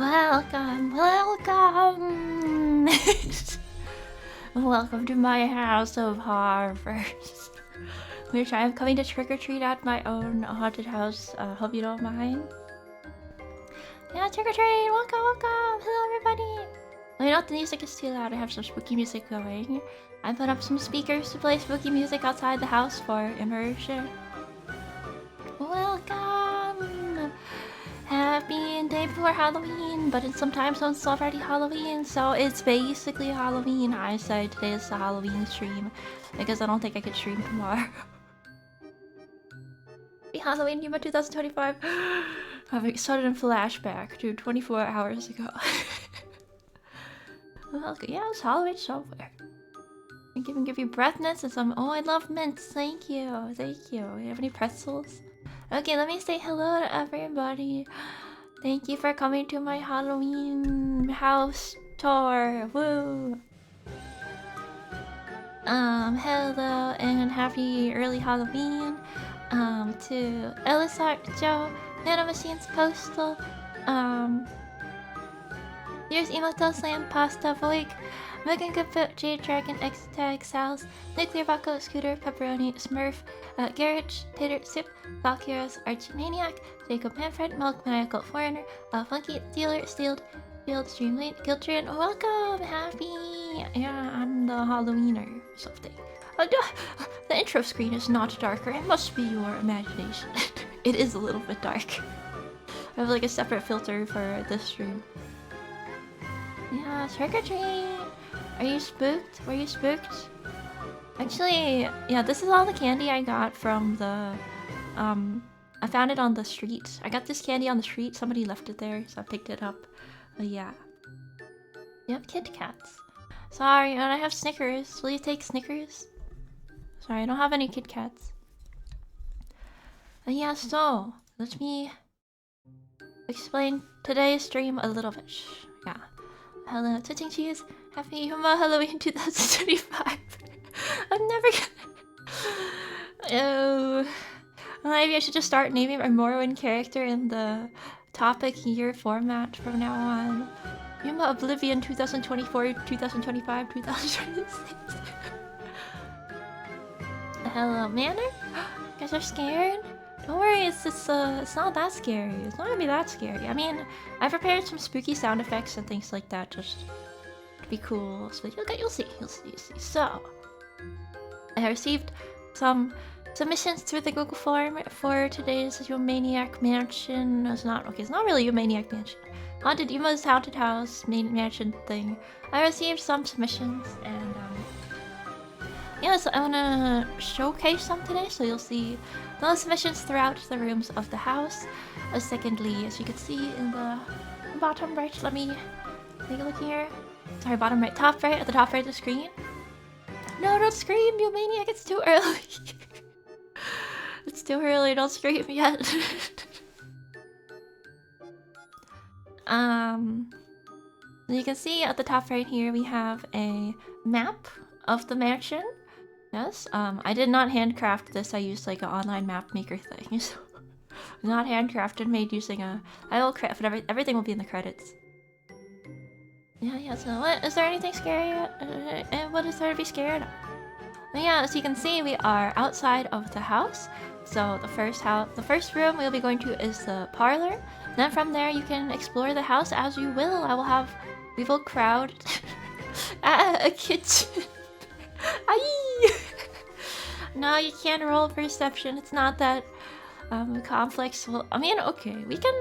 Welcome. Welcome to my house of horrors. I'm coming to trick or treat at my own haunted house. Hope you don't mind. Yeah, trick or treat. Welcome. Hello, everybody. I know the music is too loud. I have some spooky music going. I put up some speakers to play spooky music outside the house for immersion. Welcome. Happy day before Halloween, but in some time zones it's already Halloween, so it's basically Halloween. I said today is the Halloween stream because I don't think I could stream tomorrow. Happy Halloween, Yuma 2025. Having sudden flashback to 24 hours ago. Well, yeah, it's Halloween somewhere. I can give you breath mints and some. Oh, I love mints. Thank you. You have any pretzels? Okay, let me say hello to everybody. Thank you for coming to my Halloween house tour. Woo! Hello and happy early Halloween. To Elisart, Joe, Nanomachines, Postal, here's Emoto, Slam, Pasta, Voig, Megan Goodfoot, Jade Dragon, X Tag, Sal's, Nuclear Bucko, Scooter, Pepperoni, Smurf, Garage, Tater, Soup, Valkyros, Archmaniac, Jacob Manfred, Milk, Maniacal Foreigner, Funky, Dealer, Steeled, Field, Streamlane, Giltrian, welcome! Happy! Yeah, I'm the Halloweener or something. The intro screen is not darker, it must be your imagination. It is a little bit dark. I have like a separate filter for this stream. Yeah, trick or treat! Are you spooked? Were you spooked? Actually, yeah, this is all the candy I got from the, I found it on the street. I got this candy on the street, somebody left it there, so I picked it up. But yeah. You have Kit Kats. Sorry, and I have Snickers. Will you take Snickers? Sorry, I don't have any Kit Kats. But yeah, so, let me explain today's stream a little bit. Yeah. Hello, Touching Cheese. Happy Yuma Halloween 2025. I'm never gonna... Oh... Maybe I should just start naming my Morrowind character in the topic year format from now on. Yuma Oblivion 2024, 2025, 2026. Hello, Manor? You guys are scared? Don't worry, it's not that scary. It's not gonna be that scary. I mean, I prepared some spooky sound effects and things like that just to be cool. So you'll see. So, I received some submissions through the Google form for today's Yumaniac Mansion. It's not really Yumaniac Mansion. Yuma's Haunted House Mansion thing. I received some submissions and yeah, so I wanna showcase some today, so you'll see those submissions throughout the rooms of the house. Secondly, as you can see in the bottom right, let me take a look here. Sorry, bottom right, top right, at the top right of the screen. No, don't scream, you maniac, it's too early. It's too early, don't scream yet. You can see at the top right here, we have a map of the mansion. Yes, I did not handcraft this. I used like an online map maker thing. So not handcrafted, made using a... I will craft, but everything will be in the credits. Yeah, so what? Is there anything scary? What is there to be scared of? But yeah, as you can see, we are outside of the house. So the first room we'll be going to is the parlor. Then from there, you can explore the house as you will. We will crowd a kitchen. Aye! No, you can't roll perception. It's not that complex. Well, I mean, okay, we can.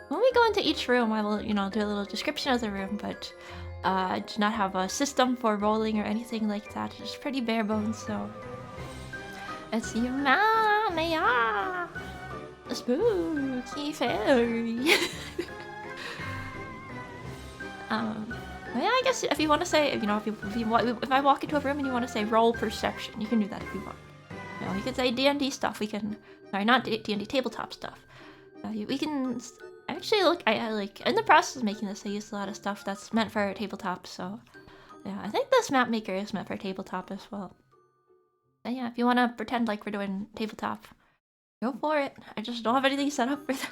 When we go into each room, I will, do a little description of the room, but I do not have a system for rolling or anything like that. It's pretty bare bones, so. It's Yumaniac! A spooky fairy. Well, yeah, I guess if you want to say, if I walk into a room and you want to say roll perception, you can do that if you want. You can say D&D stuff. Sorry, not D&D, tabletop stuff. We can actually look. I like in the process of making this, I used a lot of stuff that's meant for tabletop. So, yeah, I think this map maker is meant for tabletop as well. And yeah, if you want to pretend like we're doing tabletop, go for it. I just don't have anything set up for that.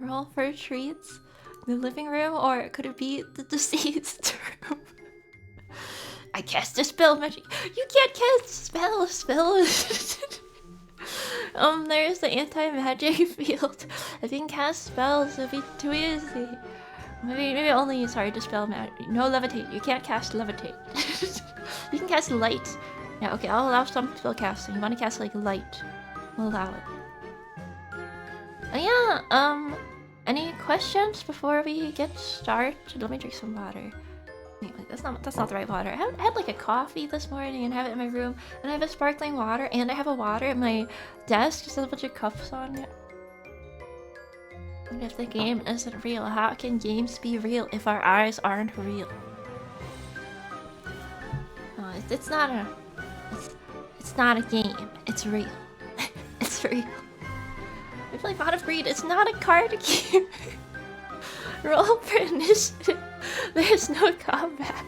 Roll for treats. The living room, or could it be the deceased room? I cast a spell magic. You can't cast spells. There's the anti-magic field. If you can cast spells, it'll be too easy. Maybe only, sorry, dispel magic. No levitate. You can't cast levitate. You can cast light. Yeah, okay, I'll allow some spell casting. You want to cast like light? We'll allow it. Oh yeah, any questions before we get started? Let me drink some water. Wait, that's not the right water. I had like a coffee this morning and have it in my room, and I have a sparkling water, and I have a water at my desk. Just a bunch of cups on it. And if the game isn't real, how can games be real if our eyes aren't real? Oh, it's not a game. It's real. It's real. I play Pot of Greed. It's not a card game. Roll for initiative. There's no combat.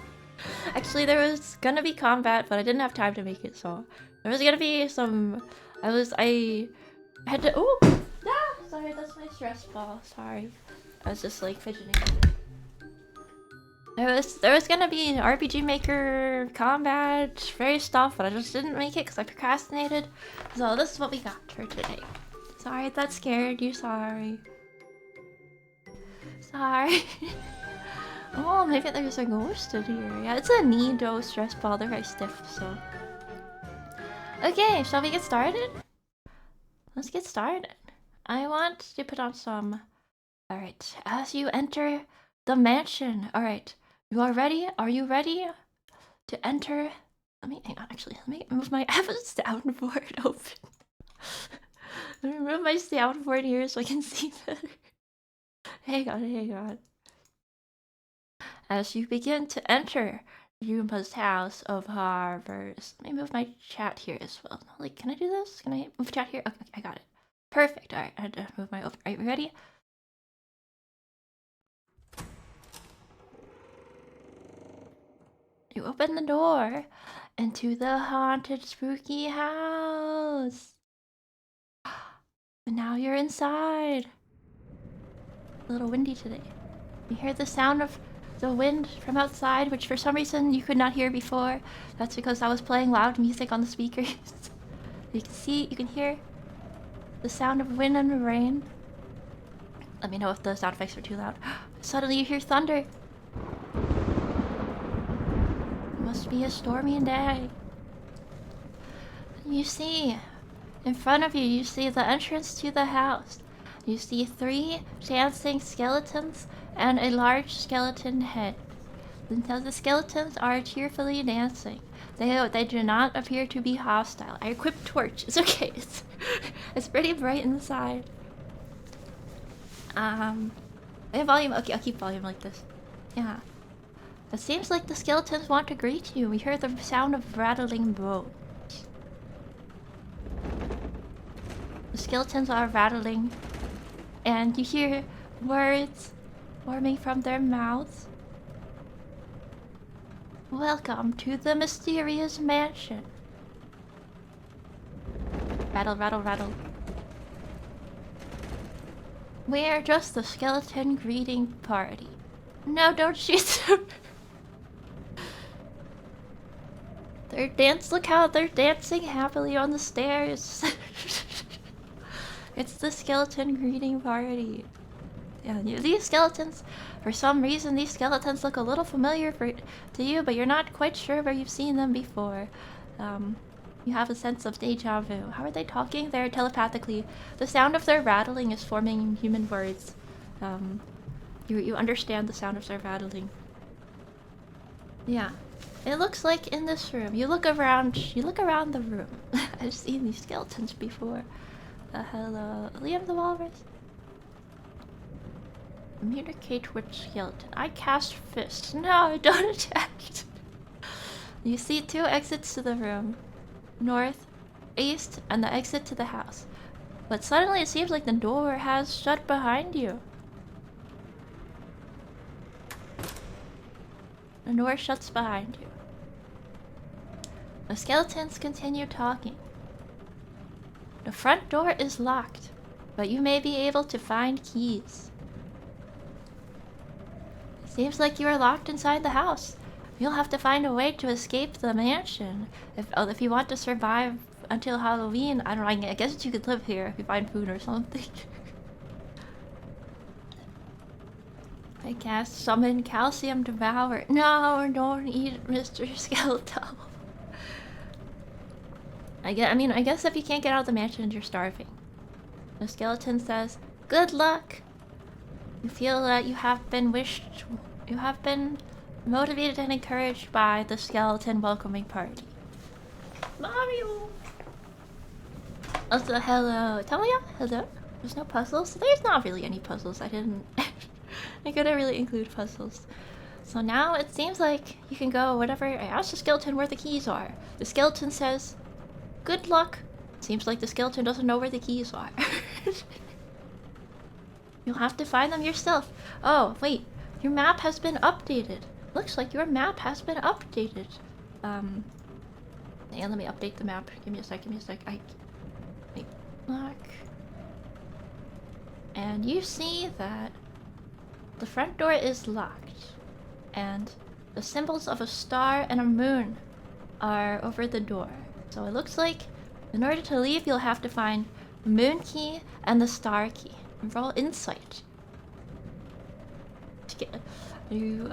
Actually, there was gonna be combat, but I didn't have time to make it, so there was gonna be some. I had to. Oh, ah, sorry, that's my stress ball. Sorry, I was just like fidgeting. There was gonna be an RPG Maker combat, various stuff, but I just didn't make it because I procrastinated. So this is what we got for today. Sorry, that scared you. Sorry. Sorry. Oh, maybe there's a ghost in here. Yeah, it's a Nido stress ball. They're very stiff, so. Okay, shall we get started? Let's get started. I want to put on some. Alright, as you enter the mansion. Alright, you are ready? Are you ready to enter? Hang on, actually, let me move I have a soundboard open. Let me move my soundboard here so I can see better. Hang on. As you begin to enter Yuma's house of horrors. Let me move my chat here as well. Like, can I do this? Can I move chat here? Okay, I got it. Perfect. Alright, I had to move my open. Are you ready? You open the door into the haunted, spooky house. And now you're inside. A little windy today. You hear the sound of the wind from outside, which for some reason you could not hear before. That's because I was playing loud music on the speakers. You can hear the sound of wind and rain. Let me know if the sound effects are too loud. Suddenly you hear thunder. It must be a stormy day. You see, in front of you, you see the entrance to the house. You see 3 dancing skeletons and a large skeleton head. Now the skeletons are cheerfully dancing. They do not appear to be hostile. I equipped torch. It's okay. It's pretty bright inside. I have volume. Okay, I'll keep volume like this. Yeah. It seems like the skeletons want to greet you. We hear the sound of rattling bones. The skeletons are rattling, and you hear words forming from their mouths. Welcome to the mysterious mansion. Rattle, rattle, rattle. We're just the skeleton greeting party. No, don't shoot them. Look how they're dancing happily on the stairs. It's the skeleton greeting party. Yeah, these skeletons, for some reason, these skeletons look a little familiar to you, but you're not quite sure where you've seen them before. You have a sense of deja vu. How are they talking? They're telepathically. The sound of their rattling is forming human words. You understand the sound of their rattling. Yeah. It looks like in this room. You look around the room. I've seen these skeletons before. Hello. Liam the Walrus. Communicate with skeleton. I cast fist. No, don't attack. You see 2 exits to the room. North, east, and the exit to the house. But suddenly it seems like the door has shut behind you. The door shuts behind you. The skeletons continue talking. The front door is locked, but you may be able to find keys. Seems like you are locked inside the house. You'll have to find a way to escape the mansion. If you want to survive until Halloween, I don't know, I guess you could live here if you find food or something. I cast Summon Calcium Devour. No, don't eat Mr. Skeletal. I guess if you can't get out of the mansion, you're starving. The skeleton says, "Good luck. You feel that you have been motivated and encouraged by the skeleton welcoming party." Mario! Also, hello. Tell me, hello. There's no puzzles? There's not really any puzzles. I couldn't really include puzzles. So now it seems like you can go whatever. I asked the skeleton where the keys are. The skeleton says, "Good luck." Seems like the skeleton doesn't know where the keys are. You'll have to find them yourself. Oh, wait. Your map has been updated. Looks like your map has been updated. Hang on, let me update the map. Give me a sec. Wait, look. And you see that the front door is locked. And the symbols of a star and a moon are over the door. So it looks like in order to leave, you'll have to find the moon key and the star key. Roll insight. You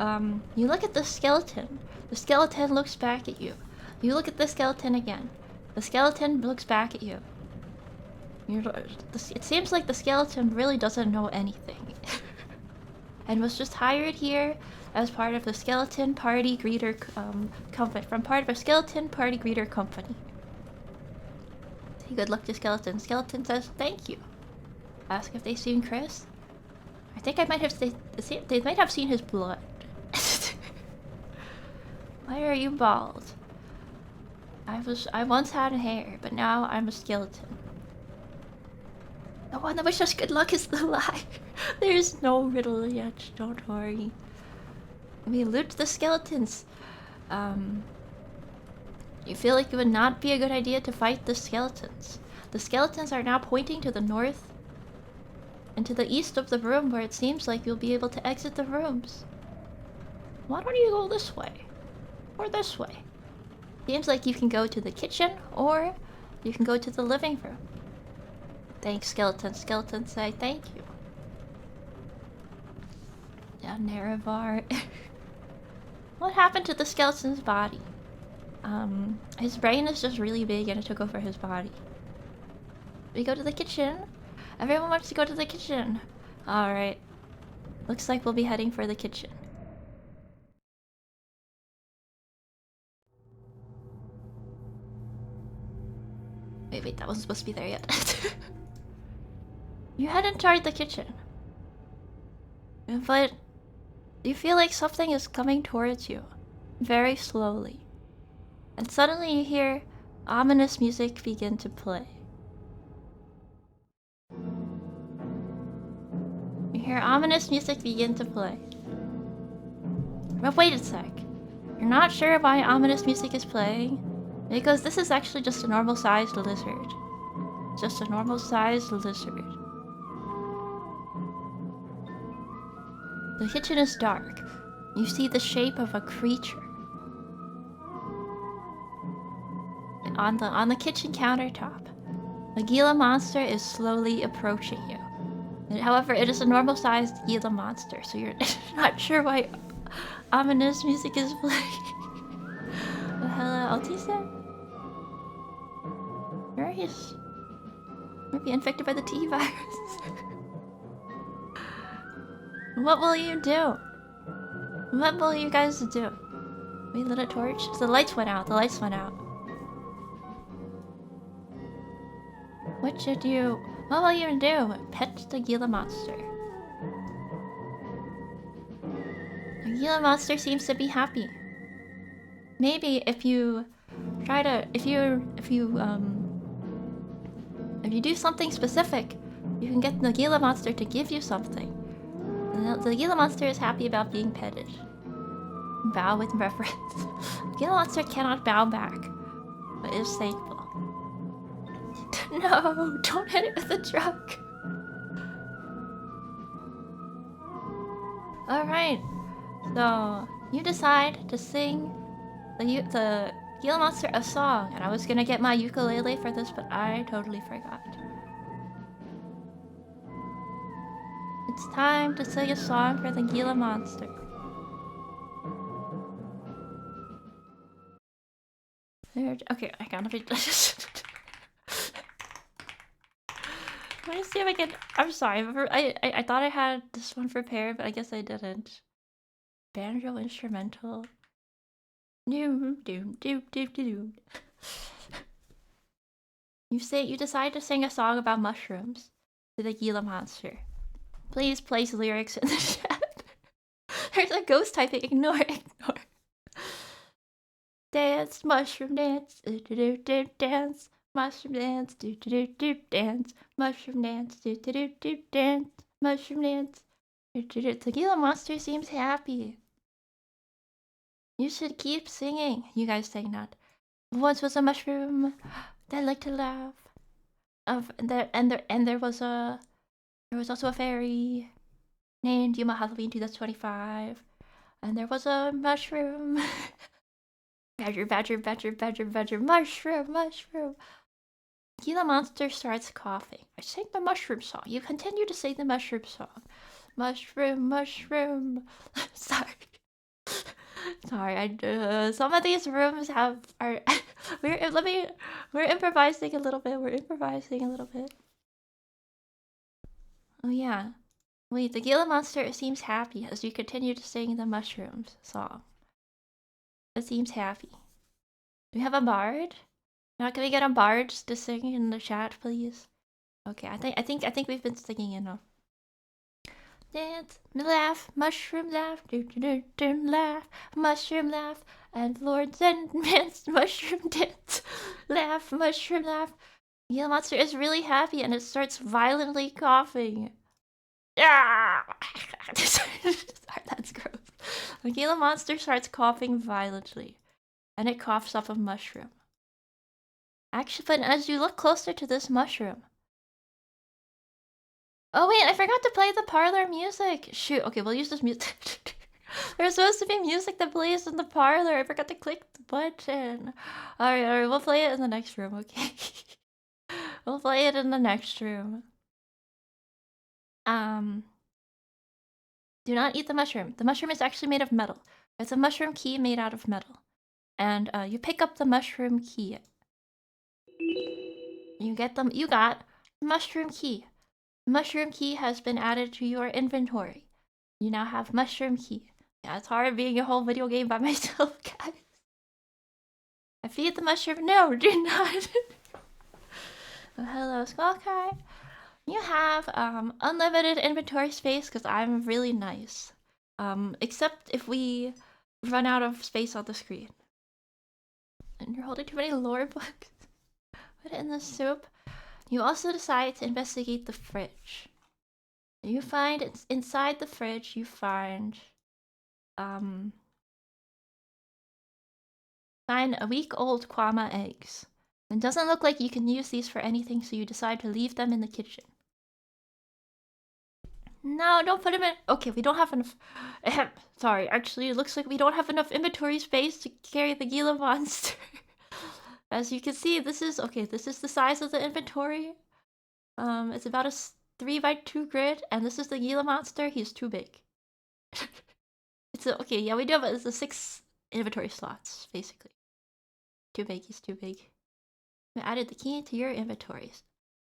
look at the skeleton. The skeleton looks back at you. You look at the skeleton again. The skeleton looks back at you. It seems like the skeleton really doesn't know anything. And was just hired here as part of the skeleton party greeter company. From part of a skeleton party greeter company. Say good luck to skeleton. Skeleton says thank you. Ask if they've seen Chris. I think they might have seen his blood. Why are you bald? I once had hair, but now I'm a skeleton. The one that wishes us good luck is the lie. There's no riddle yet, don't worry. We loot the skeletons. You feel like it would not be a good idea to fight the skeletons. The skeletons are now pointing to the north and to the east of the room where it seems like you'll be able to exit the rooms. Why don't you go this way? Or this way? Seems like you can go to the kitchen or you can go to the living room. Thanks, skeleton. Skeletons say thank you. Yeah, Nerevar. What happened to the skeleton's body? His brain is just really big and it took over his body. We go to the kitchen. Everyone wants to go to the kitchen. Alright. Looks like we'll be heading for the kitchen. Wait, that wasn't supposed to be there yet. You hadn't tried the kitchen. But you feel like something is coming towards you. Very slowly. And suddenly you hear ominous music begin to play. You hear ominous music begin to play. But wait a sec. You're not sure why ominous music is playing? Because this is actually just a normal-sized lizard. Just a normal-sized lizard. The kitchen is dark. You see the shape of a creature. On the kitchen countertop, the Gila monster is slowly approaching you. However, it is a normal-sized Gila monster, so you're not sure why ominous music is playing. Hello, Altisa? Curious. Might be infected by the T virus. What will you do? What will you guys do? We lit a torch? So the lights went out. The lights went out. What will you do? Pet the Gila monster. The Gila monster seems to be happy. Maybe if you do something specific, you can get the Gila monster to give you something. And the Gila monster is happy about being petted. Bow with reverence. The Gila monster cannot bow back, but is thankful. No, don't hit it with a truck. Alright. So you decide to sing the Gila Monster a song, and I was gonna get my ukulele for this, but I totally forgot. It's time to sing a song for the Gila Monster. Okay, I gotta be. Let me see if I can. I'm sorry. I thought I had this one prepared, but I guess I didn't. Banjo instrumental. Doom doom doom doom doom. You decide to sing a song about mushrooms to the Gila Monster. Please place lyrics in the chat. There's a ghost typing. Ignore. Dance, mushroom dance, do do do do dance, mushroom dance, do do do do dance, mushroom dance, do do do do dance, mushroom dance. The Gila Monster seems happy. You should keep singing. You guys saying that. Once was a mushroom that liked to laugh. There was also a fairy named Yuma Halloween 2025. And there was a mushroom. Badger, mushroom. Gila Monster starts coughing. I sang the mushroom song. You continue to sing the mushroom song. Mushroom. Sorry. Some of these rooms are we're improvising a little bit. Oh yeah. Wait, the Gila Monster seems happy as you continue to sing the mushrooms song. It seems happy. Do we have a bard? Now, can we get a bard to sing in the chat, please? Okay, I think we've been singing enough. Dance, laugh, mushroom laugh, laugh, mushroom laugh, and lords and dance, mushroom dance, laugh, mushroom laugh. Gila Monster is really happy and it starts violently coughing. Ah! Sorry, that's gross. The Gila Monster starts coughing violently, and it coughs up a mushroom. Actually, but as you look closer to this mushroom. Oh wait, I forgot to play the parlor music. Shoot, okay, we'll use this music. There's supposed to be music that plays in the parlor. I forgot to click the button. Alright, we'll play it in the next room, okay? We'll play it in the next room. Do not eat the mushroom. The mushroom is actually made of metal. It's a mushroom key made out of metal. And you pick up the mushroom key. You got the mushroom key. Mushroom key has been added to your inventory. You now have mushroom key. Yeah, it's hard being a whole video game by myself, guys. I feed the mushroom. No, do not. Oh, hello, Skullkai. You have unlimited inventory space because I'm really nice. Except if we run out of space on the screen. And you're holding too many lore books. Put it in the soup. You also decide to investigate the fridge. You find it's inside the fridge. You find a week-old Kwama eggs. It doesn't look like you can use these for anything, so you decide to leave them in the kitchen. No, don't put them in. Okay, we don't have enough. Sorry, actually, it looks like we don't have enough inventory space to carry the Gila Monster. As you can see, this is the size of the inventory. It's about a 3x2 grid, and this is the Gila Monster. He's too big. Okay, yeah, we do have it's 6 inventory slots, basically. Too big, he's too big. I added the key to your inventories.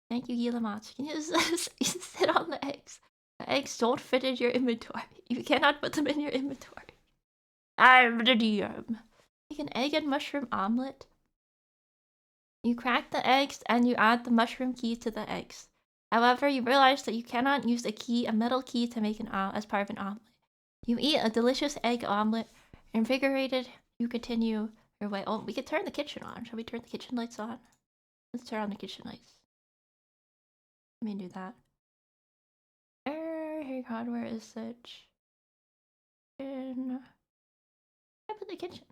Thank you, Gila Monster. Can you just sit on the eggs? The eggs don't fit in your inventory. You cannot put them in your inventory. I'm the DM. Make an egg and mushroom omelet. You crack the eggs and you add the mushroom key to the eggs. However, you realize that you cannot use a metal key to make as part of an omelet. You eat a delicious egg omelet. Invigorated, you continue your way. Oh, we could turn the kitchen on. Shall we turn the kitchen lights on? Let's turn on the kitchen lights. Let me do that. Hey God, where is it? I put the kitchen.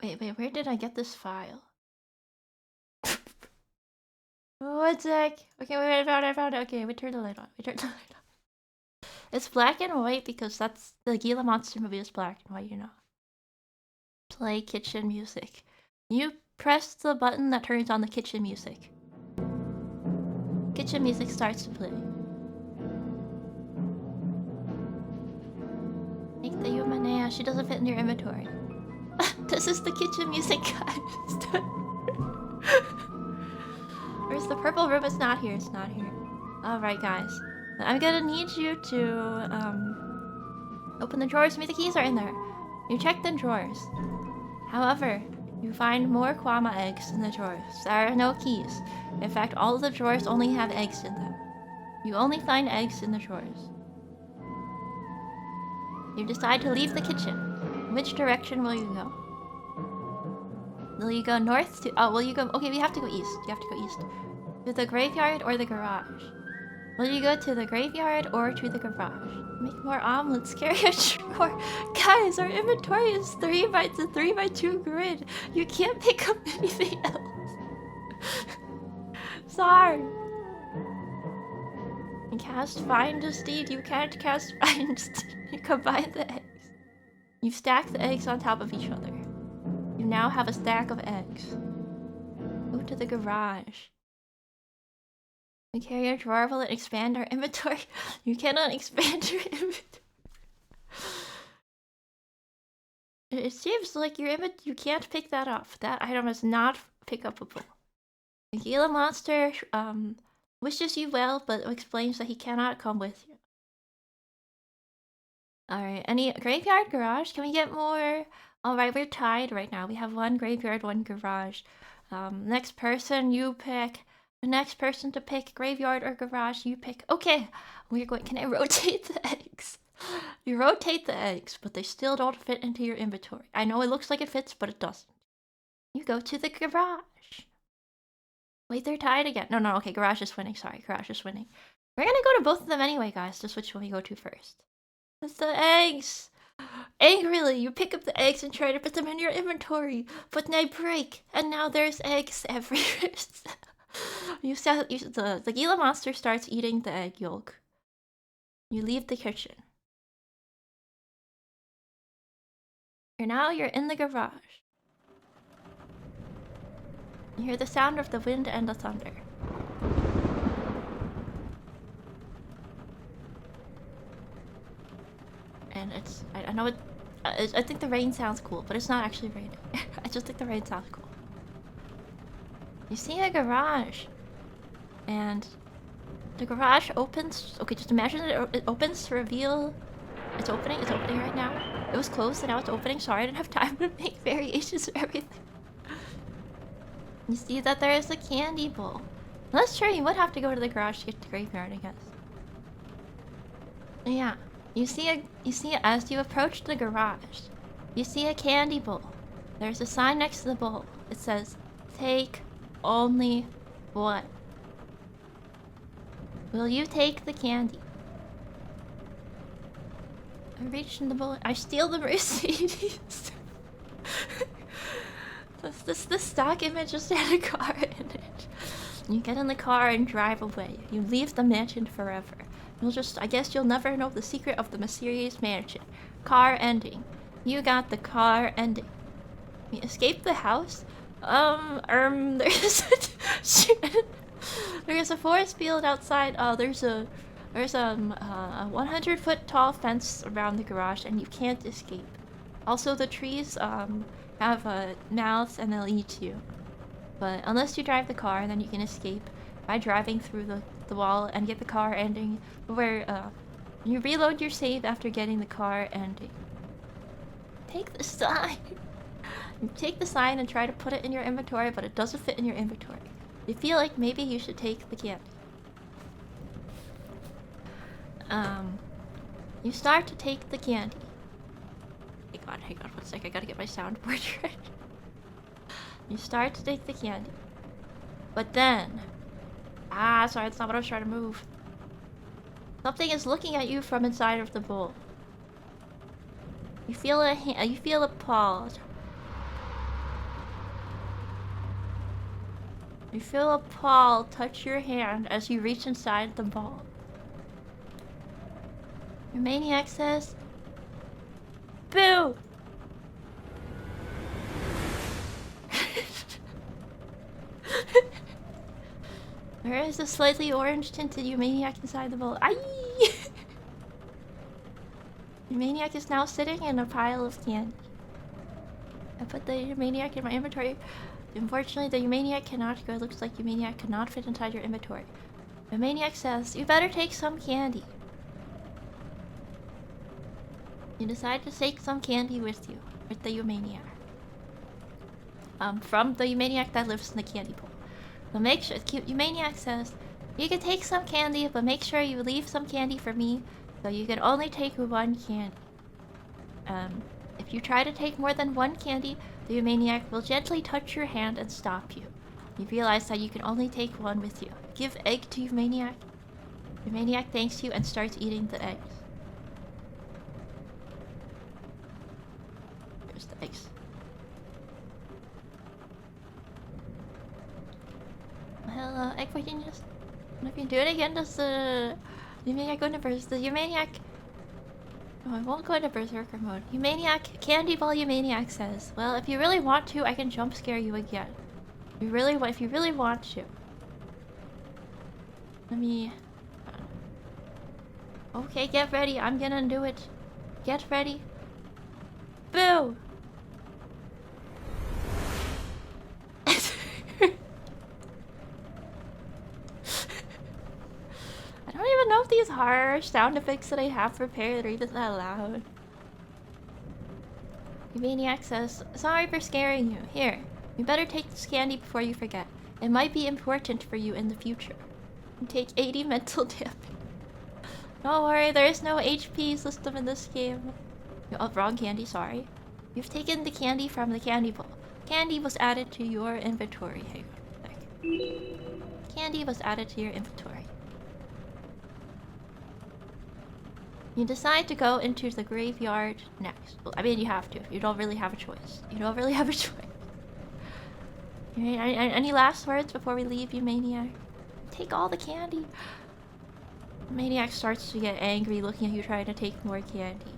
Wait, where did I get this file? One sec. Okay, I found it. Okay, we turned the light on. It's black and white because that's the Gila Monster movie is black and white, you know. Play kitchen music. You press the button that turns on the kitchen music. Kitchen music starts to play. Make the Yumaniac. She doesn't fit in your inventory. This is the kitchen music, guys. Where's the purple room? It's not here. It's not here. Alright, guys. I'm gonna need you to open the drawers. Me, the keys are in there. You check the drawers. However, you find more kwama eggs in the drawers. There are no keys. In fact, all of the drawers only have eggs in them. You only find eggs in the drawers. You decide to leave the kitchen. Which direction will you go? Will you go north to... Oh, will you go... Okay, we have to go east. You have to go east. To the graveyard or the garage? Will you go to the graveyard or to the garage? Make more omelets. Carry a drawer. Guys, our inventory is 3 by 2 grid. You can't pick up anything else. Sorry. You cast Find a Steed. You can't cast Find a Steed. You combine the eggs. You stack the eggs on top of each other. You now have a stack of eggs. Go to the garage. We carry a drawer. Will it expand our inventory? You cannot expand your inventory. It seems like your you can't pick that up. That item is not pick upable. The Gila monster wishes you well, but explains that he cannot come with you. Alright, any graveyard, garage? Can we get more? Alright, we're tied right now. We have 1 graveyard, 1 garage. Next person, you pick. The next person to pick graveyard or garage, you pick. Okay, we're going. Can I rotate the eggs? You rotate the eggs, but they still don't fit into your inventory. I know it looks like it fits, but it doesn't. You go to the garage. Wait, they're tied again. No, okay, garage is winning. Sorry, garage is winning. We're gonna go to both of them anyway, guys. Just which one we go to first. It's the eggs. Angrily, you pick up the eggs and try to put them in your inventory, but they break, and now there's eggs everywhere. The Gila monster starts eating the egg yolk. You leave the kitchen. You're in the garage. You hear the sound of the wind and the thunder. And I know it, I think the rain sounds cool, but it's not actually raining. I just think the rain sounds cool. You see a garage, and the garage opens. Okay, just imagine it opens to reveal. It's opening right now. It was closed and now it's opening. Sorry, I didn't have time to make variations for everything. You see that there is a candy bowl. That's true, you would have to go to the garage to get to the graveyard, I guess. Yeah, you see as you approach the garage, you see a candy bowl. There's a sign next to the bowl. It says, "Take only one." Will you take the candy? I reach in the bowl. I steal the Mercedes. The stock image just had a car in it. You get in the car and drive away. You leave the mansion forever. I guess you'll never know the secret of the mysterious mansion. Car ending. You got the car ending. You escape the house? There's there's a forest field outside. There's a 100-foot tall fence around the garage, and you can't escape. Also, the trees have mouths and they'll eat you. But unless you drive the car, then you can escape by driving through the wall and get the car ending, where you reload your save after getting the car ending. Take the sign. You take the sign and try to put it in your inventory, but it doesn't fit in your inventory. You feel like maybe you should take the candy. You start to take the candy. Hang on 1 sec, I gotta get my soundboard right. You start to take the candy. But then... sorry, that's not what I was trying to move. Something is looking at you from inside of the bowl. You feel appalled. You feel appalled touch your hand as you reach inside the bowl. Yumaniac says, boo! There is a slightly orange tinted Yumaniac inside the bowl. Aye! Yumaniac is now sitting in a pile of candy. I put the Yumaniac in my inventory. Unfortunately, the Yumaniac cannot go. It looks like Yumaniac cannot fit inside your inventory. Yumaniac says, you better take some candy. You decide to take some candy with you, with the Yumaniac. From the Yumaniac that lives in the candy bowl. But make sure, Yumaniac says, you can take some candy, but make sure you leave some candy for me, so you can only take one candy. If you try to take more than one candy, the Yumaniac will gently touch your hand and stop you. You realize that you can only take one with you. Give egg to Yumaniac. Yumaniac thanks you and starts eating the eggs. Here's the eggs. Hello, egg genius. If you do it again, does the Yumaniac go into berserker? The Yumaniac... Oh, I won't go into berserker mode. Yumaniac, Candy Ball Yumaniac says, well, if you really want to, I can jump scare you again. If you really want to. Let me... Okay, get ready. I'm gonna do it. Get ready. Boo! I don't even know if these harsh sound effects that I have prepared are even that loud. Yumaniac says, sorry for scaring you. Here, you better take this candy before you forget. It might be important for you in the future. You take 80 mental damage. Don't worry, there is no HP system in this game. Oh, wrong candy, sorry. You've taken the candy from the candy bowl. Candy was added to your inventory. Hang on a sec. Candy was added to your inventory. You decide to go into the graveyard next. Well, I mean, you have to. You don't really have a choice. You don't really have a choice. Any last words before we leave, Yumaniac? Take all the candy. Maniac starts to get angry looking at you trying to take more candy.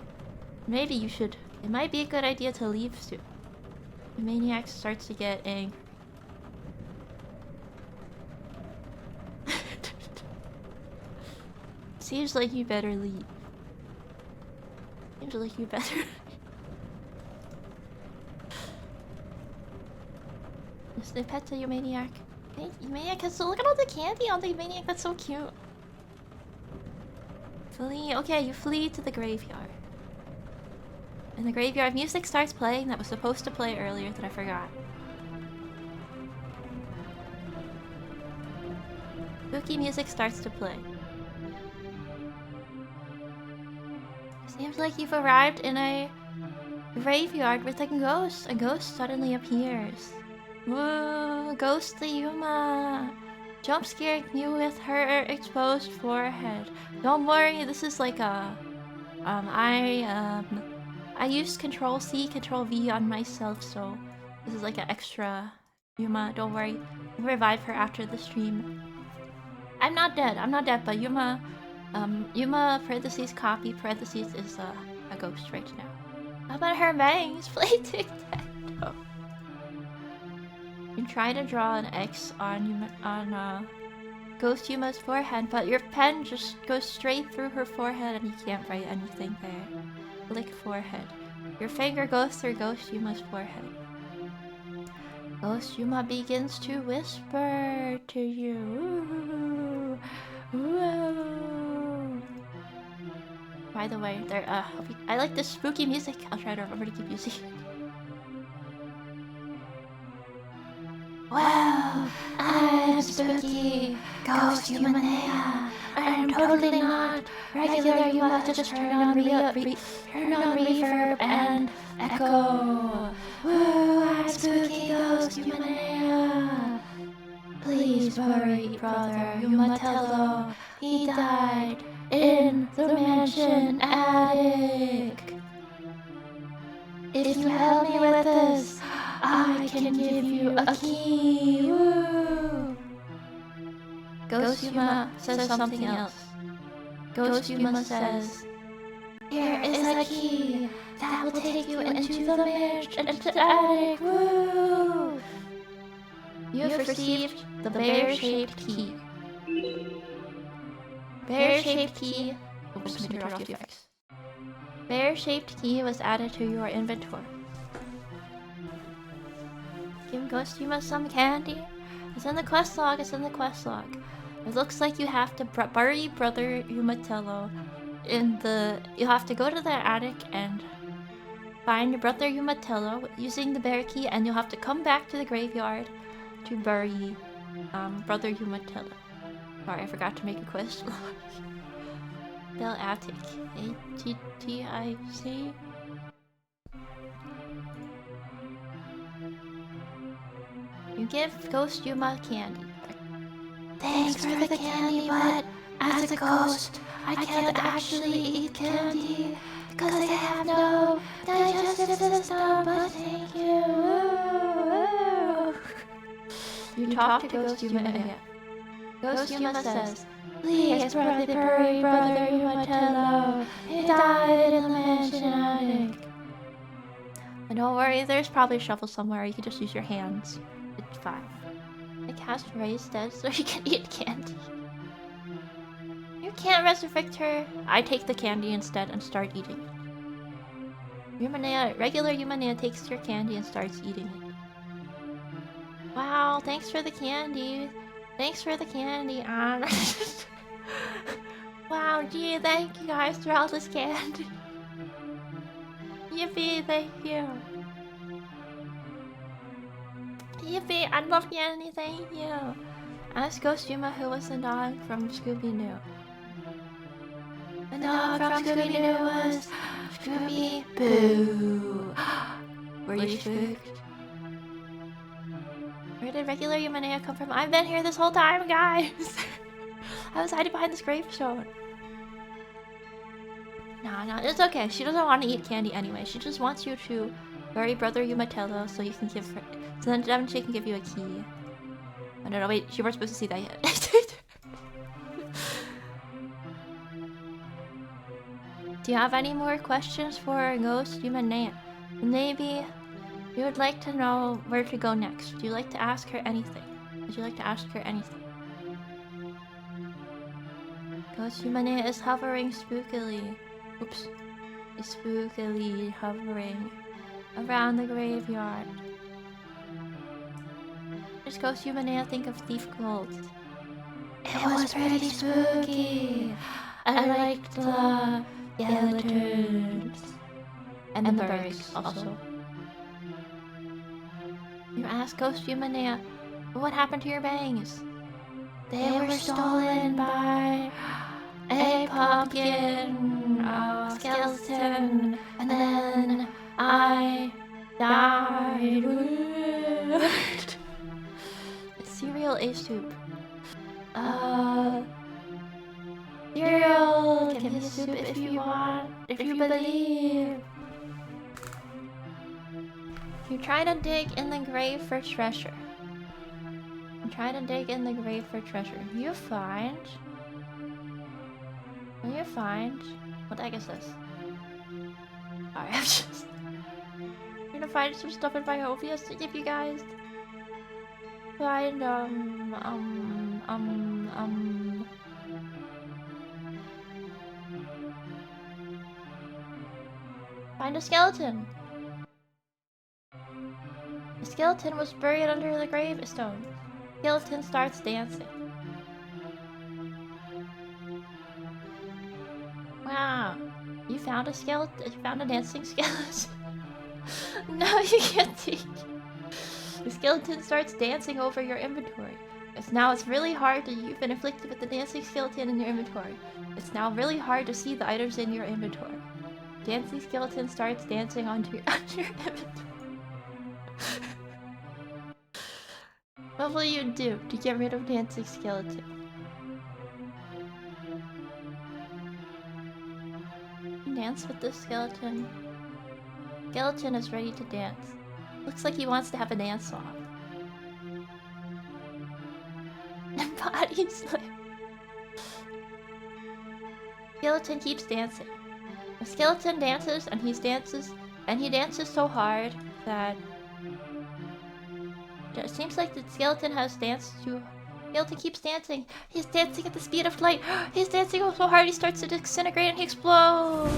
Maybe you should... It might be a good idea to leave soon. The Maniac starts to get angry. Seems like you better leave. Seems like you better... Just a pet to Yumaniac. Hey, Yumaniac has so... Look at all the candy on the Yumaniac. That's so cute. Flee. Okay, you flee to the graveyard. In the graveyard, music starts playing that was supposed to play earlier that I forgot. Spooky music starts to play. Seems like you've arrived in a graveyard with a ghost. A ghost suddenly appears. Whoa, ghostly Yuma! Jump scaring you with her exposed forehead. Don't worry, this is like a... I used Control-C, Control-V on myself, so... This is like an extra Yuma, don't worry. We'll revive her after the stream. I'm not dead, but Yuma... Yuma, parentheses, copy, parentheses, is a ghost right now. How about her bangs? Play tic-tac-toe. You try to draw an X on Ghost Yuma's forehead, but your pen just goes straight through her forehead and you can't write anything there. Lick forehead. Your finger goes through Ghost Yuma's forehead. Ghost Yuma begins to whisper to you. Ooh, ooh. By the way, I like this spooky music. I'll try to remember to keep using it. Wow, I'm spooky, Ghost Yumaniac. I'm totally not regular Yuma. Just turn on reverb and echo. Woo, I'm spooky, Ghost Yumaniac. Please worry, brother Yumatello. He died in the mansion attic. If you help me with this, I can give you a key. Woo! Ghost Yuma says something else. Ghost Yuma says, Here is a key that will take you into the attic. Woo! You have received the bear-shaped key. Bear-shaped key. Oops, let me turn off the effects. Bear-shaped key was added to your inventory. Give Ghost Yuma some candy. It's in the quest log. It's in the quest log. It looks like you have to bury Brother Yumatello in the. You have to go to the attic and find your Brother Yumatello using the bear key, and you'll have to come back to the graveyard to bury Brother Yumatello. Sorry, I forgot to make a quest log. Bell Attic. ATTIC. You give Ghost Yuma candy. Thanks for the candy, but as a ghost, I can't actually eat candy because I have no digestive system, but thank you. You talk to Ghost Yuma again. Ghost Yuma says, please bury Brother Yumatello. He died in the mansion attic. And don't worry, there's probably a shovel somewhere. You can just use your hands. It's fine. I cast Raise Dead so you can eat candy. You can't resurrect her. I take the candy instead and start eating it. Regular Yumania takes your candy and starts eating it. Wow, thanks for the candy. Thanks for the candy. Wow, gee, thank you guys for all this candy. Yippee, thank you. Yippee, I love candy, thank you. Ask Ghost Yuma who was the dog from Scooby-Doo. The dog from Scooby-Doo was Scooby-Boo. Were you spooked? Where did regular Yumania come from? I've been here this whole time, guys! I was hiding behind this gravestone. No, it's okay. She doesn't want to eat candy anyway. She just wants you to bury Brother Yumatello so you can give her... So then she can give you a key. Oh, no, wait. You weren't supposed to see that yet. Do you have any more questions for Ghost Yumania? Maybe you would like to know where to go next. Would you like to ask her anything? Would you like to ask her anything? Ghost Yumania is hovering spookily. Oops. Is spookily hovering around the graveyard. Just Ghost Yumania think of Thief Gold. It was pretty spooky. I liked the skeletons. And the birds also. You ask Ghost Yumania, what happened to your bangs? They were stolen by a pumpkin, a skeleton, and then I died. Cereal A soup. Cereal can be soup if you want, if you believe. You try to dig in the grave for treasure. You try to dig in the grave for treasure. You find... You find... What the heck is this? Sorry, I'm just... I'm gonna find some stuff in my Ophius to give you guys. Find, Find a skeleton! The skeleton was buried under the gravestone. Skeleton starts dancing. Wow. You found a skeleton? You found a dancing skeleton? No, you can't teach. The skeleton starts dancing over your inventory. It's really hard to... You've been afflicted with the dancing skeleton in your inventory. It's now really hard to see the items in your inventory. Dancing skeleton starts dancing onto your inventory. What will you do to get rid of dancing skeleton? Dance with the skeleton. Skeleton is ready to dance. Looks like he wants to have a dance off. And body slam. Skeleton keeps dancing. The skeleton dances, and he dances so hard that it seems like the skeleton has danced too. Skeleton keeps dancing. He's dancing at the speed of light. He's dancing so hard he starts to disintegrate and he explodes.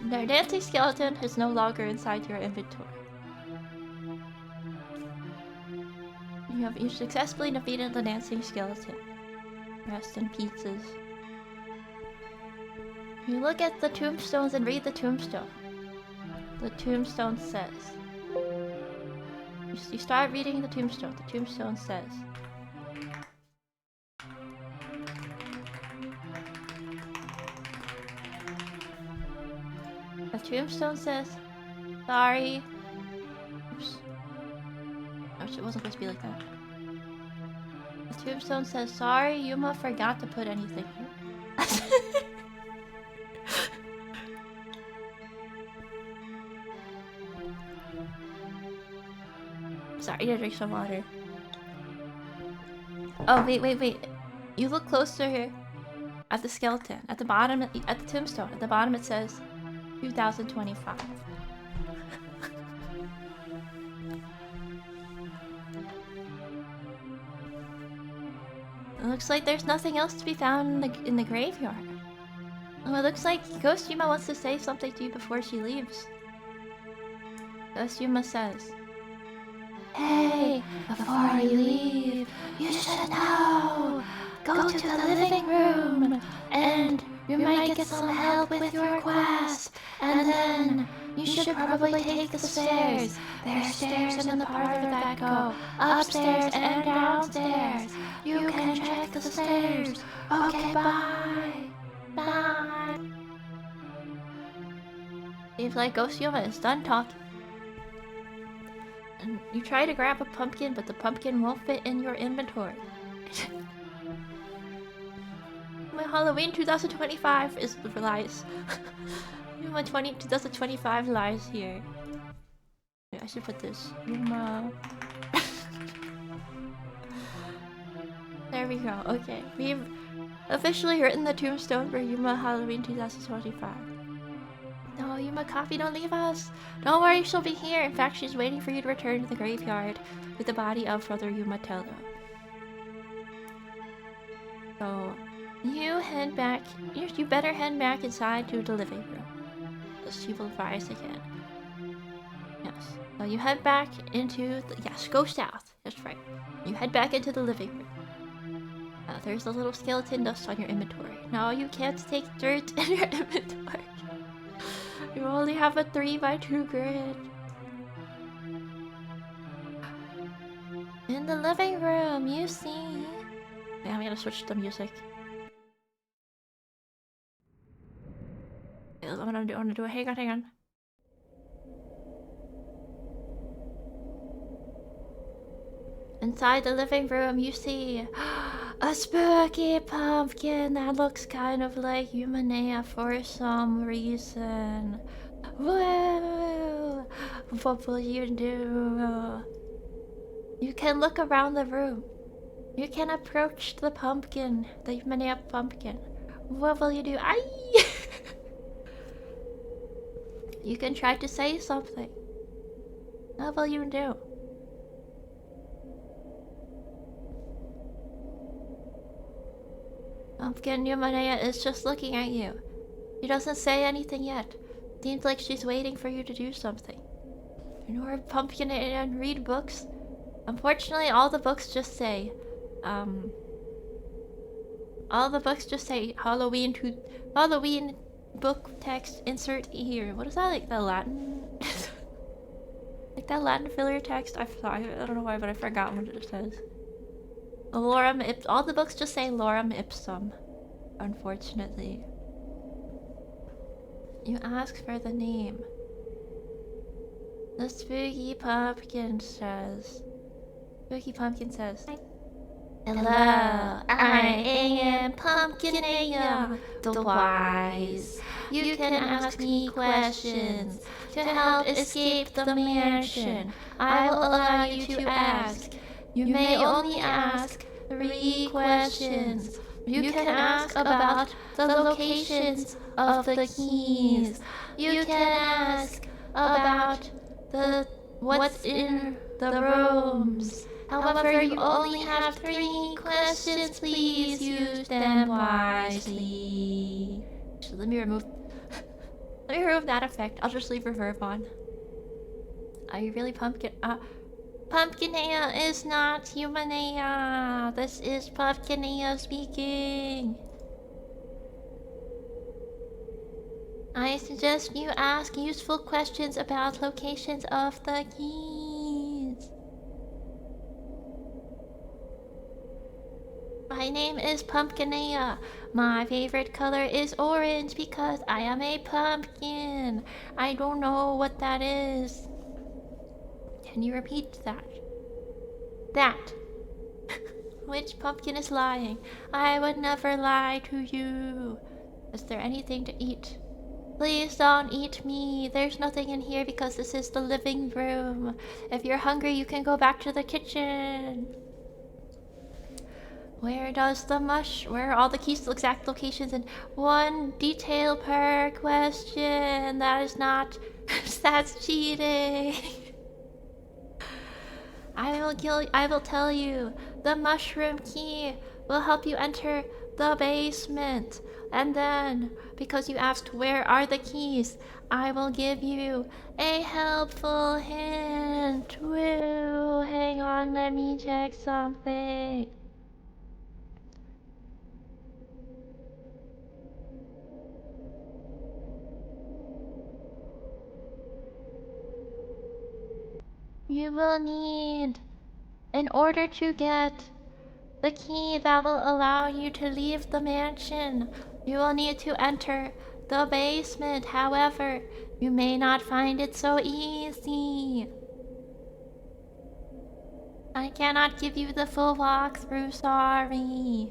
The dancing skeleton is no longer inside your inventory. You successfully defeated the dancing skeleton. Rest in pieces. You look at the tombstones and read the tombstone. The tombstone says... You start reading the tombstone. The tombstone says... The tombstone says... Sorry. Oops. Oh, it wasn't supposed to be like that. The tombstone says, sorry, Yuma forgot to put anything here. Sorry to drink some water. Oh, wait. You look closer here at the skeleton. At the bottom, at the tombstone. At the bottom it says 2025. It looks like there's nothing else to be found in the graveyard. Oh, it looks like Ghost Yuma wants to say something to you before she leaves. Ghost Yuma says, hey, before you leave, you should know. Go to the living room, and you might get some help with your quest. And then you should probably take the stairs. There's stairs in the part of the back go upstairs and downstairs. You can check the stairs. Okay, bye. Bye. Seems like Ghost Yuma is done talking. And you try to grab a pumpkin, but the pumpkin won't fit in your inventory. My Halloween 2025 is lies. My 2025 lies here. Wait, I should put this. Yuma. There we go. Okay, we've officially written the tombstone for Yuma Halloween 2025. No, Yuma Coffee, don't leave us. Don't worry, she'll be here. In fact, she's waiting for you to return to the graveyard with the body of Brother Yumatello. So, you head back. You better head back inside to the living room. She will rise again. Yes. So you head back into the... Yes, go south. That's right. You head back into the living room. There's a little skeleton dust on your inventory. No, you can't take dirt in your inventory. You only have a 3x2 grid. In the living room, you see... Yeah, I'm gonna switch the music. I'm gonna do it. Hang on. Inside the living room, you see a spooky pumpkin that looks kind of like Yumaniac for some reason. Whoa! What will you do? You can look around the room. You can approach the pumpkin, the Yumaniac pumpkin. What will you do? Aye! You can try to say something. What will you do? Pumpkin Yumaniac is just looking at you. She doesn't say anything yet. Seems like she's waiting for you to do something. Ignore pumpkin and read books. Unfortunately, all the books just say, Halloween book text insert here. What is that, like the Latin? Like that Latin filler text? I don't know why, but I forgot what it says. All the books just say lorem ipsum, unfortunately. You ask for the name. The spooky pumpkin says... Hello, I am Pumpkin the Wise. You can ask me questions to help escape the mansion. I will allow you to ask. You may only ask 3 questions. You can ask about the locations of the keys. You can ask about the what's in the rooms. However, you only have 3 questions. Please use them wisely. So let me remove that effect. I'll just leave reverb on. Are you really pumpkin? Pumpkinea is not Humanea. This is Pumpkinea speaking. I suggest you ask useful questions about locations of the keys. My name is Pumpkinea. My favorite color is orange because I am a pumpkin. I don't know what that is. Can you repeat that? That. Which pumpkin is lying? I would never lie to you. Is there anything to eat? Please don't eat me. There's nothing in here because this is the living room. If you're hungry, you can go back to the kitchen. Where are all the keys to exact locations and 1 detail per question? That is not... that's cheating. I will tell you. The mushroom key will help you enter the basement. And then, because you asked where are the keys, I will give you a helpful hint. Woo! Hang on, let me check something. You will need, in order to get the key that will allow you to leave the mansion, you will need to enter the basement. However, you may not find it so easy. I cannot give you the full walkthrough, sorry.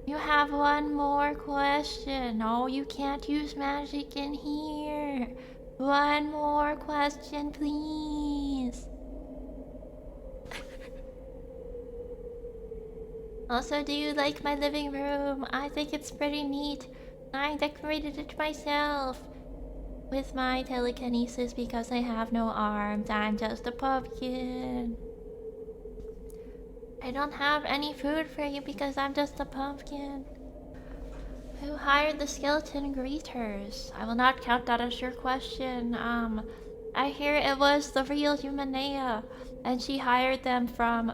You have 1 more question. No, you can't use magic in here. 1 more question, please. Also, do you like my living room? I think it's pretty neat. I decorated it myself with my telekinesis because I have no arms. I'm just a pumpkin. I don't have any food for you because I'm just a pumpkin. Who hired the skeleton greeters? I will not count that as your question. I hear it was the real Yumanea, and she hired them from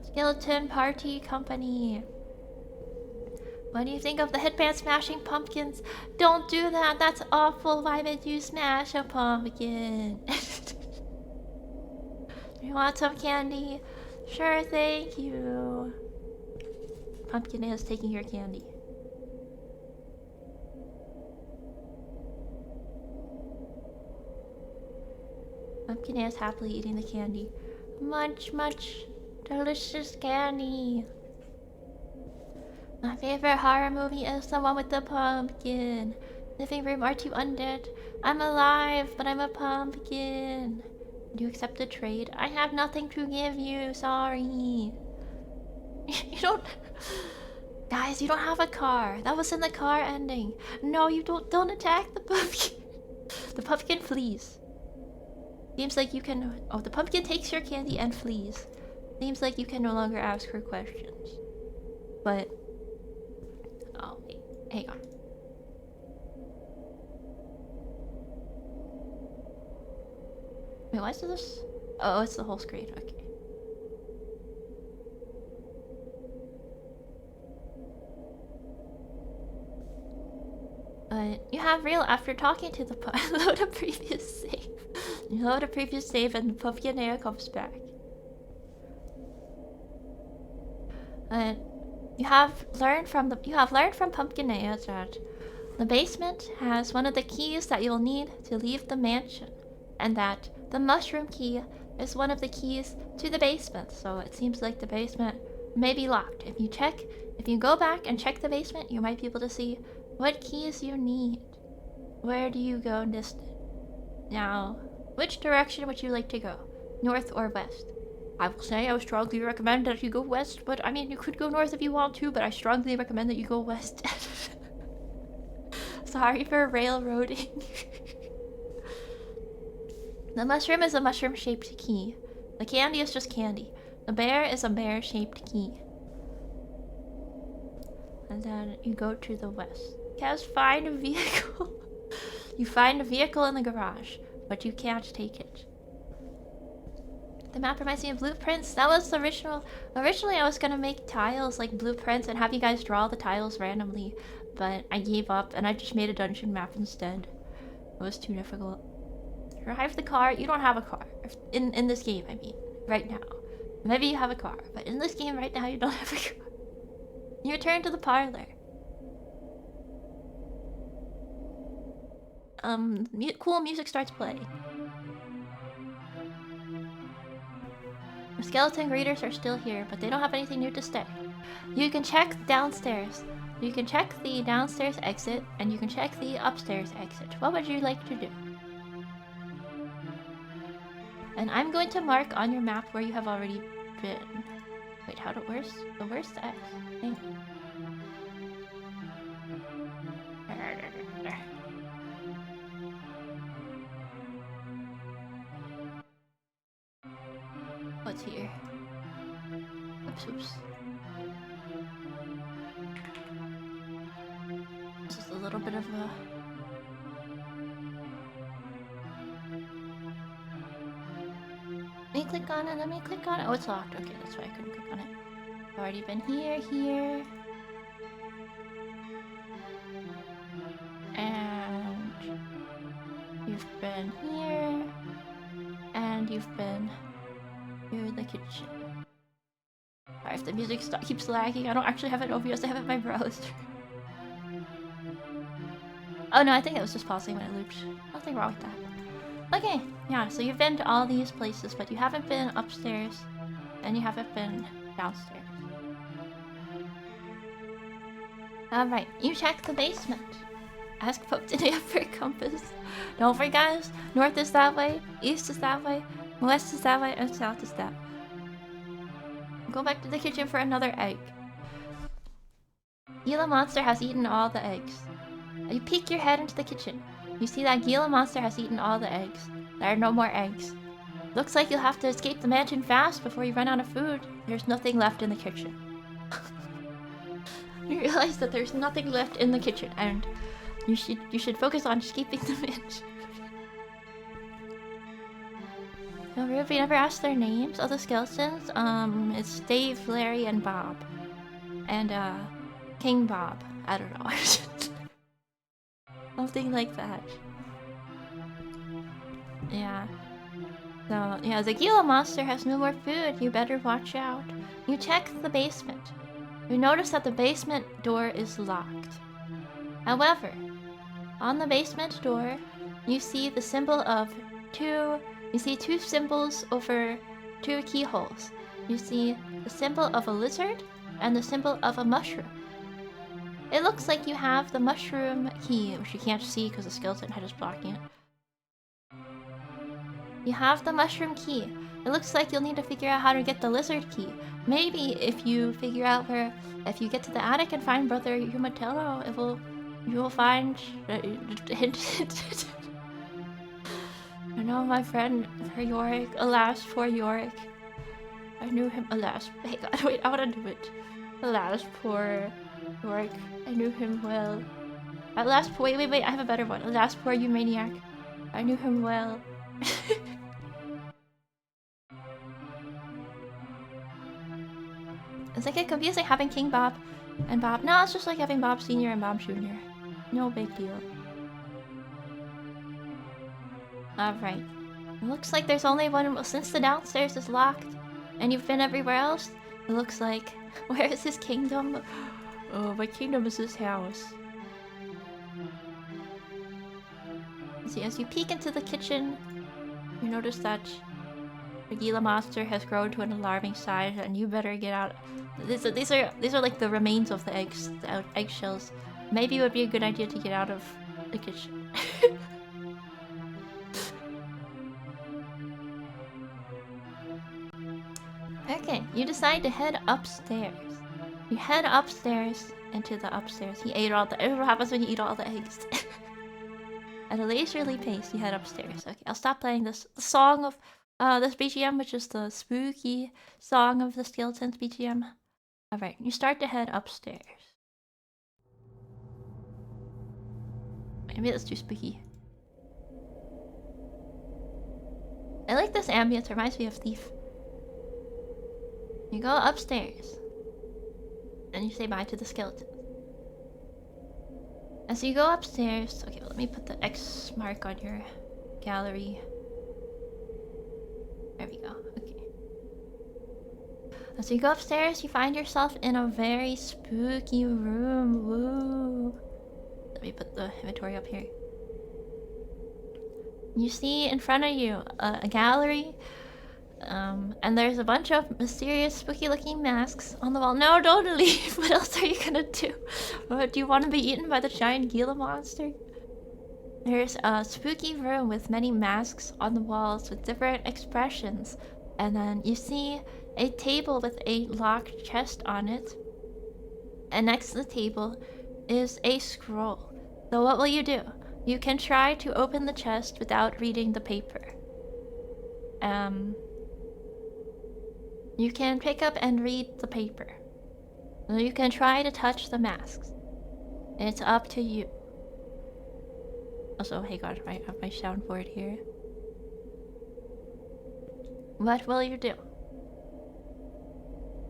skeleton party company. What do you think of the headband smashing pumpkins? Don't do that, that's awful. Why would you smash a pumpkin? You want some candy? Sure, thank you. Pumpkin is taking your candy. Pumpkin is happily eating the candy. Munch, munch. Delicious candy. My favorite horror movie is the one with the pumpkin. Living room, are you undead? I'm alive, but I'm a pumpkin. Do you accept the trade? I have nothing to give you, sorry. You don't... Guys, you don't have a car. That was in the car ending. No, you don't attack the pumpkin. The pumpkin flees. Seems like you can... Oh, the pumpkin takes your candy and flees. Seems like you can no longer ask her questions. But... Oh, wait. Hang on. Wait, why is this? Oh, it's the whole screen. Okay. But you have real after talking to the load a previous save. You load a previous save and the Pumpkinea comes back. You have learned from Pumpkinea that the basement has one of the keys that you'll need to leave the mansion, and that the mushroom key is one of the keys to the basement. So it seems like the basement may be locked. If you go back and check the basement, you might be able to see what keys you need. Where do you go distant? Now, which direction would you like to go? North or west? I will say I would strongly recommend that you go west, but I mean, you could go north if you want to, but I strongly recommend that you go west. Sorry for railroading. The mushroom is a mushroom-shaped key. The candy is just candy. The bear is a bear-shaped key. And then you go to the west. Kaz, find a vehicle. You find a vehicle in the garage, but you can't take it. The map reminds me of blueprints. That was the original. Originally, I was gonna make tiles like blueprints and have you guys draw the tiles randomly, but I gave up and I just made a dungeon map instead. It was too difficult. Drive the car. You don't have a car in this game. I mean, right now. Maybe you have a car, but in this game right now you don't have a car. You return to the parlor. Cool music starts playing. The skeleton greeters are still here, but they don't have anything new to say. You can check downstairs. You can check the downstairs exit, and you can check the upstairs exit. What would you like to do? And I'm going to mark on your map where you have already been. Wait, where's the X? Hang on. What's here? Oops. Just a little bit of a... Let me click on it, Oh, it's locked. Okay, that's why I couldn't click on it. I've already been here. And... You've been here. And you've been... in the kitchen. Sorry if the music keeps lagging. I don't actually have it OBS, I have it in my browser. Oh no, I think it was just pausing when it looped. Nothing wrong with that. Okay, yeah, so you've been to all these places, but you haven't been upstairs, and you haven't been downstairs. Alright, you check the basement. Ask Pope today for a compass. Don't worry guys, north is that way, east is that way, west is that way, and south is that way. Go back to the kitchen for another egg. Gila monster has eaten all the eggs. You peek your head into the kitchen. You see that Gila monster has eaten all the eggs. There are no more eggs. Looks like you'll have to escape the mansion fast before you run out of food. There's nothing left in the kitchen. You realize that there's nothing left in the kitchen, and you should focus on escaping the mansion. No, Ruby never asked their names of the skeletons. It's Dave, Larry, and Bob. And, King Bob. I don't know. Something like that. Yeah. So, yeah, the Gila monster has no more food. You better watch out. You check the basement. You notice that the basement door is locked. However, on the basement door, you see the symbol of two symbols over two keyholes. You see the symbol of a lizard and the symbol of a mushroom. It looks like you have the mushroom key, which you can't see because the skeleton head is blocking it. You have the mushroom key. It looks like you'll need to figure out how to get the lizard key. Maybe if you figure out if you get to the attic and find Brother Yumatello, you will find hint. I know my friend Yorick. Alas, poor Yorick. I knew him. Alas, hey God, wait, I wanna do it. Alas, poor Yorick. I knew him well. Alas, wait, I have a better one. Alas, poor Yumaniac. I knew him well. It's like confusing having King Bob and Bob. No, it's just like having Bob Sr. and Bob Jr. No big deal. Alright. It looks like there's only one. Since the downstairs is locked and you've been everywhere else, it looks like... Where is his kingdom? Oh, my kingdom is this house. See, as you peek into the kitchen, you notice that the Gila monster has grown to an alarming size, and you better get out. These are like the remains of the eggs, the eggshells. Maybe it would be a good idea to get out of the kitchen. Okay, you decide to head upstairs. You head upstairs into the upstairs. He ate all the. What happens when you eat all the eggs? At a leisurely pace, you head upstairs. Okay, I'll stop playing this. The song of this BGM, which is the spooky song of the skeletons BGM. Alright, you start to head upstairs. Maybe that's too spooky. I like this ambience, reminds me of Thief. You go upstairs. And you say bye to the skeleton. As you go upstairs... Okay, let me put the X mark on your gallery. There we go, okay. As you go upstairs, you find yourself in a very spooky room. Woo! Let me put the inventory up here. You see in front of you a gallery, and there's a bunch of mysterious, spooky-looking masks on the wall. No, don't leave! What else are you gonna do? What, do you want to be eaten by the giant Gila monster? There's a spooky room with many masks on the walls with different expressions, and then you see a table with a locked chest on it, and next to the table is a scroll. So what will you do? You can try to open the chest without reading the paper. You can pick up and read the paper. Or you can try to touch the masks. It's up to you. Also, hey god, I have my soundboard here. What will you do?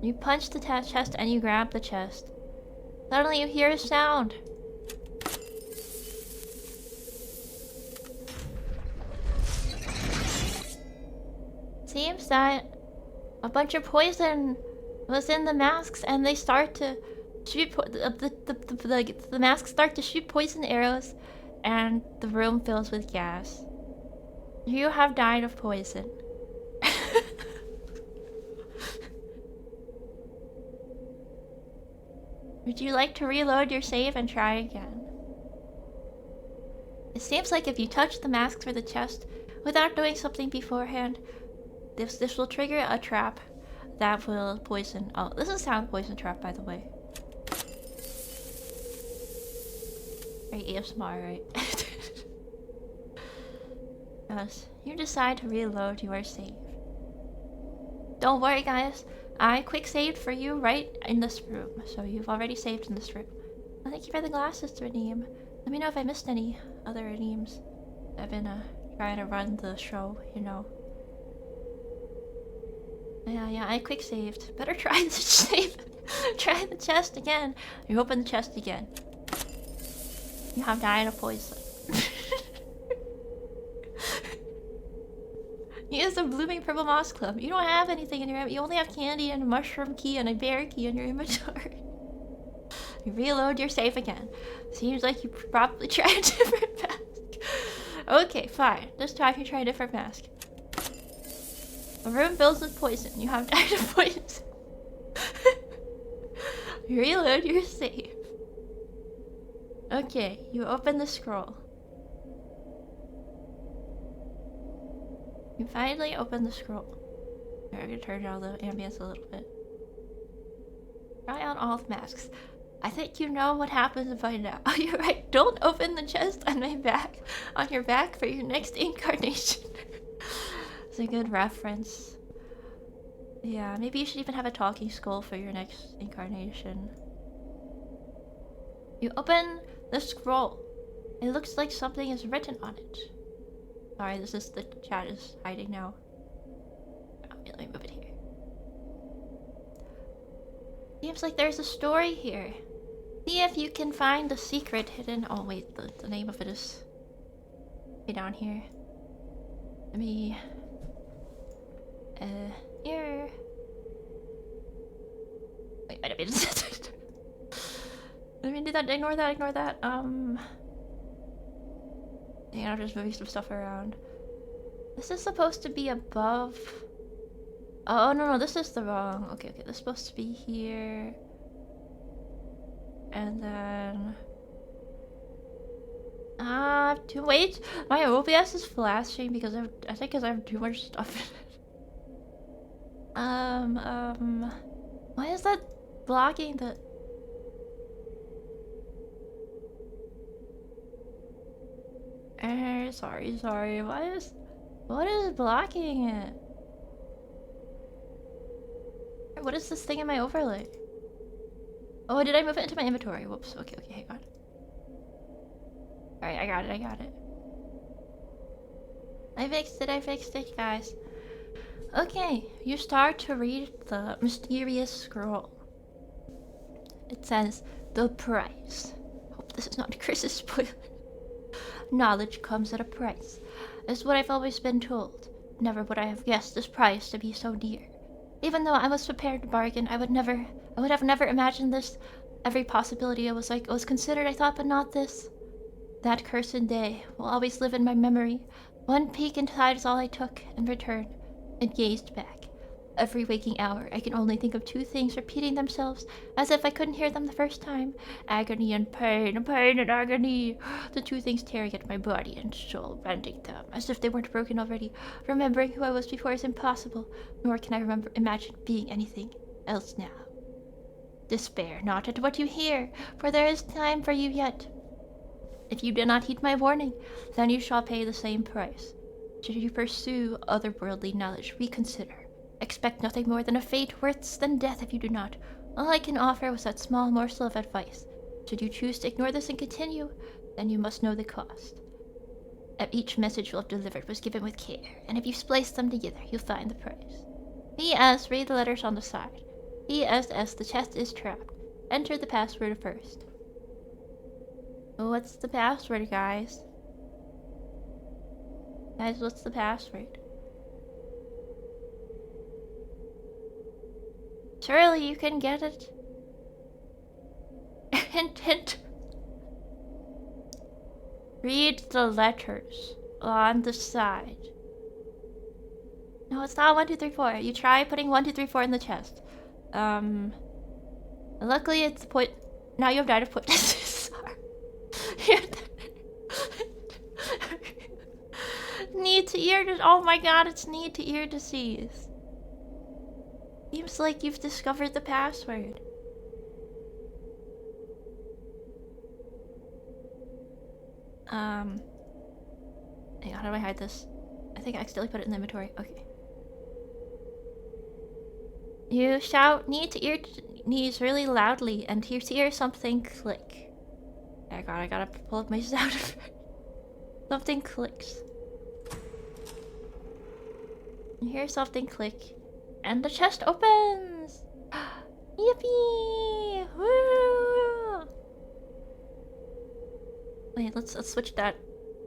You punch the chest and you grab the chest. Suddenly you hear a sound. Seems that a bunch of poison was in the masks, and they start to shoot the masks start to shoot poison arrows, and the room fills with gas. You have died of poison. Would you like to reload your save and try again? It seems like if you touch the masks or the chest without doing something beforehand, this will trigger a trap that will poison. Oh, this is a sound poison trap, by the way. Very ASMR, right? Yes, you decide to reload your save. Don't worry, guys. I quick saved for you right in this room, so you've already saved in this room. Oh, thank you for the glasses, Redeem. Let me know if I missed any other Redeems. I've been trying to run the show, you know. Yeah, I quick saved. Better try the save. Try the chest again. You open the chest again. You have died of poison. Use the blooming purple moss club. You don't have anything in your inventory. You only have candy and a mushroom key and a bear key in your inventory. You reload your save again. Seems like you probably tried a different mask. Okay, fine. This time you try a different mask. A room filled with poison. You have died of poison. Reload your save. Okay, you open the scroll. You finally open the scroll. I'm gonna turn down the ambience a little bit. Try on all the masks. I think you know what happens by now. Oh, you're right. Don't open the chest on my back. On your back for your next incarnation. It's a good reference. Yeah, maybe you should even have a talking skull for your next incarnation. You open the scroll. It looks like something is written on it. Sorry, this is the chat is hiding now. Oh, let me move it here. Seems like there's a story here. See if you can find the secret hidden. Oh wait, the name of it is way down here. Let me here. Wait, I didn't let me do that, ignore that. Yeah, I'm just moving some stuff around. This is supposed to be above. Oh no, this is the wrong. Okay, this is supposed to be here. And then wait, my OBS is flashing because I think I have too much stuff in it. Why is that blocking the... sorry. What is blocking it? What is this thing in my overlay? Oh, did I move it into my inventory? Whoops. Okay, hang on. Alright, I got it. I fixed it, guys. Okay, you start to read the mysterious scroll. It says, the price. Hope this is not Chris's spoiler. Knowledge comes at a price. Is what I've always been told. Never would I have guessed this price to be so dear. Even though I was prepared to bargain, I would have never imagined this. Every possibility was considered, I thought, but not this. That cursed day will always live in my memory. One peek inside is all I took, and returned, and gazed back. Every waking hour, I can only think of two things repeating themselves, as if I couldn't hear them the first time. Agony and pain, pain and agony. The two things tearing at my body and soul, rending them, as if they weren't broken already. Remembering who I was before is impossible, nor can I imagine being anything else now. Despair not at what you hear, for there is time for you yet. If you do not heed my warning, then you shall pay the same price. Should you pursue otherworldly knowledge, reconsider. Expect nothing more than a fate worse than death if you do not. All I can offer was that small morsel of advice. Should you choose to ignore this and continue, then you must know the cost. Each message you'll have delivered was given with care, and if you splice them together, you'll find the price. P.S. Read the letters on the side. P.S.S. The chest is trapped. Enter the password first. What's the password, guys? Guys, what's the password? Surely you can get it. Hint. Read the letters on the side. No, it's not 1, 2, 3, 4. You try putting 1, 2, 3, 4 in the chest. Luckily it's point. Now you have died of pointless. Need to ear to. Oh my god, it's need to ear disease. Seems like you've discovered the password. Hang on, how do I hide this? I think I accidentally put it in the inventory. Okay. You shout knee to ear knees really loudly, and you hear something click. Oh god, I gotta pull up my sound effect. Something clicks. You hear something click, and the chest opens! Yippee! Woo! Wait, let's switch that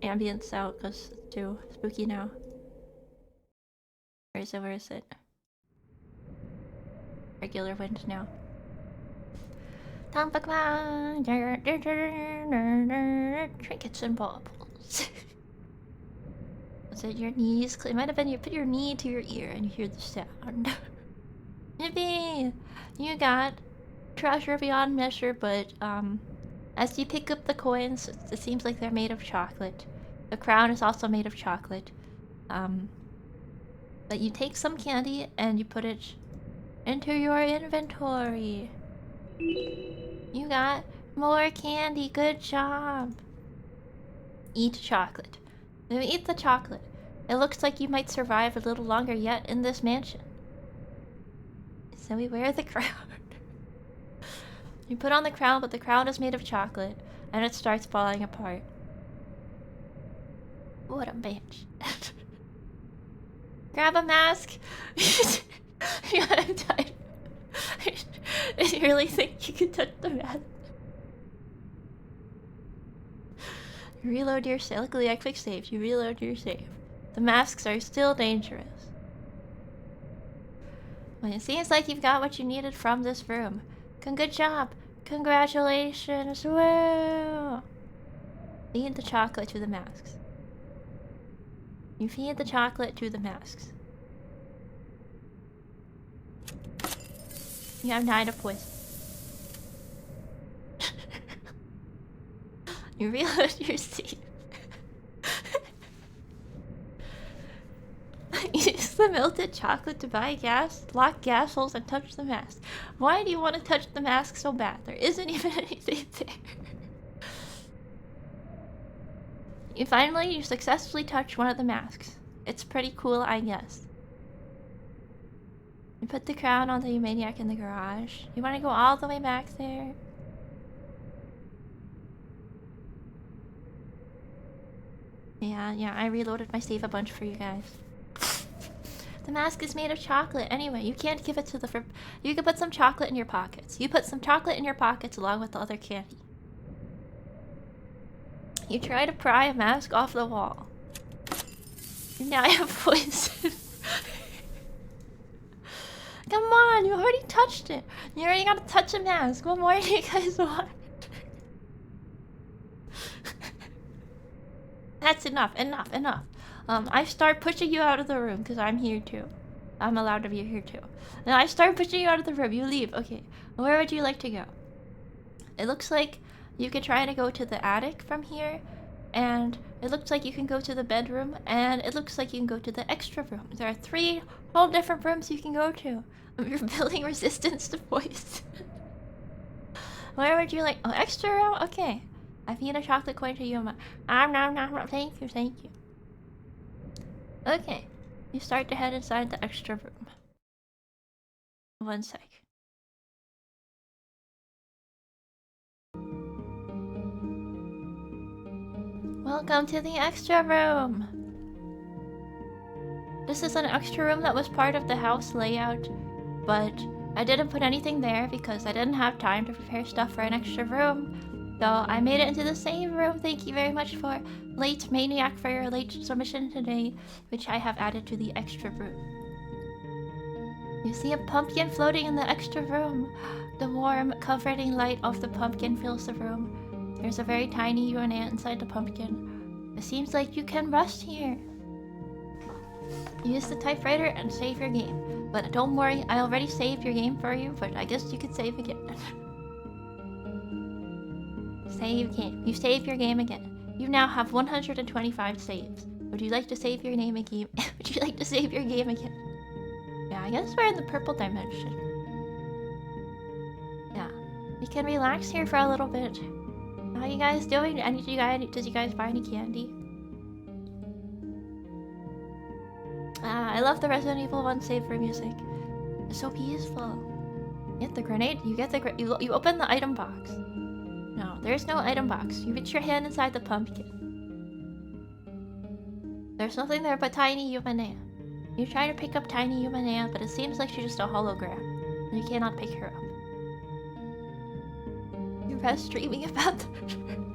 ambience out because it's too spooky now. Where is it? Regular wind now. Trinkets and baubles. Was it your knees? It might have been you put your knee to your ear and you hear the sound. Yippee! You got treasure beyond measure, but as you pick up the coins, it seems like they're made of chocolate. The crown is also made of chocolate. But you take some candy and you put it into your inventory. You got more candy. Good job. Eat chocolate. Then we eat the chocolate. It looks like you might survive a little longer yet in this mansion. So we wear the crown. You put on the crown, but the crown is made of chocolate, and it starts falling apart. What a bitch. Grab a mask! Yeah, I'm tired. You really think you can touch the mask? Reload your save. Luckily I quick saved. You reload your save. The masks are still dangerous. Well, it seems like you've got what you needed from this room. Good job. Congratulations. Woo! Feed the chocolate to the masks. You feed the chocolate to the masks. You have 9 of poison. You reload your save. You the melted chocolate to buy gas, lock gas holes, and touch the mask. Why do you want to touch the mask so bad? There isn't even anything there. You successfully touched one of the masks. It's pretty cool, I guess. You put the crown on the Yumaniac in the garage. You want to go all the way back there? Yeah, I reloaded my save a bunch for you guys. The mask is made of chocolate. Anyway, you can't give it to the... You can put some chocolate in your pockets. You put some chocolate in your pockets along with the other candy. You try to pry a mask off the wall. And now I have poison. Come on, you already touched it. You already gotta touch a mask. What more do you guys want? That's enough. I start pushing you out of the room because I'm here too. I'm allowed to be here too. Now I start pushing you out of the room. You leave. Okay. Where would you like to go? It looks like you can try to go to the attic from here. And it looks like you can go to the bedroom. And it looks like you can go to the extra room. There are 3 whole different rooms you can go to. You're building resistance to poison. Where would you like? Oh, extra room? Okay. I feed a chocolate coin to Yuma. Thank you. Okay. You start to head inside the extra room. 1 sec. Welcome to the extra room! This is an extra room that was part of the house layout, but I didn't put anything there because I didn't have time to prepare stuff for an extra room. So I made it into the same room. Thank you very much for late Maniac for your late submission today, which I have added to the extra room. You see a pumpkin floating in the extra room. The warm, comforting light of the pumpkin fills the room. There's a very tiny Yumaniac inside the pumpkin. It seems like you can rest here. Use the typewriter and save your game. But don't worry, I already saved your game for you, but I guess you could save again. Save game. You save your game again. You now have 125 saves. Would you like to save your name again? Would you like to save your game again? Yeah, I guess we're in the purple dimension. Yeah. You can relax here for a little bit. How you guys doing? Did you guys buy any candy? I love the Resident Evil 1 save for music. It's so peaceful. Get the grenade. You you open the item box. No, there's no item box. You put your hand inside the pumpkin. There's nothing there but tiny Yumaniac. You try to pick up tiny Yumaniac, but it seems like she's just a hologram. And you cannot pick her up. You're best dreaming about them.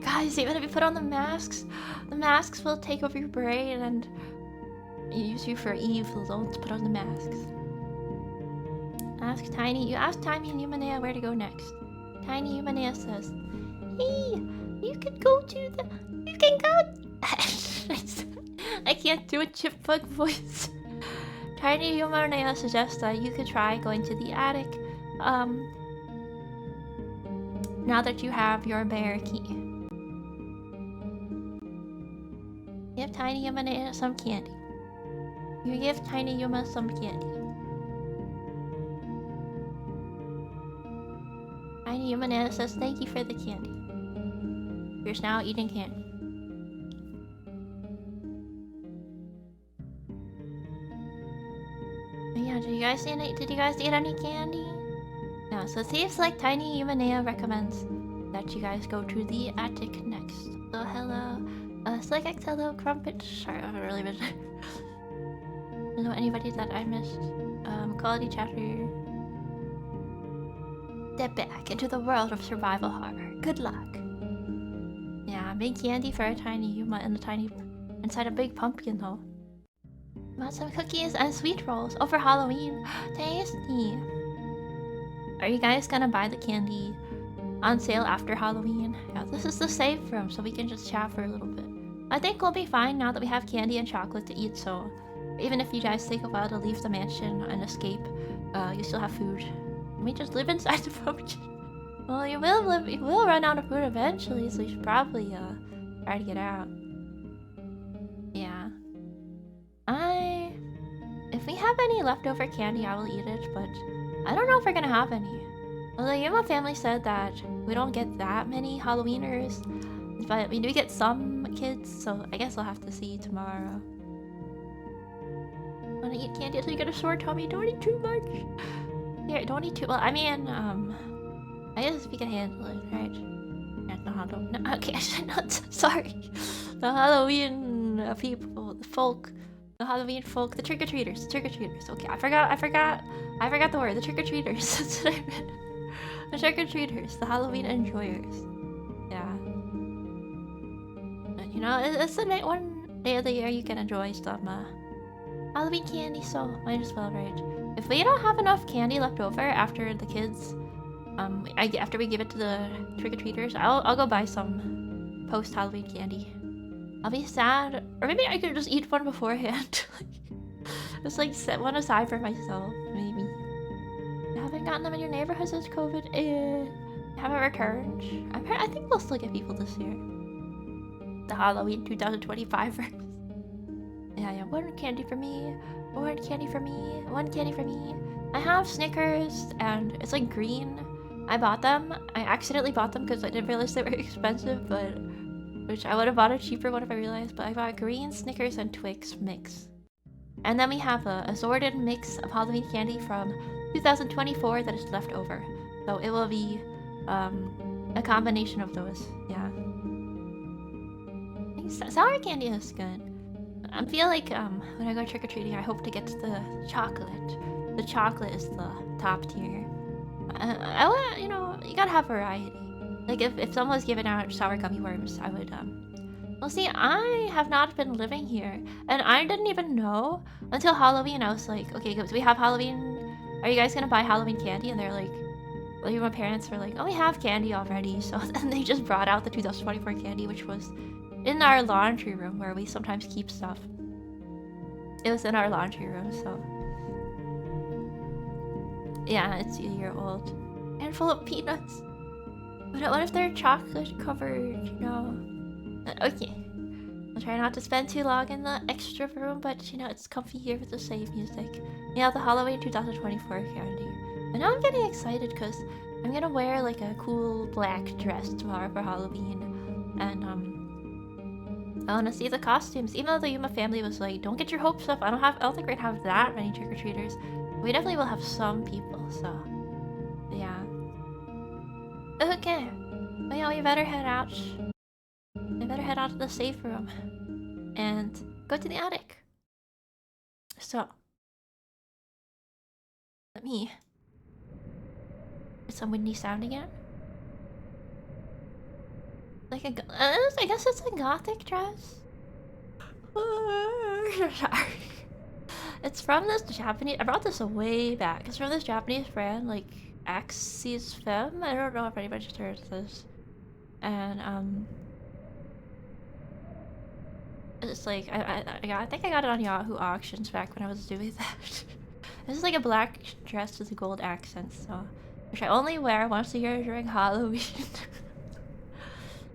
Guys, even if you put on the masks will take over your brain and use you for evil. Don't put on the masks. You ask Tiny and Yumaniac where to go next. Tiny Yumaniac says, "Hey, you can go. I can't do a chipmunk voice." Tiny Yumaniac suggests that you could try going to the attic. Now that you have your bear key. Give Tiny Yumaniac some candy. You give Tiny Yuma some candy. Tiny Yumaniac says thank you for the candy. You're now eating candy. Yeah, did you guys eat any candy? No, so it seems like Tiny Yumaniac recommends that you guys go to the attic next. So hello, Slick hello, Crumpet. Sorry, I haven't really been. I don't know anybody that I missed. Quality chatter. Step back into the world of survival horror. Good luck. Yeah, big candy for a tiny Yuma and inside a big pumpkin though. Want some cookies and sweet rolls over Halloween. Tasty. Are you guys gonna buy the candy on sale after Halloween? Yeah, this is the safe room, so we can just chat for a little bit. I think we'll be fine now that we have candy and chocolate to eat, so even if you guys take a while to leave the mansion and escape, you still have food. We just live inside the pumpkin. Well, you will run out of food eventually, so you should probably try to get out. Yeah. If we have any leftover candy, I will eat it, but I don't know if we're gonna have any. Well, the Yuma family said that we don't get that many Halloweeners, but we do get some kids, so I guess I'll have to see tomorrow. Wanna eat candy until you get a sore tummy? Don't eat too much. Here, don't eat too. Well, I mean, I guess we can handle it, right? No, Halloween. No, okay, not sorry. The Halloween people, the folk, the Halloween folk, the trick-or-treaters, trick-or-treaters. Okay, I forgot the word. The trick-or-treaters. That's what I meant. The trick-or-treaters, the Halloween enjoyers. Yeah. But, you know, it's the one day of the year you can enjoy some Halloween candy, so might as well, right? If we don't have enough candy left over after the kids, after we give it to the trick-or-treaters, I'll go buy some post-Halloween candy. I'll be sad, or maybe I could just eat one beforehand. Just like set one aside for myself, maybe. You haven't gotten them in your neighborhood since COVID? Haven't returned. I think we'll still get people this year. The Halloween 2025 verse. Yeah, one candy for me, one candy for me, one candy for me. I have Snickers, and it's like green. I bought them. I accidentally bought them because I didn't realize they were expensive, but which I would have bought a cheaper one if I realized. But I bought green Snickers and Twix mix. And then we have a assorted mix of Halloween candy from 2024 that is left over. So it will be a combination of those. Yeah. I think sour candy is good. I feel like when I go trick-or-treating, I hope to get the chocolate. The chocolate is the top tier. I want, you know, you gotta have variety. Like if someone was giving out sour gummy worms, I would well, see, I have not been living here, and I didn't even know until Halloween. I was like, okay, do we have Halloween? Are you guys gonna buy Halloween candy? And they're like, well, my parents were like, oh, we have candy already. So then they just brought out the 2024 candy, which was in our laundry room where we sometimes keep stuff. It was in our laundry room, so yeah, it's a year old and full of peanuts. But what if they're chocolate covered, you know? Okay, I'll try not to spend too long in the extra room, but you know, it's comfy here with the safe music. Yeah, the Halloween 2024 candy. And now I'm getting excited because I'm gonna wear like a cool black dress tomorrow for Halloween. And I wanna see the costumes. Even though the Yuma family was like, don't get your hopes up, I don't think we're gonna have that many trick-or-treaters. We definitely will have some people, so yeah. Okay. Well, yeah, we better head out. I better head out to the safe room and go to the attic. So, let me get some windy sound again. Like I guess it's a gothic dress. Sorry. It's from this Japanese. I brought this way back. It's from this Japanese brand, like Axis Femme. I don't know if anybody's heard of this. And it's like I think I got it on Yahoo auctions back when I was doing that. This is like a black dress with gold accents, so which I only wear once a year during Halloween.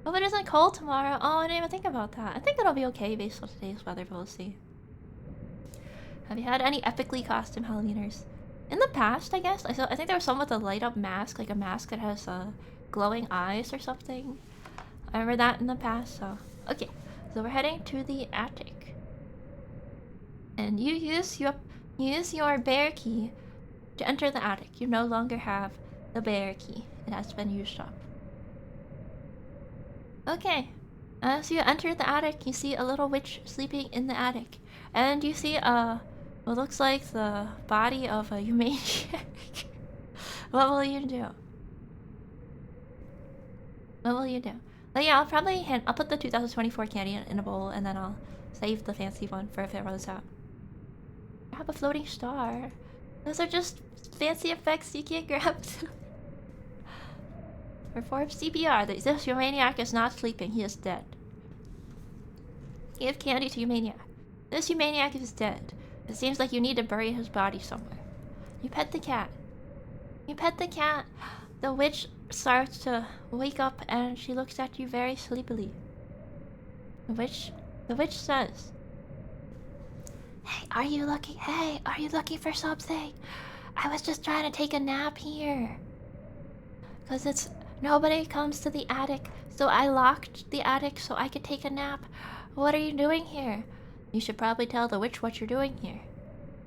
Hope it isn't cold tomorrow. Oh, I didn't even think about that. I think it'll be okay based on today's weather, but we'll see. Have you had any epically costume Halloweeners? In the past, I guess. I think there was some with a light up mask, like a mask that has glowing eyes or something. I remember that in the past, so okay. So we're heading to the attic. And you use your bear key to enter the attic. You no longer have the bear key. It has been used up. Okay. As you enter the attic, you see a little witch sleeping in the attic. And you see what looks like the body of a Yumaniac. What will you do? What will you do? But yeah, I'll put the 2024 candy in a bowl, and then I'll save the fancy one for if it runs out. I have a floating star. Those are just fancy effects you can't grab. Perform CPR. This Yumaniac is not sleeping. He is dead. Give candy to Yumaniac. This Yumaniac is dead. It seems like you need to bury his body somewhere. You pet the cat. You pet the cat. The witch starts to wake up and she looks at you very sleepily. The witch says, Hey, are you looking? Hey, are you looking for something? I was just trying to take a nap here. Cause it's nobody comes to the attic, so I locked the attic so I could take a nap. What are you doing here? You should probably tell the witch what you're doing here.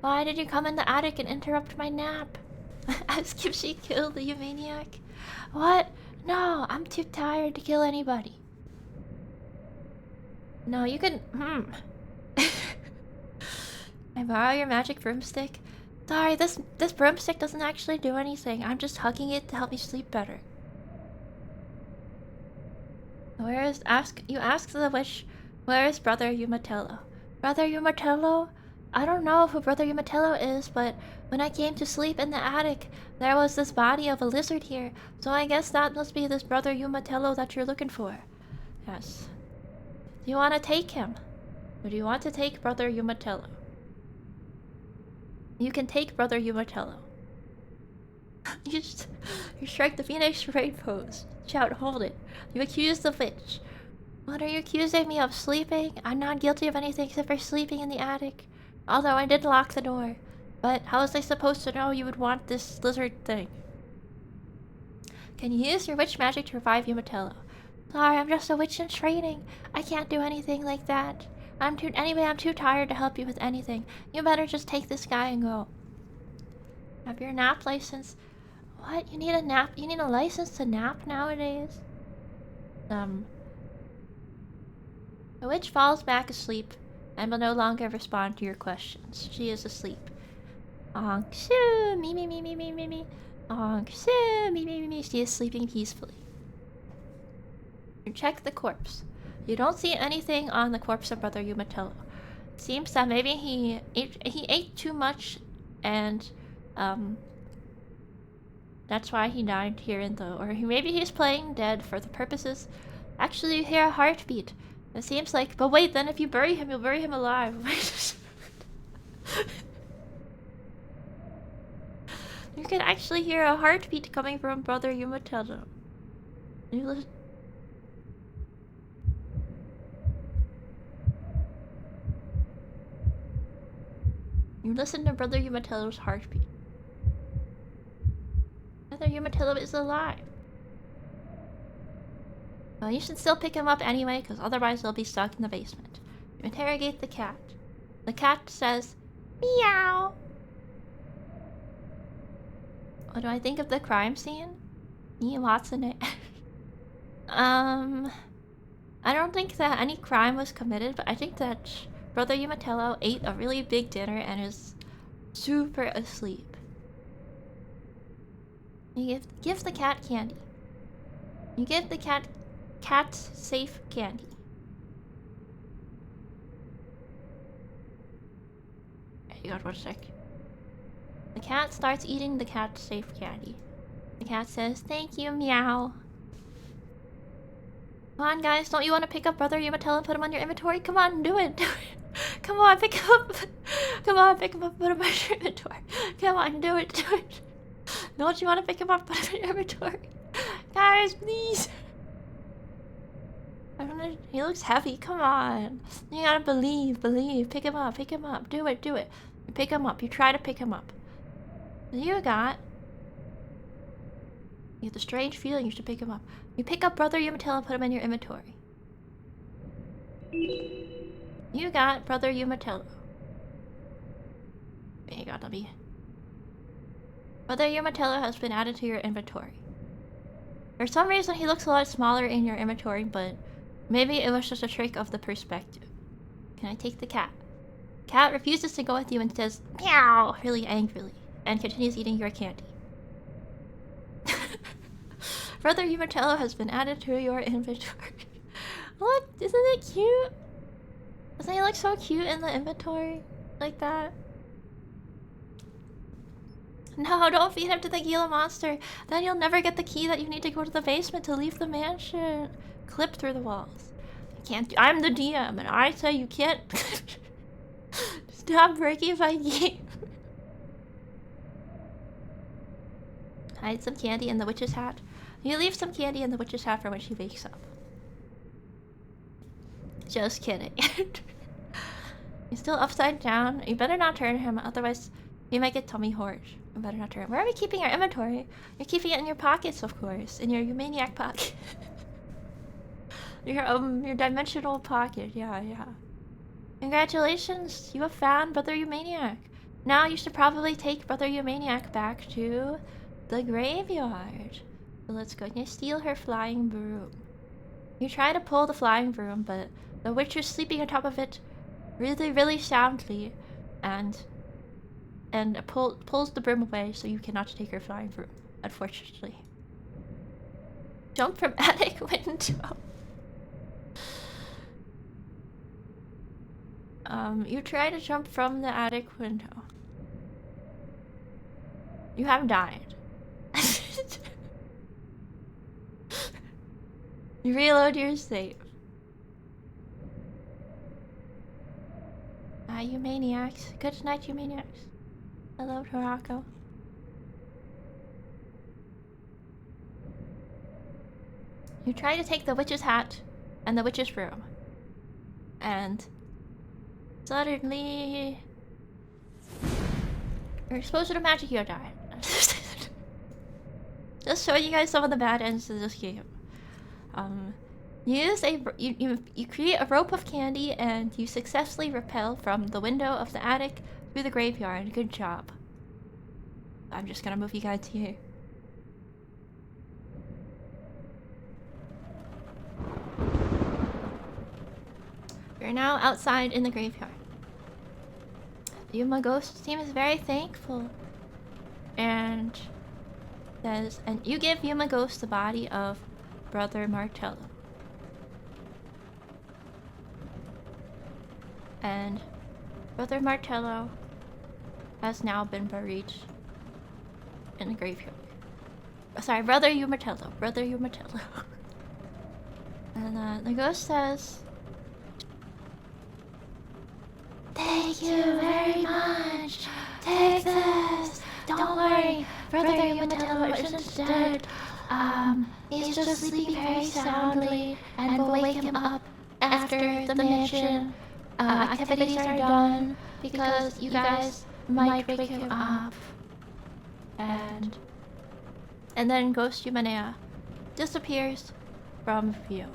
Why did you come in the attic and interrupt my nap? Ask if she killed the Yumaniac. What? No, I'm too tired to kill anybody. No, you can. I borrow your magic broomstick? Sorry, this broomstick doesn't actually do anything. I'm just hugging it to help me sleep better. You ask the witch, where is Brother Yumatello? Brother Yumatello? I don't know who Brother Yumatello is, but when I came to sleep in the attic, there was this body of a lizard here, so I guess that must be this Brother Yumatello that you're looking for. Yes. Do you want to take him? Or do you want to take Brother Yumatello? You can take Brother Yumatello. You strike the Phoenix Raid pose. Shout, hold it. You accuse the witch. What are you accusing me of? Sleeping? I'm not guilty of anything except for sleeping in the attic. Although I did lock the door. But how was I supposed to know you would want this lizard thing? Can you use your witch magic to revive Yumatello? Sorry, I'm just a witch in training. I can't do anything like that. I'm too tired to help you with anything. You better just take this guy and go. Have your nap license. What? You need a nap? You need a license to nap nowadays? The witch falls back asleep and will no longer respond to your questions. She is asleep. Honk shoo, me me me me me me me. Honk shoo, me me me me. She is sleeping peacefully. You check the corpse. You don't see anything on the corpse of Brother Yumatello. It seems that maybe he ate too much, and that's why he died here in the. Or maybe he's playing dead for the purposes. Actually, you hear a heartbeat. It seems like. But wait, then if you bury him, you'll bury him alive. You can actually hear a heartbeat coming from Brother Yumatello. You listen. You listen to Brother Yumatello's heartbeat. Brother Yumatello is alive. Well, you should still pick him up anyway, because otherwise they'll be stuck in the basement. You interrogate the cat. The cat says, meow. What do I think of the crime scene? Lots in it. I don't think that any crime was committed, but I think that Brother Yumatello ate a really big dinner and is super asleep. You give the cat candy. You give the cat safe candy. Hang on 1 sec. The cat starts eating the cat safe candy. The cat says, "Thank you, meow." Come on, guys, don't you want to pick up Brother Yumatello and put him on your inventory? Come on, do it. Come on, pick him up. Come on, pick him up, put him on your inventory. Come on, do it. Don't you want to pick him up, put him in your inventory? Guys, please. I don't know. He looks heavy. Come on. You gotta believe. Pick him up. Do it. You pick him up. You try to pick him up. You have the strange feeling you should pick him up. You pick up Brother Yumatello and put him in your inventory. You got Brother Yumatello. There you go, W. Brother Yumatello has been added to your inventory. For some reason, he looks a lot smaller in your inventory, but maybe it was just a trick of the perspective. Can I take the cat? Cat refuses to go with you and says, meow, really angrily, and continues eating your candy. Brother Yumatello has been added to your inventory. Look, isn't it cute? Doesn't he look so cute in the inventory? Like that? No, don't feed him to the Gila monster. Then you'll never get the key that you need to go to the basement to leave the mansion. Clip through the walls. You can't I'm the DM, and I say you can't. Stop breaking my game. Hide some candy in the witch's hat. You leave some candy in the witch's hat for when she wakes up. Just kidding. He's still upside down. You better not turn him, otherwise you might get tummy horrors. You better not turn him. Where are we keeping our inventory? You're keeping it in your pockets, of course. In your Yumaniac pocket. Your dimensional pocket. Yeah. Congratulations, you have found Brother Yumaniac. Now you should probably take Brother Yumaniac back to the graveyard. So let's go. You steal her flying broom. You try to pull the flying broom, but the witch is sleeping on top of it really soundly and pulls the broom away, so you cannot take her flying broom, unfortunately. Jump from attic window. You try to jump from the attic window. You haven't died. You reload your save. You maniacs. Good night, you maniacs. Hello, Torako. You try to take the witch's hat and the witch's broom. And suddenly you're exposed to magic, you die. Just showing you guys some of the bad ends to this game. You create a rope of candy and you successfully rappel from the window of the attic through the graveyard. Good job. I'm just gonna move you guys here. You're now outside in the graveyard. Yuma Ghost seems very thankful and says, and you give Yuma Ghost the body of Brother Martello. And Brother Martello has now been buried in the graveyard. Sorry, Brother Yumatello. Brother Yumatello. And the ghost says, "Thank you very much. Take this. Don't worry, Brother Yumatello isn't dead. He's just sleeping very soundly, and we'll wake him up after the mission activities are done, because you guys might wake him up." And then Ghost Yumaniac disappears from view.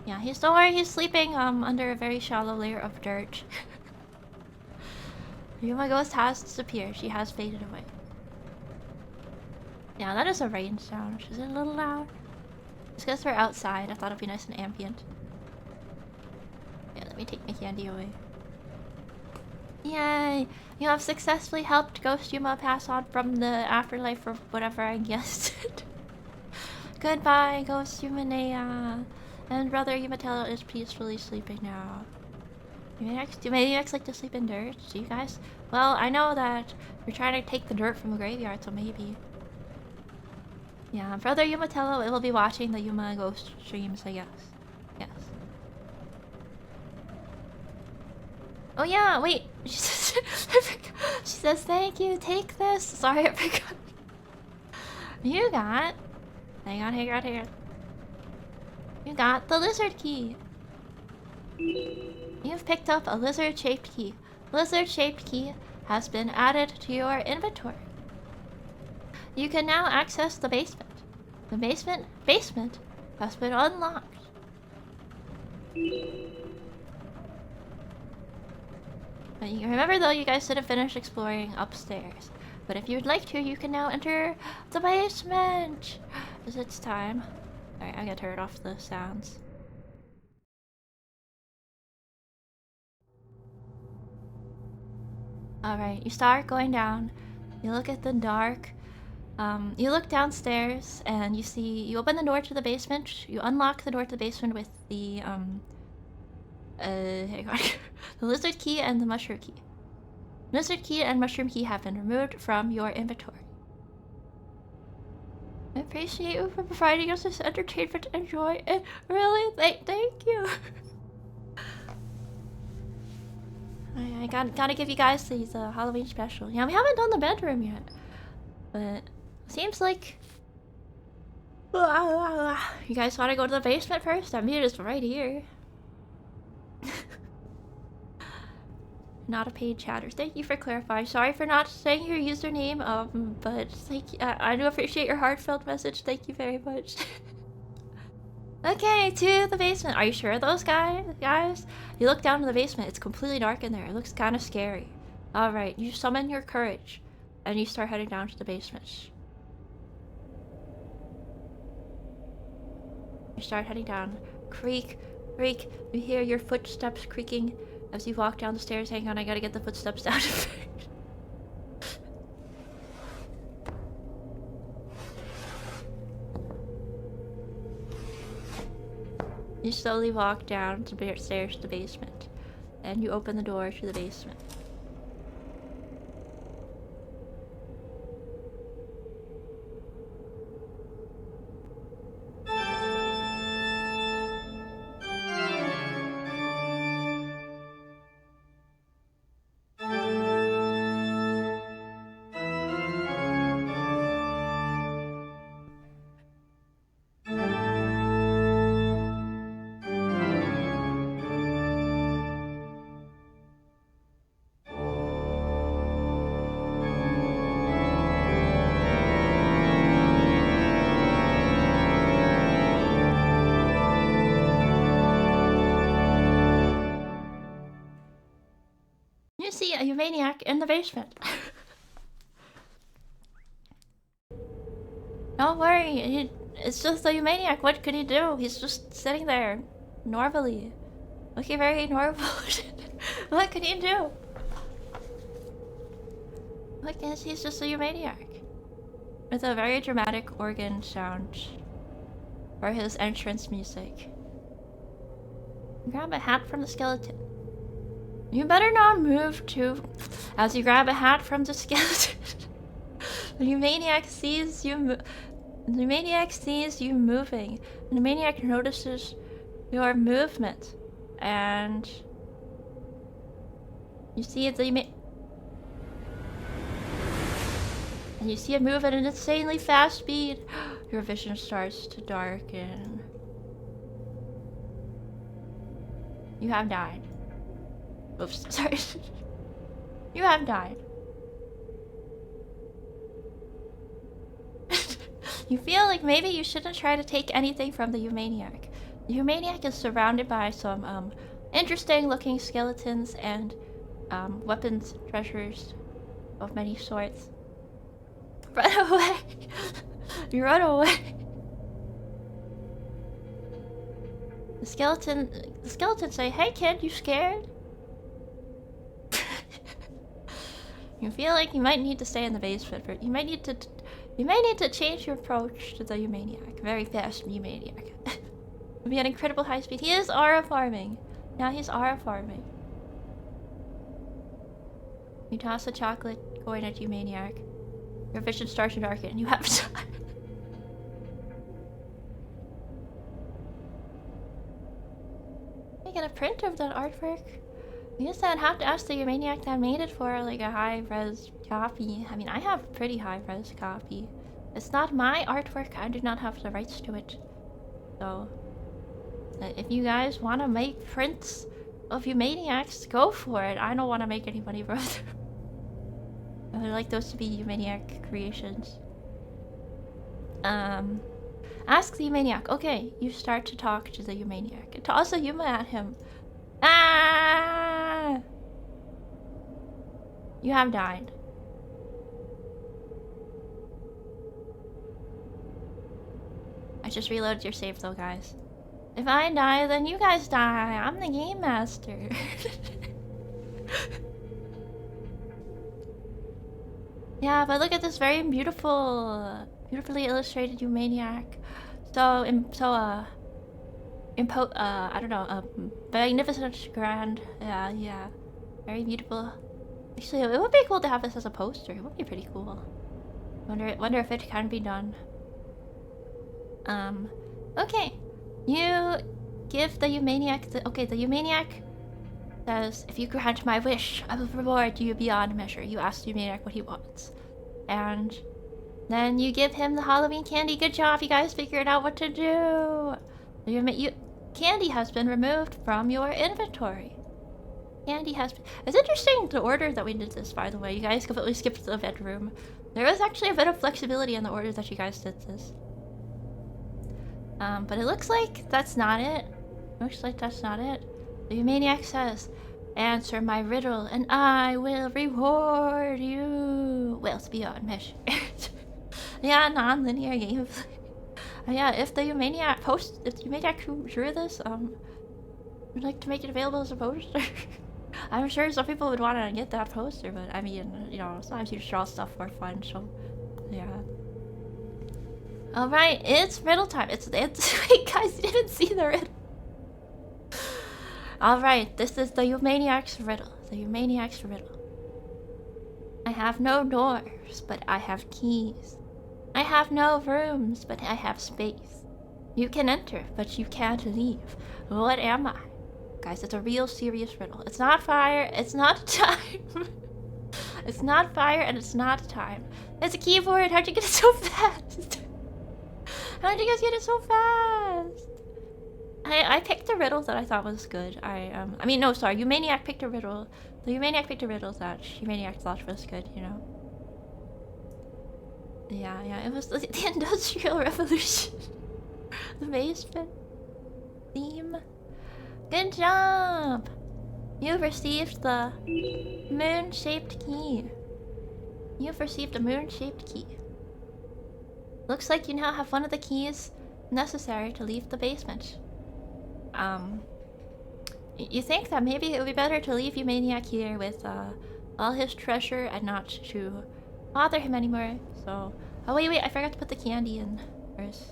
Yeah, don't worry, he's sleeping under a very shallow layer of dirt. Yuma Ghost has disappeared. She has faded away. Yeah, that is a rain sound, which is a little loud. Just because we're outside, I thought it'd be nice and ambient. Yeah, let me take my candy away. Yay! You have successfully helped Ghost Yuma pass on from the afterlife or whatever I guessed. Goodbye, Ghost Yumaniac. And Brother Yumatello is peacefully sleeping now. Do maniacs like to sleep in dirt? Do you guys? Well, I know that you're trying to take the dirt from the graveyard, so maybe. Yeah, Brother Yumatello will be watching the Yuma Ghost streams, I guess. Yes. Oh yeah, wait. She says, "Thank you, take this." Sorry, I forgot. You got... Hang on. You got the lizard key. You've picked up a lizard-shaped key. Lizard-shaped key has been added to your inventory. You can now access the basement. The basement has been unlocked. Remember though, you guys didn't finish exploring upstairs. But if you'd like to, you can now enter the basement. Because it's time. Alright, I gotta turn off the sounds. Alright, you start going down. You look at the dark. You look downstairs and you open the door to the basement. You unlock the door to the basement with the, hang on. The lizard key and the mushroom key. Lizard key and mushroom key have been removed from your inventory. I appreciate you for providing us this entertainment and joy. And really, thank you. I gotta give you guys these Halloween special. Yeah, we haven't done the bedroom yet, but seems like you guys want to go to the basement first. I mean, it's right here. not a paid chatter. Thank you for clarifying. Sorry for not saying your username, but I do appreciate your heartfelt message. Thank you very much. Okay, to the basement. Are you sure those guys? You look down in the basement. It's completely dark in there. It looks kind of scary. Alright, you summon your courage, and you start heading down to the basement. You start heading down. Creak, creak. You hear your footsteps creaking as you walk down the stairs. Hang on, I gotta get the footsteps down. You slowly walk down the stairs to the basement, and you open the door to the basement. You see a Yumaniac in the basement. Don't worry, it's just a Yumaniac. What could he do? He's just sitting there, normally. Looking very normal. What could he do? Look, he's just a Yumaniac. With a very dramatic organ sound for his entrance music. Grab a hat from the skeleton. You better not move too. As you grab a hat from the skeleton, the Yumaniac sees you. The Yumaniac sees you moving. The Yumaniac notices your movement, and you see the and you see it move at an insanely fast speed. Your vision starts to darken. You have died. Oops, sorry. You have died. You feel like maybe you shouldn't try to take anything from the Yumaniac. The Yumaniac is surrounded by some interesting looking skeletons and weapons, treasures of many sorts. Run away! You run away. The skeletons say, "Hey kid, you scared?" You feel like you might need to stay in the basement for you might need to change your approach to the Yumaniac. Very fast Yumaniac. It'll be at incredible high speed. He is aura farming. Now he's aura farming. You toss a chocolate coin at Yumaniac. Your vision starts to darken and you have time. You get a print of that artwork. I guess I'd have to ask the Yumaniac that made it for like a high-res copy. I mean, I have a pretty high-res copy. It's not my artwork. I do not have the rights to it. So, if you guys want to make prints of Yumaniacs, go for it. I don't want to make any money, brother. I would like those to be Yumaniac creations. Ask the Yumaniac. Okay, you start to talk to the Yumaniac. And toss a Yuma at him. Ah! You have died. I just reloaded your save though, guys. If I die, then you guys die. I'm the game master. Yeah, but look at this very beautiful, beautifully illustrated Yumaniac. I don't know, magnificent, grand, yeah, very beautiful. Actually, it would be cool to have this as a poster. It would be pretty cool. Wonder if it can be done. Okay, you give the Yumaniac the Yumaniac says, "If you grant my wish, I will reward you beyond measure." You ask the Yumaniac what he wants, and then you give him the Halloween candy. Good job, you guys figured out what to do. Candy has been removed from your inventory. Candy has been... It's interesting the order that we did this, by the way. You guys completely skipped the bedroom. There was actually a bit of flexibility in the order that you guys did this. But it looks like that's not it. Looks like that's not it. The Yumaniac says, answer my riddle and I will reward you. Wealth beyond measure. Yeah, non-linear gameplay. Yeah, if the Yumaniac who drew this, would like to make it available as a poster. I'm sure some people would want to get that poster, but I mean, you know, sometimes you just draw stuff for fun, so yeah. Alright, it's riddle time. It's wait guys, you didn't see the riddle. Alright, this is the Yumaniac's riddle. The Yumaniac's riddle. I have no doors, but I have keys. I have no rooms, but I have space. You can enter, but you can't leave. What am I? Guys, it's a real serious riddle. It's not fire, it's not time. It's not fire and it's not time. It's a keyboard. How'd you get it so fast? How'd you guys get it so fast? I picked a riddle that I thought was good. I mean, no, sorry. Yumaniac picked a riddle. The Yumaniac picked a riddle that Yumaniac thought was good, you know? Yeah, it was the Industrial Revolution. The basement theme. Good job! You've received the moon-shaped key. You've received a moon-shaped key. Looks like you now have one of the keys necessary to leave the basement. You think that maybe it would be better to leave Yumaniac here with all his treasure and not to bother him anymore. So, oh wait, I forgot to put the candy in. Where's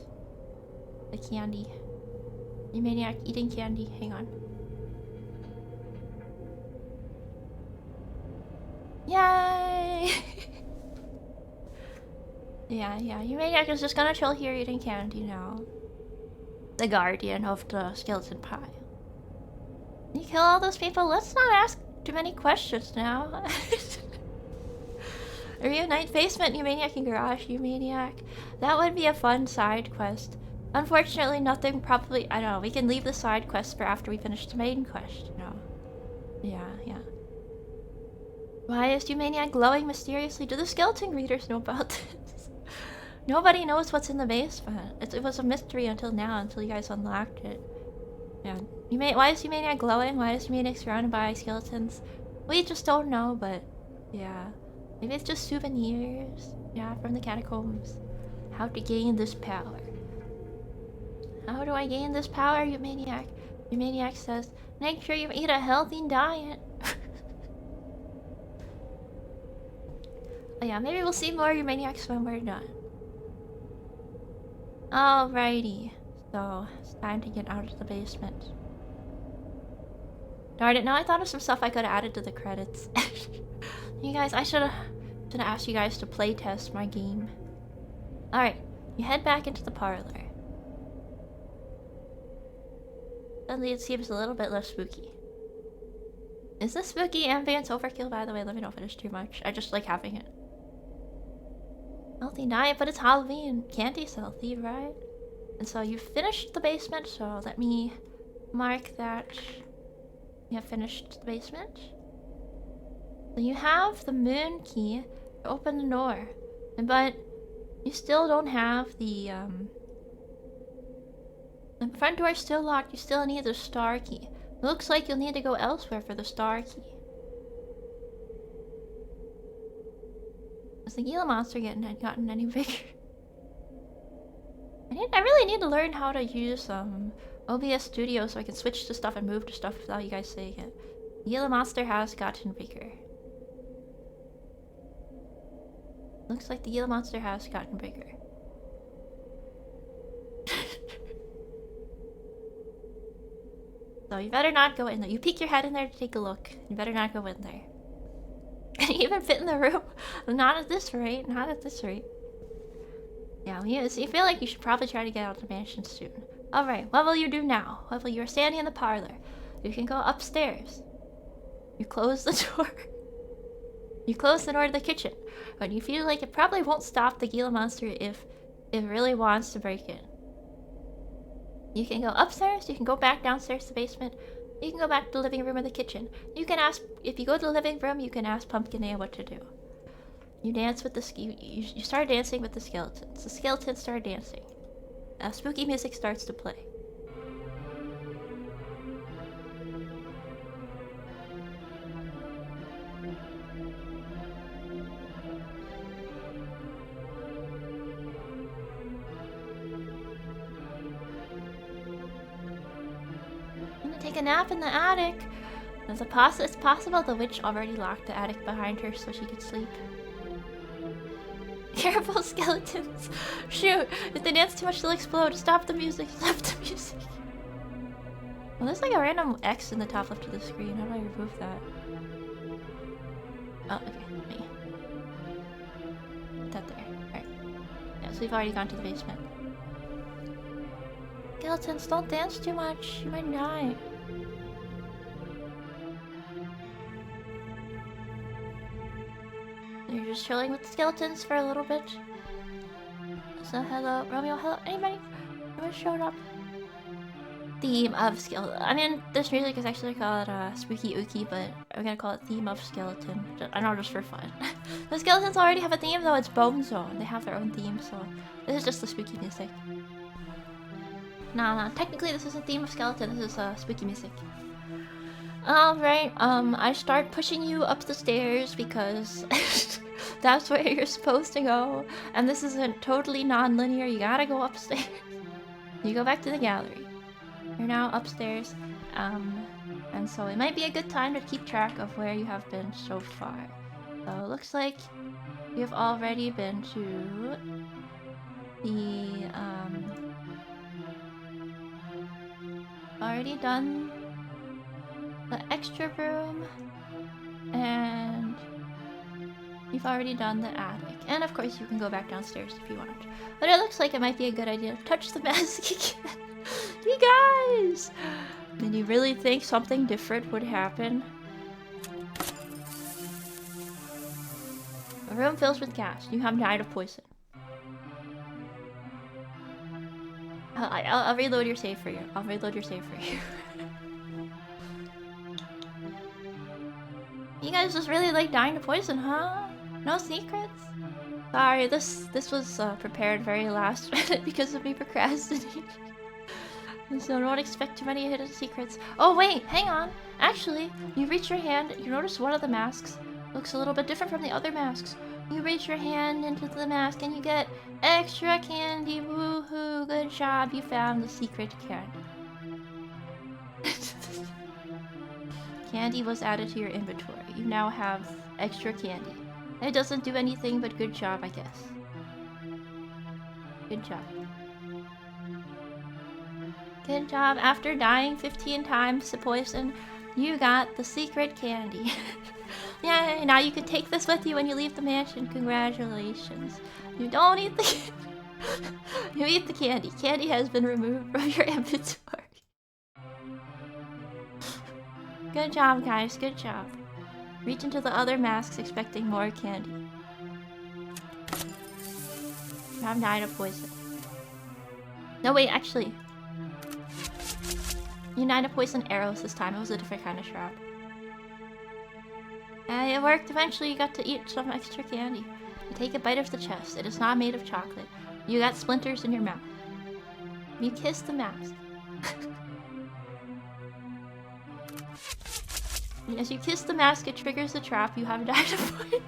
the candy? Yumaniac eating candy. Hang on. Yay! yeah, Yumaniac is just gonna chill here eating candy now. The guardian of the skeleton pile. You kill all those people? Let's not ask too many questions now. Reunite basement, Yumaniac and garage, Yumaniac. That would be a fun side quest. Unfortunately, nothing probably... I don't know, we can leave the side quest for after we finish the main quest, you know? Yeah. Why is Yumaniac glowing mysteriously? Do the skeleton readers know about this? Nobody knows what's in the basement. It was a mystery until now, until you guys unlocked it. Yeah. Why is Yumaniac glowing? Why is Yumaniac surrounded by skeletons? We just don't know, but... yeah. Maybe it's just souvenirs. Yeah, from the catacombs. How to gain this power. How do I gain this power, Yumaniac? Yumaniac says, make sure you eat a healthy diet. Oh yeah, maybe we'll see more Yumaniacs when we're done. Alrighty. So, it's time to get out of the basement. Darn it, now I thought of some stuff I could have added to the credits. You guys, I should have asked you guys to playtest my game. Alright, you head back into the parlor. Suddenly it seems a little bit less spooky. Is this spooky ambience overkill, by the way? Let me know if it is too much. I just like having it. Healthy diet, but it's Halloween. Candy's healthy, right? And so you finished the basement, so let me mark that you have finished the basement. So you have the moon key to open the door, but you still don't have the front door is still locked. You still need the star key. It looks like you'll need to go elsewhere for the star key. Has the Gila monster gotten any bigger? I really need to learn how to use OBS Studio so I can switch to stuff and move to stuff without you guys saying it. The Gila monster has gotten bigger. Looks like the Gila monster has gotten bigger. So you better not go in there. You peek your head in there to take a look. You better not go in there. Can you even fit in the room? Not at this rate. Not at this rate. Yeah, you feel like you should probably try to get out of the mansion soon. Alright, what will you do now? Well, you are standing in the parlor. You can go upstairs. You close the door. You close the door to the kitchen. But you feel like it probably won't stop the Gila monster if it really wants to break in. You can go upstairs, you can go back downstairs to the basement. You can go back to the living room or the kitchen. You can ask, if you go to the living room, you can ask Pumpkin A what to do. You dance with the, you start dancing with the skeletons. The skeletons start dancing. Spooky music starts to play. Take a nap in the attic. It's possible the witch already locked the attic behind her so she could sleep. Careful, skeletons! Shoot! If they dance too much, they'll explode. Stop the music! Stop the music! Well, there's like a random X in the top left of the screen. How do I remove that? Oh, okay. Me. Put that there. Alright. Yeah, so we've already gone to the basement. Skeletons, don't dance too much. You might die. You're just chilling with the skeletons for a little bit. So hello, Romeo, hello, anybody? Who showed up? Theme of skeleton. I mean, this music is actually called Spooky Ookie, but I'm gonna call it Theme of Skeleton. I know, just for fun. The skeletons already have a theme though, it's Bone Zone. They have their own theme, so this is just the spooky music. No, technically this isn't Theme of Skeleton, this is spooky music. Alright, I start pushing you up the stairs because that's where you're supposed to go. And this isn't totally non-linear, you gotta go upstairs. You go back to the gallery. You're now upstairs, and so it might be a good time to keep track of where you have been so far. So it looks like you've already been to the, already done the extra room, and you've already done the attic. And of course you can go back downstairs if you want. But it looks like it might be a good idea to touch the mask again. You guys! Did you really think something different would happen? A room fills with gas. You have died of poison. I'll reload your save for you. I'll reload your save for you. You guys just really like dying to poison, huh? No secrets? Sorry, this was prepared very last minute because of me procrastinating. So don't expect too many hidden secrets. Oh wait, hang on. Actually, you reach your hand, you notice one of the masks looks a little bit different from the other masks. You reach your hand into the mask and you get extra candy. Woohoo, good job, you found the secret candy. Candy was added to your inventory. You now have extra candy. It doesn't do anything, but good job, I guess. Good job. Good job. After dying 15 times to poison, you got the secret candy. Yay! Now you can take this with you when you leave the mansion. Congratulations. You don't eat the you eat the candy. Candy has been removed from your inventory. Good job, guys. Good job. Reach into the other masks expecting more candy. You have died of poison. No, wait, actually. You died of poison arrows this time. It was a different kind of trap. It worked. Eventually you got to eat some extra candy. You take a bite of the chest. It is not made of chocolate. You got splinters in your mouth. You kiss the mask. As you kiss the mask, it triggers the trap. You have died of poison.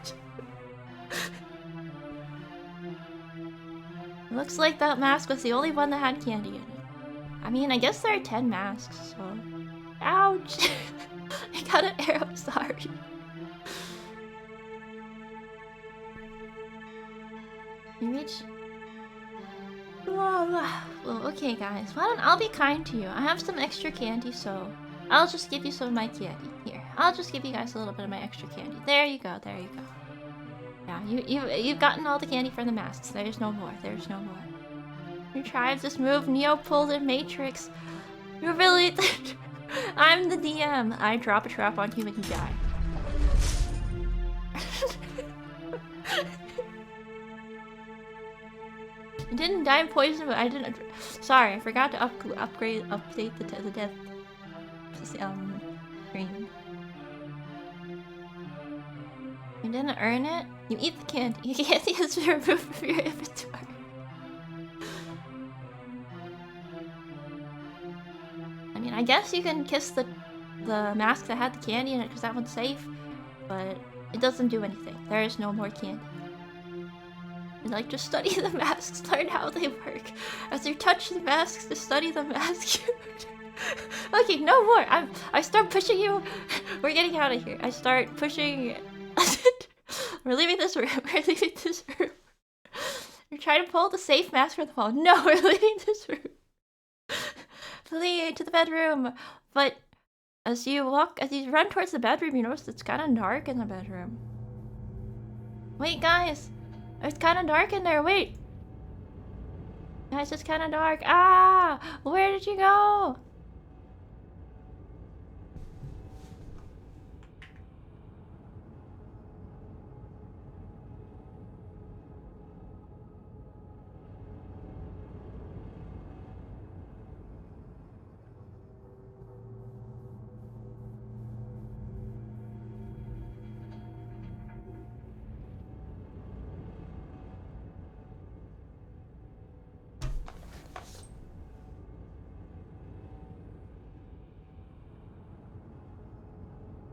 It looks like that mask was the only one that had candy in it. I mean, I guess there are 10 masks, so... Ouch! I got an arrow, sorry. You reach... Well, okay guys, I'll be kind to you. I have some extra candy, so... I'll just give you some of my candy. Here, I'll just give you guys a little bit of my extra candy. There you go, there you go. Yeah, you've gotten all the candy from the masks. There's no more, there's no more. You tried this move, Neo pulled in Matrix. You really... I'm the DM. I drop a trap on you and you die. You didn't die of poison, but I didn't... Sorry, I forgot to update the death. Cream. You didn't earn it? You eat the candy. You can't use it removed from your inventory. I mean, I guess you can kiss the mask that had the candy in it because that one's safe, but it doesn't do anything. There is no more candy. And like, just study the masks, learn how they work. As you touch the masks, to study the mask. Okay, no more. I start pushing you. We're getting out of here. I start pushing. We're leaving this room. We're leaving this room. You're trying to pull the safe mask from the wall. No, we're leaving this room. Flee to the bedroom. But as you run towards the bedroom, you notice it's kind of dark in the bedroom. Wait, guys. It's kind of dark in there. Wait. Guys, it's kind of dark. Ah! Where did you go?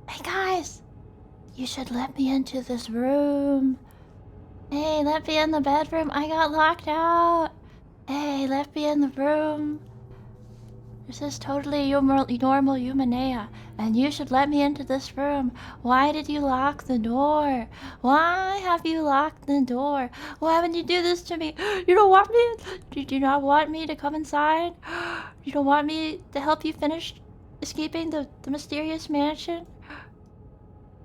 Hey guys, you should let me into this room. Hey, let me in the bedroom. I got locked out. Hey, let me in the room. This is totally normal Yumaniac, and you should let me into this room. Why did you lock the door? Why have you locked the door? Why would you do this to me? You don't want me? Did you not want me to come inside? You don't want me to help you finish escaping the mysterious mansion?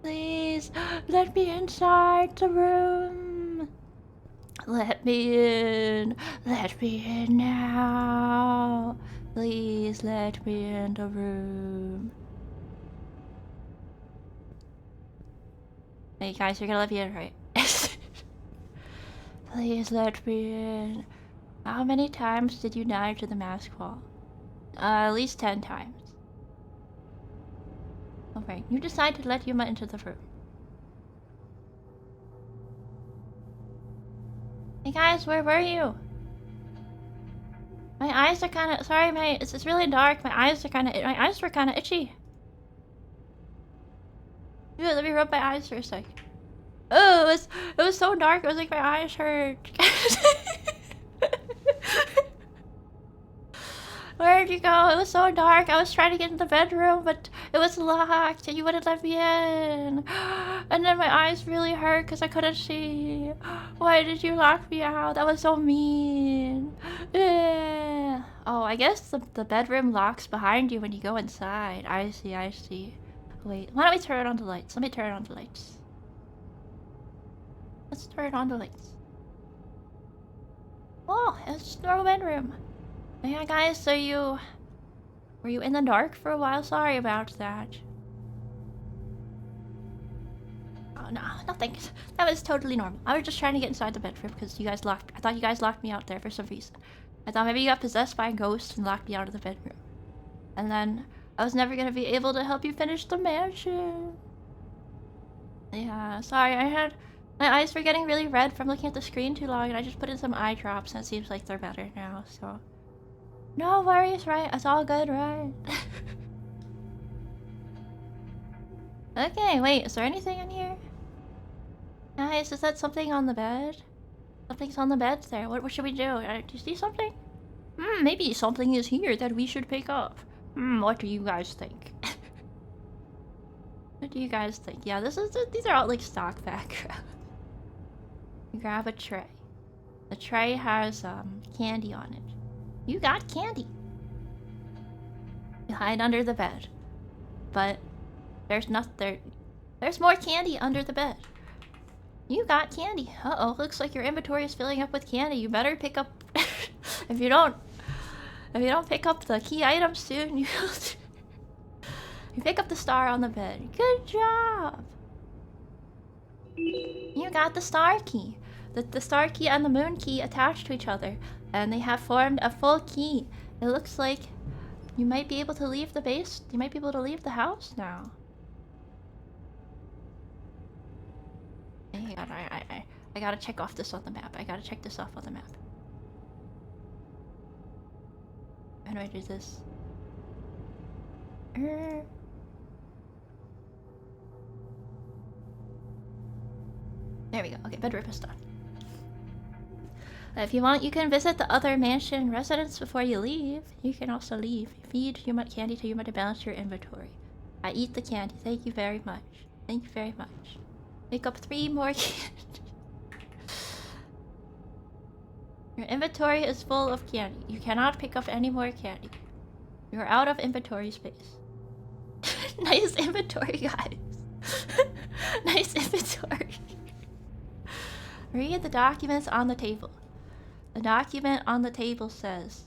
Please, let me inside the room. Let me in. Let me in now. Please let me in the room. Hey guys, you're gonna let me in, right? Please let me in. How many times did you die to the mask wall? At least 10 times. Alright, you decide to let Yuma into the room. Hey guys, where were you? My eyes are kind of... Sorry, it's really dark. My eyes were kind of itchy. Dude, let me rub my eyes for a sec. Oh, it was so dark. It was like my eyes hurt. Where'd you go? It was so dark. I was trying to get in the bedroom, but it was locked and you wouldn't let me in. And then my eyes really hurt because I couldn't see. Why did you lock me out? That was so mean. Oh, I guess the bedroom locks behind you when you go inside. I see. Wait, why don't we turn on the lights? Let me turn on the lights. Let's turn on the lights. Oh, it's just a normal bedroom. Yeah, guys, so were you in the dark for a while? Sorry about that. Oh, no, nothing. That was totally normal. I was just trying to get inside the bedroom because I thought you guys locked me out there for some reason. I thought maybe you got possessed by a ghost and locked me out of the bedroom. And then I was never gonna be able to help you finish the mansion. Yeah, sorry, my eyes were getting really red from looking at the screen too long and I just put in some eye drops and it seems like they're better now, so... No worries, right? It's all good, right? Okay, wait, is there anything in here? Guys, is that something on the bed? Something's on the bed there. What should we do? Do you see something? Maybe something is here that we should pick up. What do you guys think? What do you guys think? Yeah, these are all like stock background. Grab a tray. The tray has candy on it. You got candy. You hide under the bed. But there's more candy under the bed. You got candy. Uh-oh, looks like your inventory is filling up with candy. You better pick up if you don't pick up the key items soon, you pick up the star on the bed. Good job. You got the star key. The star key and the moon key attached to each other, and they have formed a full key. It looks like You might be able to leave the base. You might be able to leave the house now. Hang on, I gotta check off this on the map. I gotta check this off on the map. How do I do this? There we go. Okay, bedroom is done. If you want, you can visit the other mansion residents before you leave. You can also leave. Feed Yuma candy to Yuma to balance your inventory. I eat the candy. Thank you very much. Thank you very much. Pick up 3 more candy. Your inventory is full of candy. You cannot pick up any more candy. You're out of inventory space. Nice inventory, guys. Nice inventory. Read the documents on the table. The document on the table says...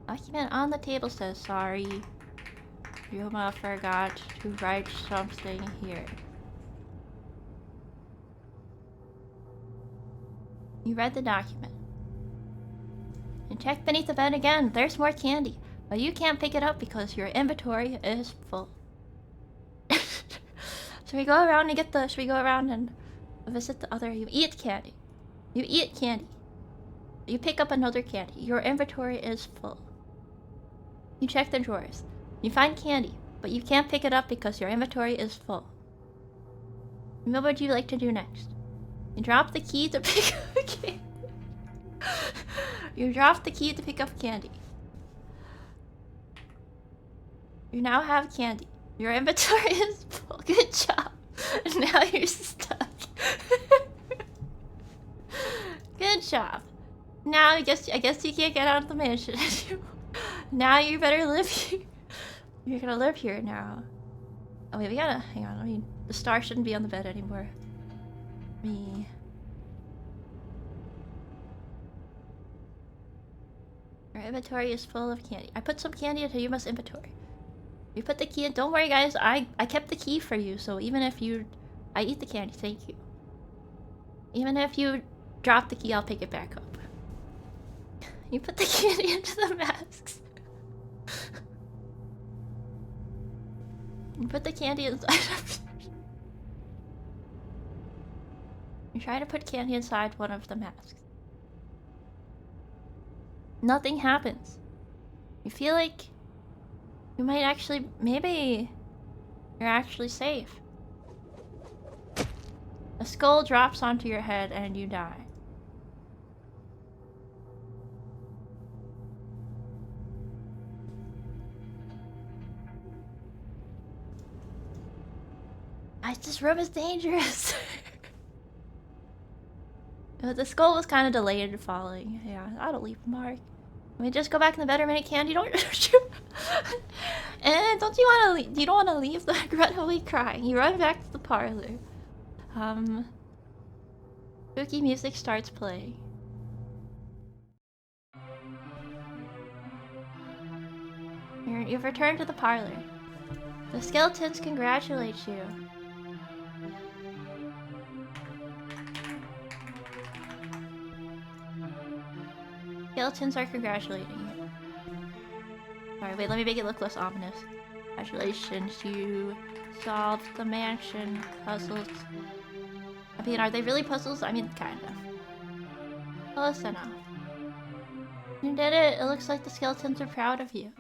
Document on the table says, sorry, Yuma forgot to write something here. You read the document. And check beneath the bed again. There's more candy. But you can't pick it up because your inventory is full. Should we go around and get the... Should we go around and visit the other... You eat candy. You eat candy. You pick up another candy. Your inventory is full. You check the drawers. You find candy, but you can't pick it up because your inventory is full. What would you like to do next? You drop the key to pick up candy. You drop the key to pick up candy. You now have candy. Your inventory is full. Good job. Now you're stuck. Good job. Now I guess you can't get out of the mansion. Now you better live here. You're gonna live here now. Oh wait, we gotta hang on. I mean, the star shouldn't be on the bed anymore. Me. Your inventory is full of candy. I put some candy into Yuma's inventory. You put the key in. Don't worry, guys. I kept the key for you. So even if you, I eat the candy. Thank you. Even if you drop the key, I'll pick it back up. You put the candy into the masks. You put the candy inside of... You try to put candy inside one of the masks. Nothing happens. You feel like you might actually... Maybe you're actually safe. A skull drops onto your head and you die. This room is dangerous. The skull was kind of delayed in falling. Yeah, that'll leave a mark. Let me just go back in the bedroom and eat candy. Don't and don't you want to? You don't want to leave the regretfully crying. You run back to the parlor. Spooky music starts playing. You've returned to the parlor. The skeletons congratulate you. Skeletons are congratulating you. Alright, wait, let me make it look less ominous. Congratulations, you solved the mansion puzzles. I mean, are they really puzzles? I mean, kind of. Close enough. You did it! It looks like the skeletons are proud of you.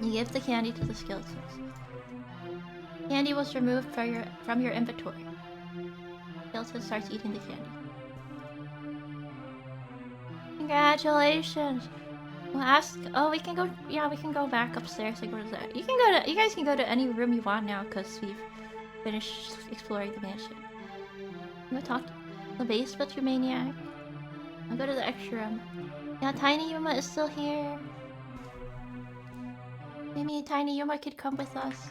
You give the candy to the skeletons. Candy was removed from your inventory. Skeleton starts eating the candy. Congratulations! We'll ask. Oh, we can go. Yeah, we can go back upstairs and go to that. You can go to. You guys can go to any room you want now because we've finished exploring the mansion. I'm gonna talk to the basement, Yumaniac. I'll go to the extra room. Yeah, Tiny Yuma is still here. Maybe Tiny Yuma could come with us.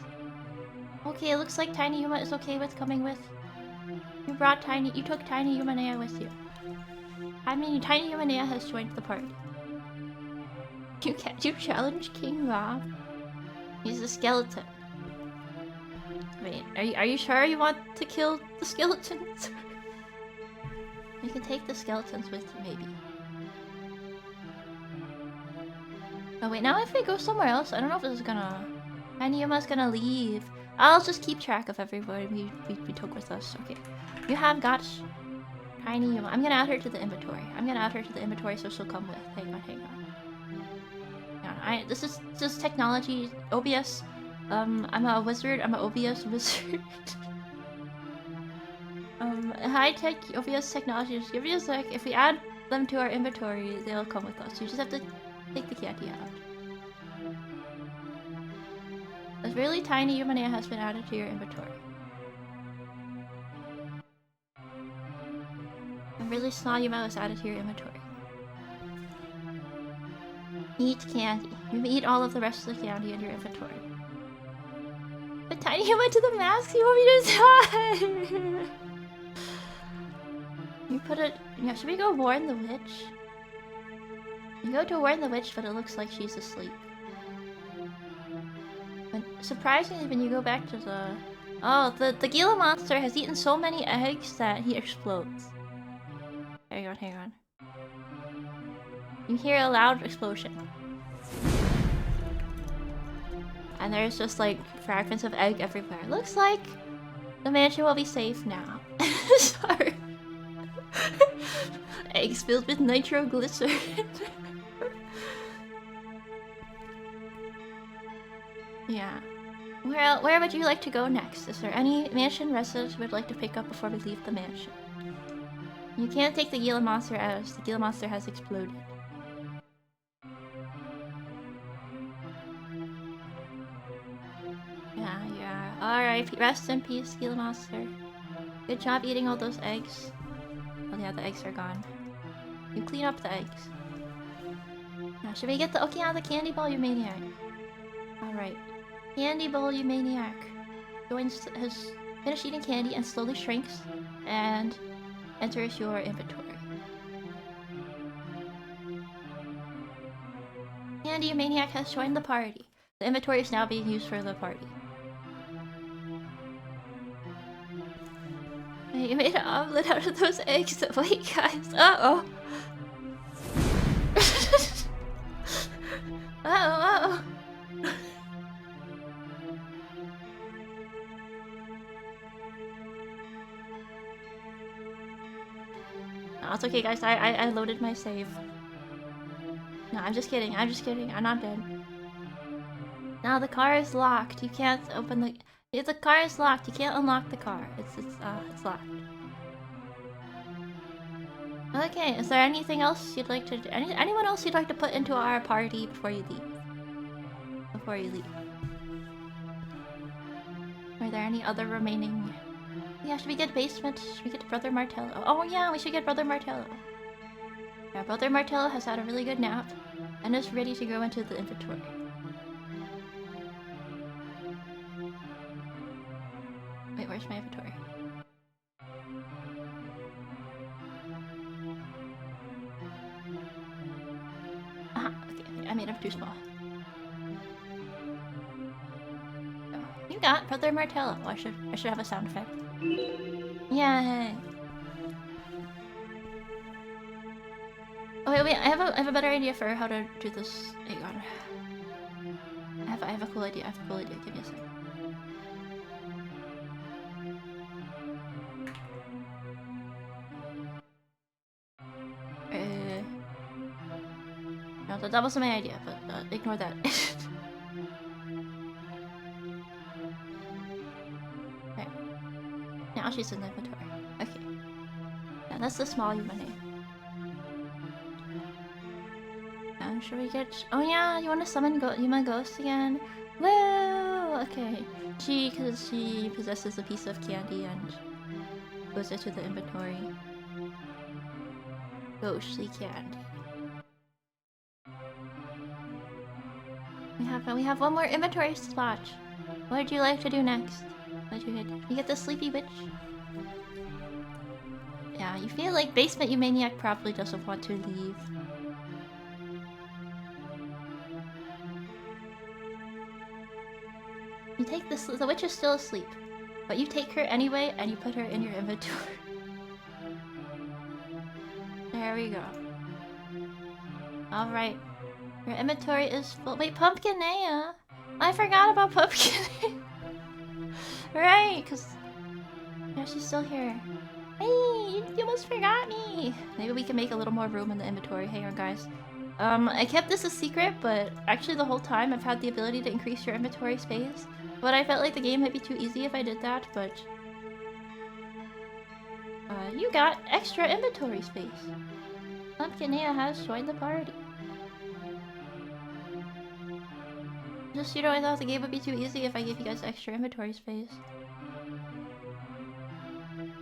Okay, it looks like Tiny Yuma is okay with coming with. You took Tiny Yumaniac with you. I mean, Tiny Yumaniac has joined the party. You challenge King Rob? He's a skeleton. Wait, are you sure you want to kill the skeletons? You can take the skeletons with you, maybe. Oh wait, now if we go somewhere else, I don't know if this is gonna... Tiny Yuma's gonna leave. I'll just keep track of everybody we took with us. Okay. You have got Tiny Yuma. I'm gonna add her to the inventory. So she'll come with. Hang on. This is technology. OBS. I'm a wizard. I'm an OBS wizard. High-tech OBS technology. Just give me a sec. If we add them to our inventory, they'll come with us. You just have to take the candy out. A really tiny Yumaniac has been added to your inventory. A really small Yuma was added to your inventory. Eat candy. You may eat all of the rest of the candy in your inventory. But Tiny Yuma to the mask, you want me to die? You put it... Yeah, should we go warn the witch? You go to warn the witch, but it looks like she's asleep. But surprisingly, when you go back to the... Oh, the Gila monster has eaten so many eggs that he explodes. Hang on. You hear a loud explosion. And there's just like fragments of egg everywhere. Looks like the mansion will be safe now. Sorry. Eggs filled with nitroglycerin. Yeah. Where would you like to go next? Is there any mansion residents you would like to pick up before we leave the mansion? You can't take the Gila monster as the Gila monster has exploded. Yeah. Alright, rest in peace, Gila monster. Good job eating all those eggs. Oh yeah, the eggs are gone. You clean up the eggs. Now, should we get the... Okay, the candy ball, Yumaniac. Alright. Candy bowl, Yumaniac. Has finished eating candy and slowly shrinks and enters your inventory. Candy Yumaniac has joined the party. The inventory is now being used for the party. Hey, you made an omelet out of those eggs. Wait, guys. Uh-oh. Uh-oh. No, it's okay, guys. I loaded my save. No, I'm just kidding. I'm not dead. Now the car is locked. You can't open the... If the car is locked, you can't unlock the car. It's locked. Okay, is there anything else you'd like to do? Anyone else you'd like to put into our party before you leave? Are there any other remaining... Yeah, should we get basement? Should we get Brother Martello? Oh yeah, we should get Brother Martello. Yeah, Brother Martello has had a really good nap and is ready to go into the inventory. Wait, where's my inventory? Aha, okay, I made him too small. Oh, you got Brother Martello. Oh, I should have a sound effect. Yay! Oh wait, I have a better idea for how to do this. Hang on. I have a cool idea. Give me a second. No, that wasn't my idea, but ignore that. Right. Now she's in the inventory. Okay. Yeah, that's the small Yumaniac. Should we get... Oh yeah, you want to summon Yuma Ghost again? Woo! Okay. Because she possesses a piece of candy and goes into the inventory. Ghostly candy. We have one more inventory spot. What would you like to do next? You get the sleepy witch? Yeah, you feel like Basement Yumaniac probably doesn't want to leave. You take the witch is still asleep, but you take her anyway and you put her in your inventory. There we go. Alright. Your inventory is full. Wait, Pumpkinea? I forgot about Pumpkinea. Right, because... Yeah, she's still here. Hey, you almost forgot me. Maybe we can make a little more room in the inventory. Hang on, guys. I kept this a secret, but actually the whole time I've had the ability to increase your inventory space. But I felt like the game might be too easy if I did that, but... you got extra inventory space. Pumpkinea has joined the party. Just, you know, I thought the game would be too easy if I gave you guys extra inventory space.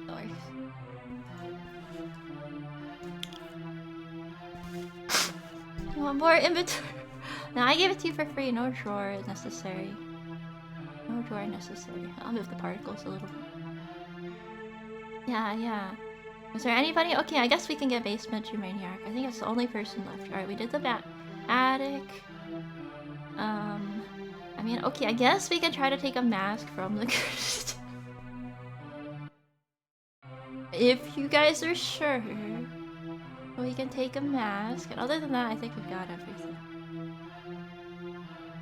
Dorks. You want more inventory? No, I gave it to you for free. No drawer necessary. No drawer necessary. I'll move the particles a little bit. Yeah. Is there anybody? Okay, I guess we can get basement Yumaniac. I think it's the only person left. Alright, we did the attic. I mean, okay, I guess we could try to take a mask from the cursed. If you guys are sure, we can take a mask. And other than that, I think we've got everything.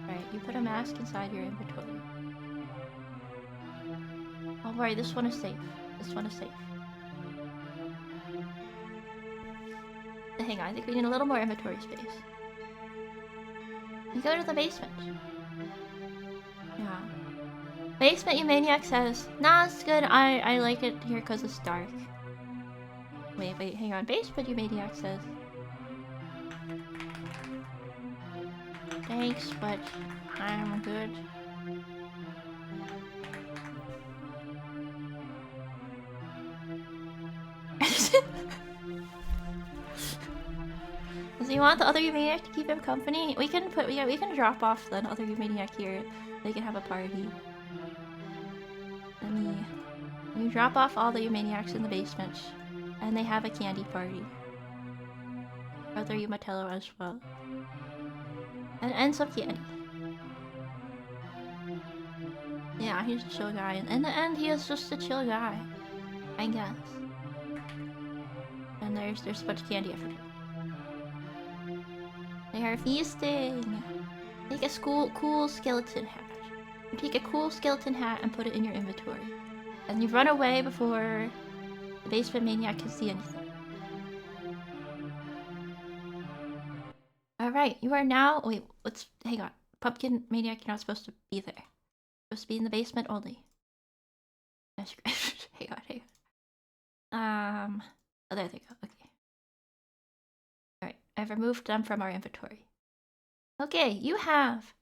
Right, you put a mask inside your inventory. Don't worry, this one is safe. This one is safe. Hang on, I think we need a little more inventory space. You go to the basement. Yeah. Basement, Yumaniac says, nah, it's good. I like it here because it's dark. Wait, hang on. Basement, Yumaniac says. Thanks, but I'm good. Does he want the other Yumaniac to keep him company? We can drop off the other Yumaniac here. They can have a party. We drop off all the Yumaniacs in the basement, and they have a candy party. Brother Yumatello as well. And some candy. Yeah, he's a chill guy. And in the end, he is just a chill guy. I guess. And there's a bunch of candy everywhere. They are feasting! Take a cool skeleton hat. You take a cool skeleton hat and put it in your inventory. And you run away before the basement maniac can see anything. Alright, you are now... Wait, hang on. Pumpkin maniac, you're not supposed to be there. You're supposed to be in the basement only. Hang on. Oh, there they go. Okay. Alright, I've removed them from our inventory. Okay, you have...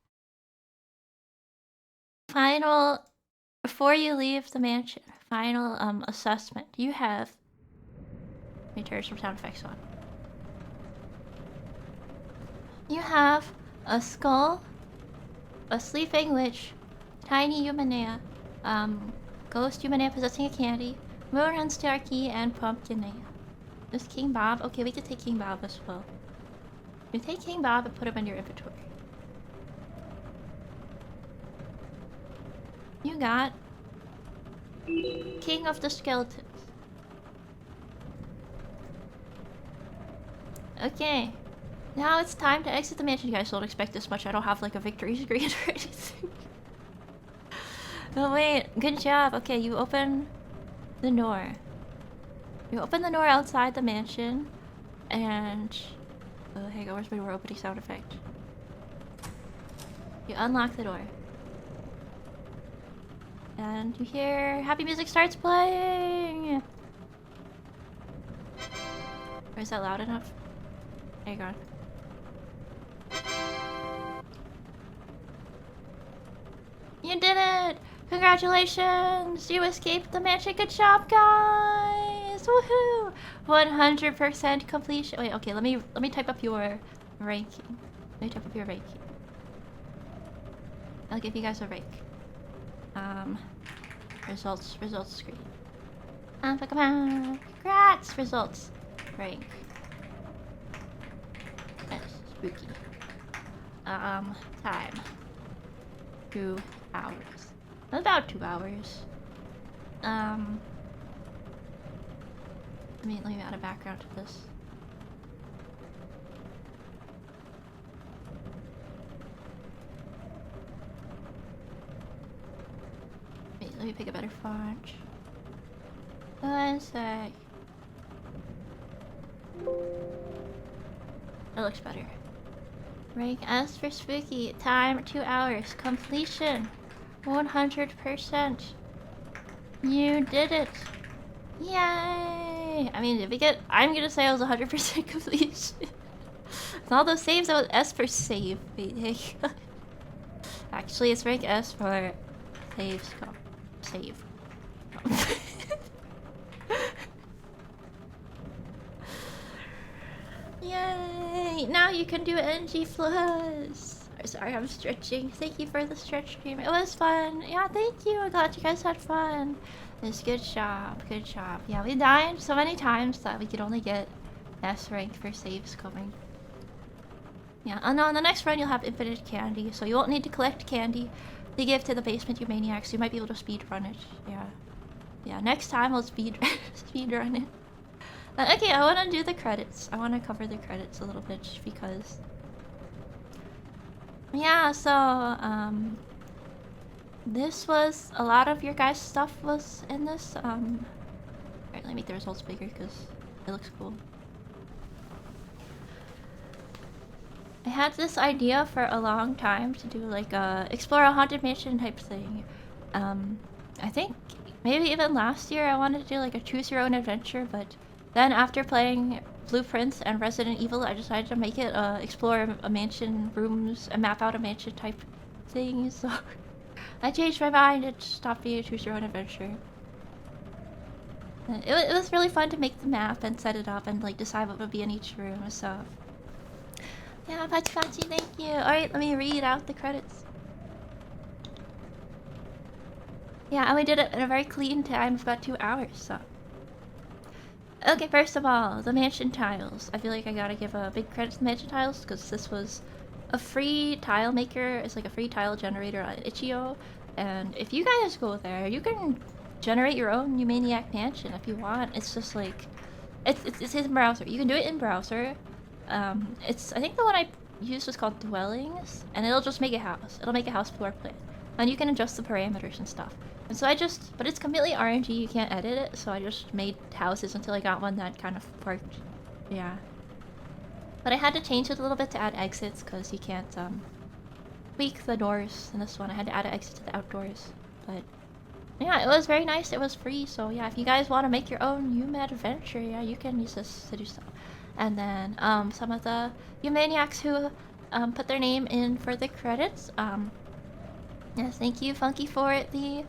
Final... Before you leave the mansion, final assessment. You have... Let me turn some sound effects on. You have a skull, a sleeping witch, tiny Yumanea, ghost Yumanea possessing a candy, Moonrun Starkey, and Pumpkinea. This King Bob. Okay, we can take King Bob as well. You take King Bob and put him in your inventory. You got King of the Skeletons. Okay. Now it's time to exit the mansion. You guys don't expect this much. I don't have like a victory screen or anything. Oh wait, good job. Okay, you open the door. You open the door outside the mansion, and... hang on, where's my door opening sound effect? You unlock the door. And you hear happy music starts playing! Or is that loud enough? Hang on. You did it! Congratulations! You escaped the mansion. Good job, guys! Woohoo! 100% completion. Wait, okay, let me type up your ranking. Let me type up your ranking. I'll give you guys a rank. Results screen. Congrats! Results. Rank. That's spooky. Time. 2 hours. About 2 hours. Let me add a background to this. let me pick a better font. One sec. That looks better. Rank S for spooky. Time 2 hours. Completion 100%. You did it. Yay! I mean, if we get, I'm gonna say I was 100% completion. With all those saves, I was S for save. Wait, actually, it's rank S for saves. Save. Yay! Now you can do NG Plus. Sorry, I'm stretching. Thank you for the stretch stream. It was fun. Yeah, thank you. I'm glad you guys had fun. It's good job. Good job. Yeah, we died so many times that we could only get S rank for saves coming. Yeah, and on the next run you'll have infinite candy, so you won't need to collect candy to give to the basement Yumaniacs. You might be able to speed run it. Yeah. Yeah, next time we'll speed run it. Okay, I want to do the credits. I want to cover the credits a little bit because... Yeah, so, this was... A lot of your guys' stuff was in this, Alright, let me make the results bigger because it looks cool. I had this idea for a long time to do like a explore a haunted mansion type thing. I think maybe even last year I wanted to do like a choose your own adventure, but then after playing Blueprints and Resident Evil, I decided to make it explore a mansion rooms and map out a mansion type thing. So I changed my mind and stopped being a choose your own adventure. It was really fun to make the map and set it up and like decide what would be in each room. So yeah, Patchy, thank you. Alright, let me read out the credits. Yeah, and we did it in a very clean time of about 2 hours, so. Okay, first of all, the mansion tiles. I feel like I gotta give a big credit to the mansion tiles because this was a free tile maker. It's like a free tile generator on itch.io. And if you guys go there, you can generate your own Yumaniac mansion if you want. It's just like, it's in browser. You can do it in browser. I think the one I used was called Dwellings, and it'll just make a house. It'll make a house floor plan. And you can adjust the parameters and stuff. And so but it's completely RNG, you can't edit it, so I just made houses until I got one that kind of worked. Yeah. But I had to change it a little bit to add exits, because you can't, tweak the doors in this one. I had to add an exit to the outdoors. But, yeah, it was very nice. It was free, so yeah, if you guys want to make your own Yuma adventure, yeah, you can use this to do stuff. And then, some of the Yumaniacs who, put their name in for the credits, yes, thank you, Funky, for the,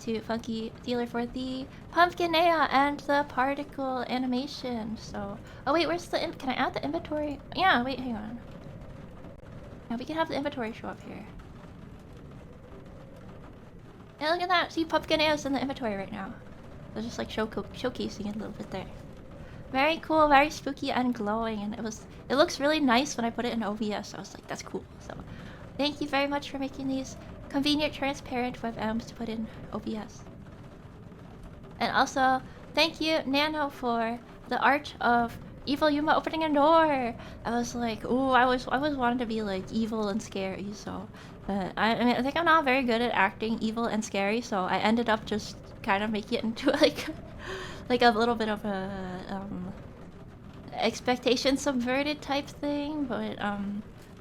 to Funky Dealer for the Pumpkinea and the particle animation. So, oh wait, where's the, can I add the inventory? Yeah, wait, hang on. Yeah, we can have the inventory show up here. Yeah, look at that, see, Pumpkinea's in the inventory right now. They're just like showcasing it a little bit there. Very cool, very spooky and glowing, and it looks really nice when I put it in OBS. I was like, that's cool. So thank you very much for making these convenient transparent WebMs to put in OBS. And also thank you Nano for the art of evil Yuma opening a door. I was like, ooh, I always wanted to be like evil and scary, so I mean I think I'm not very good at acting evil and scary, so I ended up just kind of making it into like a little bit of a expectation subverted type thing, but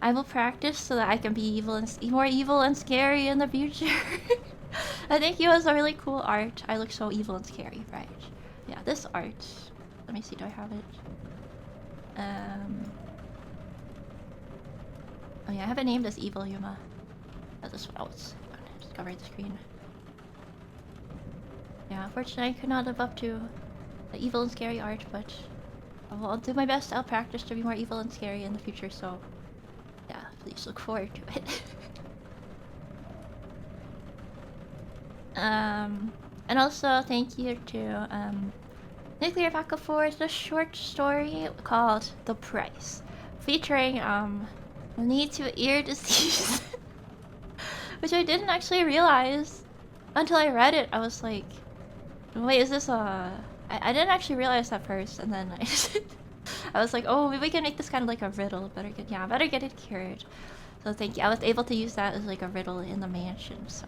I will practice so that I can be evil and more evil and scary in the future. I think it was a really cool art. I look so evil and scary, right? Yeah, this art. Let me see, do I have it? Oh yeah, I have it named as Evil Yuma. That's just what I was just cover the screen. Yeah, unfortunately I could not live up to the evil and scary art, but I'll do my best. I'll practice to be more evil and scary in the future, so yeah, please look forward to it. And also thank you to Nuclear Vaca for the short story called The Price, featuring knee to ear disease, which I didn't actually realize until I read it. I was like, wait, is this a... I didn't actually realize that first, and then I was like, oh, maybe we can make this kind of like a riddle. Better get it cured. So thank you. I was able to use that as like a riddle in the mansion, so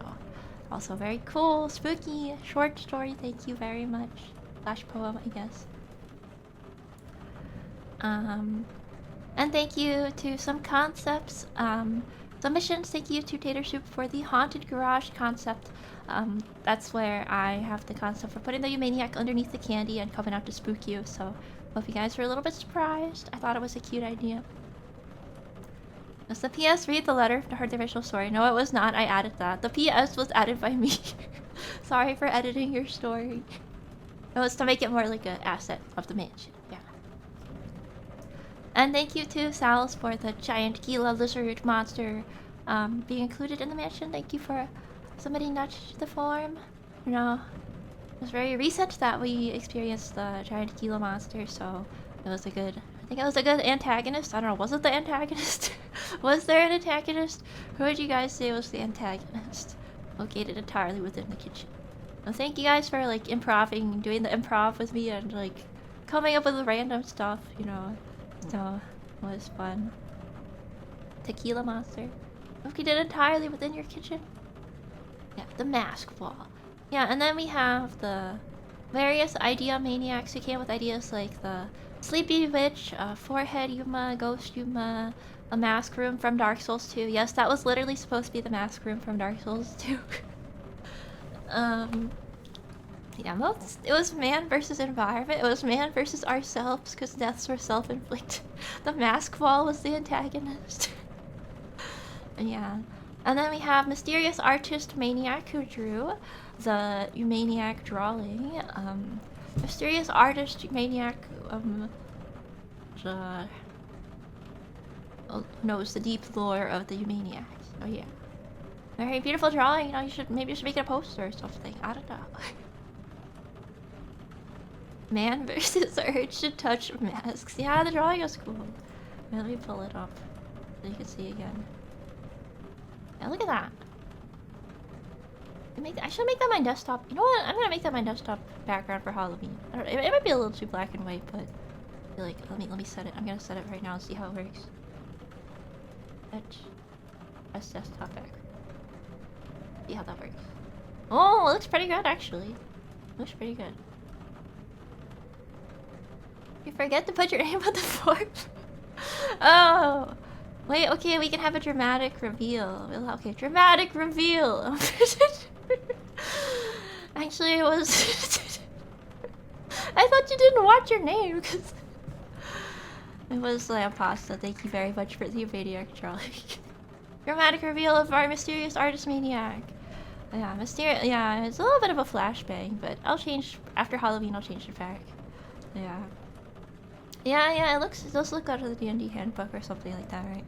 Also very cool, spooky, short story. Thank you very much. Slash poem, I guess. And thank you to some concepts, submissions. Thank you to Tater Soup for the haunted garage concept. That's where I have the concept for putting the Yumaniac underneath the candy and coming out to spook you. So hope you guys were a little bit surprised. I thought it was a cute idea. Was the PS read the letter to heard the original story? No, it was not. I added that. The PS was added by me. Sorry for editing your story. It was to make it more like an asset of the mansion. Yeah. And thank you to Sal's for the giant Gila lizard monster being included in the mansion. Thank you for somebody nudged the form. You know, it was very recent that we experienced the giant Gila monster, so it was a good... I think it was a good antagonist. I don't know, was it the antagonist? Was there an antagonist? Who would you guys say was the antagonist? Located entirely within the kitchen. Well, thank you guys for like improving, doing the improv with me and like coming up with random stuff, you know. So it was fun. Tequila monster. Located entirely within your kitchen. Yeah, the mask wall. Yeah, and then we have the various idea maniacs who came with ideas like the Sleepy Witch, Forehead Yuma, Ghost Yuma, a mask room from Dark Souls 2. Yes, that was literally supposed to be the mask room from Dark Souls 2. Yeah, it was man versus environment. It was man versus ourselves because deaths were self-inflicted. The mask wall was the antagonist. Yeah. And then we have mysterious artist maniac who drew the Yumaniac drawing. Mysterious artist maniac knows the deep lore of the Yumaniacs. Oh yeah. Very beautiful drawing, you know, maybe you should make it a poster or something. I don't know. Man versus urge to touch masks. Yeah, the drawing was cool. Let me pull it up so you can see again. Yeah, look at that. I should make that my desktop. You know what? I'm gonna make that my desktop background for Halloween. I don't know, it might be a little too black and white, but I feel like let me set it. I'm gonna set it right now and see how it works. That's desktop background. See how that works. Oh, it looks pretty good actually. Looks pretty good. You forget to put your name on the form. Oh. Wait, okay, we can have a dramatic reveal. Okay, dramatic reveal. Actually, it was... I thought you didn't watch your name, because... It was Pasta. Thank you very much for the Yumaniac drawing. Dramatic reveal of our mysterious artist maniac. Yeah, yeah, it's a little bit of a flashbang, but I'll change... After Halloween, I'll change it back. Yeah. Yeah, it does look out of the D&D handbook or something like that, right?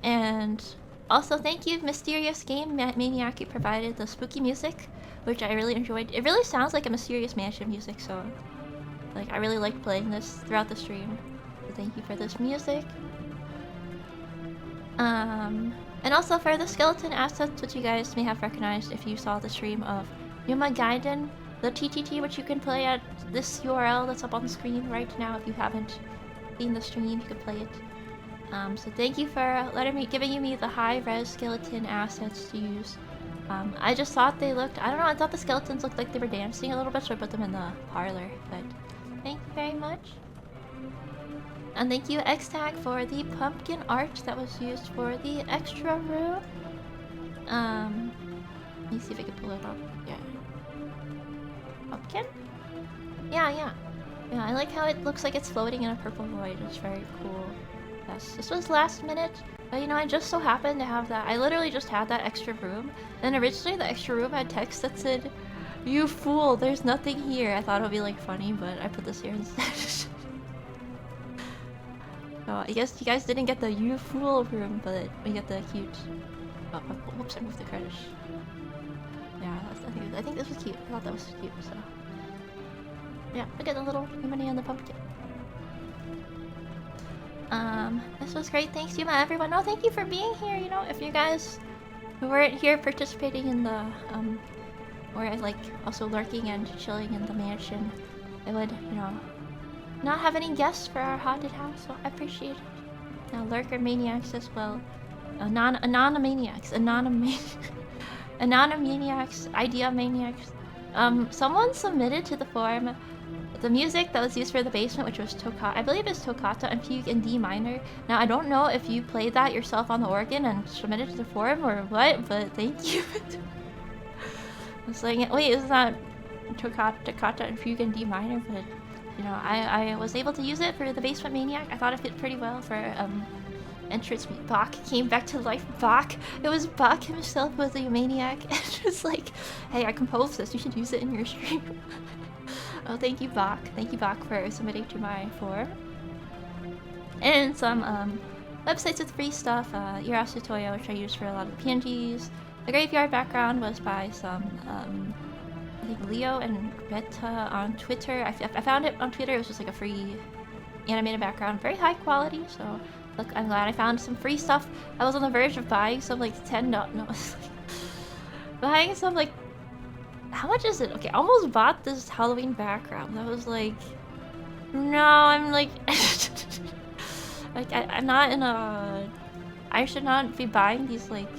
And also thank you, Mysterious Game Maniac, you provided the spooky music, which I really enjoyed. It really sounds like a Mysterious Mansion music, so like I really liked playing this throughout the stream. So thank you for this music. And also for the skeleton assets, which you guys may have recognized if you saw the stream of Yuma Gaiden, the TTT, which you can play at this URL that's up on the screen right now. If you haven't seen the stream, you can play it. So thank you for giving me the high-res skeleton assets to use. I just thought they looked, I don't know, I thought the skeletons looked like they were dancing a little bit, so I put them in the parlor, but thank you very much. And thank you, Xtag, for the pumpkin art that was used for the extra room. Let me see if I can pull it up. Yeah. Pumpkin? Yeah, I like how it looks like it's floating in a purple void. It's very cool. Yes, this was last minute, but you know, I just so happened to have that. I literally just had that extra room, and originally the extra room had text that said, "You fool, there's nothing here." I thought it would be like funny, but I put this here instead. So I guess you guys didn't get the "You fool" room, but we get the cute. Oh, whoops! I moved the credits. Yeah, I think this was cute. I thought that was cute. So yeah, look at the little Yumani and the pumpkin. This was great. Thanks, Yuma, everyone. Oh, thank you for being here. You know, if you guys who weren't here participating in the, or like also lurking and chilling in the mansion, I would, you know, not have any guests for our haunted house, so I appreciate it. Now, lurker maniacs as well. Anonymaniacs. Anonymaniacs. Idea maniacs. Someone submitted to the forum the music that was used for the basement, which was Toccata. I believe it's Toccata and Fugue in D minor. Now, I don't know if you played that yourself on the organ and submitted to the forum or what, but thank you. I was like, wait, is that Toccata and Fugue in D minor? But, you know, I was able to use it for the Basement Maniac. I thought it fit pretty well for, entrance. Bach came back to life. Bach. It was Bach himself was a Yumaniac. And it was like, hey, I composed this. You should use it in your stream. Oh, thank you, Bach. Thank you, Bach, for submitting to my forum. And some websites with free stuff. Irasutoya, which I use for a lot of PNGs. The graveyard background was by some, I think Leo and Greta on Twitter. I found it on Twitter. It was just like a free animated background, very high quality. So look, I'm glad I found some free stuff. I was on the verge of buying some like buying some like, how much is it? Okay, I almost bought this Halloween background. I was like, no, I'm like, like I'm not in a. I should not be buying these like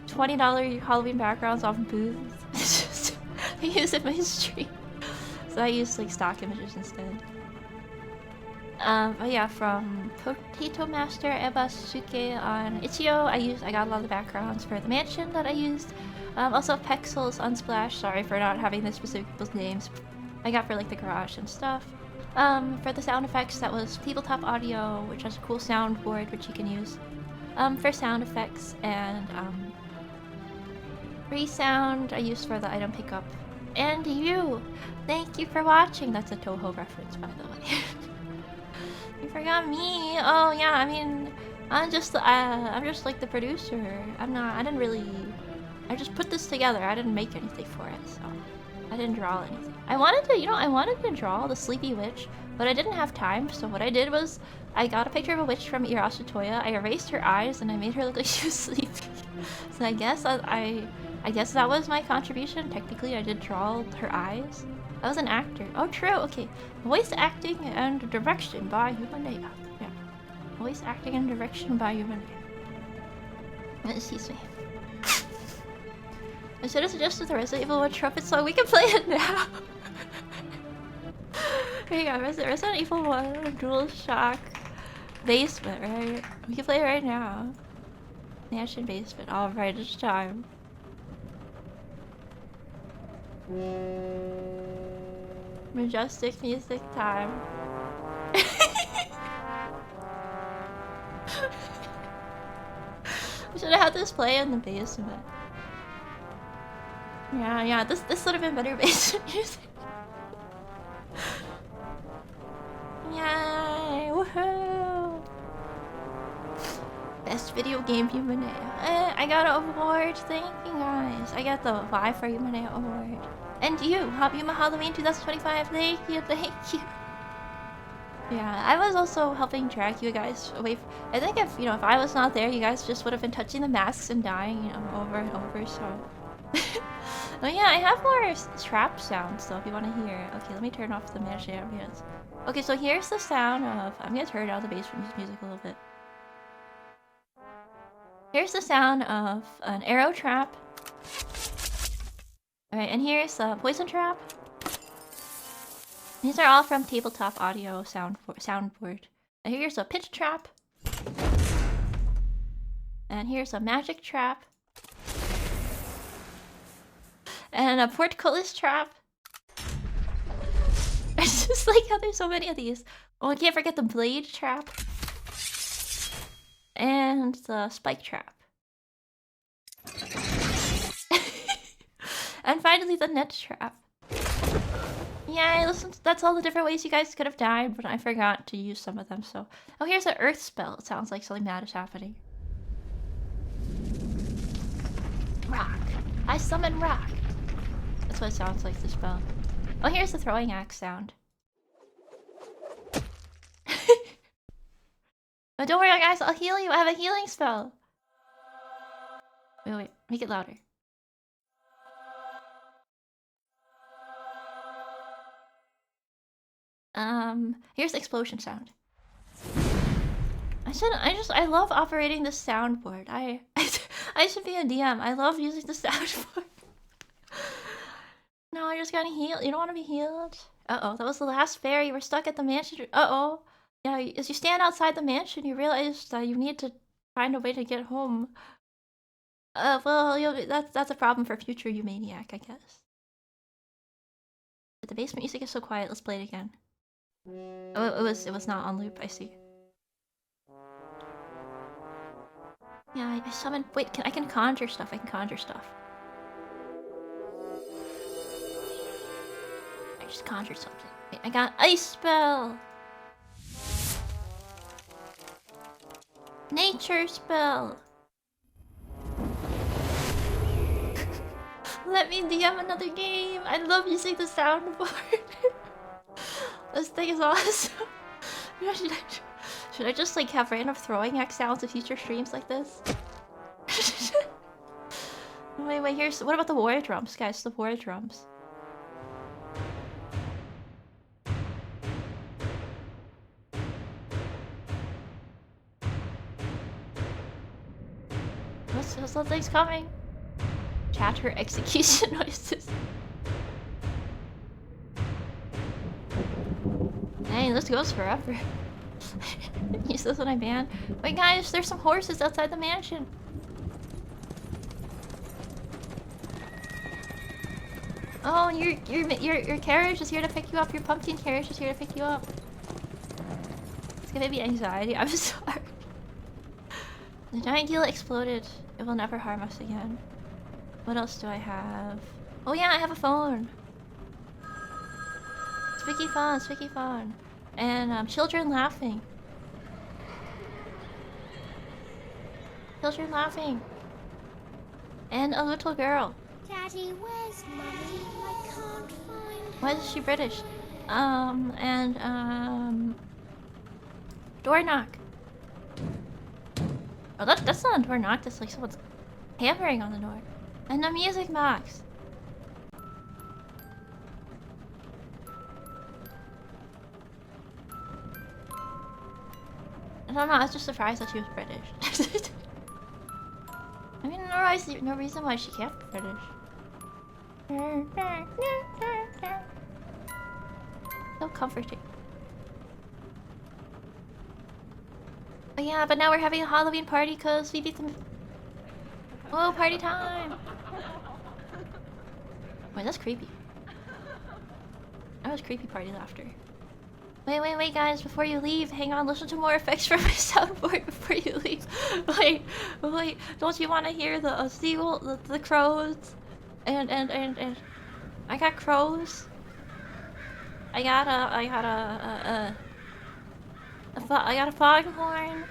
$20 Halloween backgrounds off booths. It's just I use it in my stream, so I use like stock images instead. But yeah, from Potato Master Ebasuke on Itch.io, I got a lot of the backgrounds for the mansion that I used. Also Pexels, Unsplash, sorry for not having the specific people's names. I got for like the garage and stuff. For the sound effects, that was Tabletop Audio, which has a cool soundboard which you can use for sound effects, and free sound I used for the item pickup. And you! Thank you for watching! That's a Toho reference, by the way. You forgot me! Oh yeah, I mean, I'm just like the producer. I didn't really... I just put this together. I didn't make anything for it, so I didn't draw anything. I wanted to, I wanted to draw the Sleepy Witch, but I didn't have time, so what I did was I got a picture of a witch from Irasutoya, I erased her eyes, and I made her look like she was sleepy. So I guess I guess that was my contribution. Technically, I did draw her eyes. I was an actor. Oh, true, okay. Voice acting and direction by Yumaniac. Yeah. Voice acting and direction by Yumaniac. Excuse me. I should have suggested the Resident Evil 1 trumpet song. We can play it now. Here you go, Resident Evil 1 Dual Shock Basement, right? We can play it right now. Mansion Basement. Alright, it's time. Majestic music time. We should have had this play in the basement. Yeah, this would have been better basement music. Yay! Woohoo! Best video game Yumaniac. I got an award. Thank you guys. I got the Y for Yumaniac award. And you, Yuma Halloween 2025. Thank you. Yeah, I was also helping drag you guys away. I think if I was not there, you guys just would have been touching the masks and dying, over and over. So. Oh yeah, I have more trap sounds though if you want to hear. Okay, let me turn off the mansion ambience. Okay, so here's the sound of... I'm gonna turn down the basement music a little bit. Here's the sound of an arrow trap. Alright, and here's a poison trap. These are all from Tabletop Audio soundboard. And here's a pitch trap. And here's a magic trap. And a portcullis trap. It's just like how there's so many of these. Oh, I can't forget the blade trap. And the spike trap. And finally the net trap. Yeah, listen, that's all the different ways you guys could have died, but I forgot to use some of them, so... Oh, here's an earth spell. It sounds like something bad is happening. Rock. I summon rock. That's what it sounds like, the spell. Oh, here's the throwing axe sound. But don't worry, guys, I'll heal you. I have a healing spell. Wait, make it louder. Here's the explosion sound. I love operating the soundboard. I should be a DM. I love using the soundboard. No, I just got healed. You don't want to be healed? Uh-oh, that was the last fairy. We're stuck at the mansion. Uh-oh. Yeah, as you stand outside the mansion, you realize that you need to find a way to get home. Well, that's a problem for future Yumaniac, I guess. But the basement music is so quiet. Let's play it again. Oh, it was not on loop. I see. Yeah, I summoned. Wait, I can conjure stuff. I can conjure stuff. I just conjured something. Wait, I got ice spell. Nature spell. Let me DM another game. I love using the soundboard. This thing is awesome. Should I just like have random throwing X sounds to future streams like this? Wait, here's what about the war drums, guys? The war drums. What's that thing's coming? Chatter execution noises. Dang, this goes forever. Use this when I ban. Wait, guys, there's some horses outside the mansion. Oh, your carriage is here to pick you up. Your pumpkin carriage is here to pick you up. It's gonna be anxiety. I'm sorry. The giant gila exploded. It will never harm us again. What else do I have? Oh yeah, I have a phone. Spiky phone, spiky phone. And children laughing. Children laughing. And a little girl. Daddy, where's Mummy? I can't find her. Why is she British? Door knock. Oh, that's not a door knock. That's like someone's hammering on the door. And a music box. I don't know. I was just surprised that she was British. I mean, no reason why she can't be British. So comforting. Oh yeah, but now we're having a Halloween party because we beat them. Oh, party time! Wait, that's creepy. That was creepy party laughter. Wait, guys, before you leave, hang on, listen to more effects from my soundboard before you leave. Wait, don't you want to hear the seagull, the crows? And I got crows. I got a foghorn.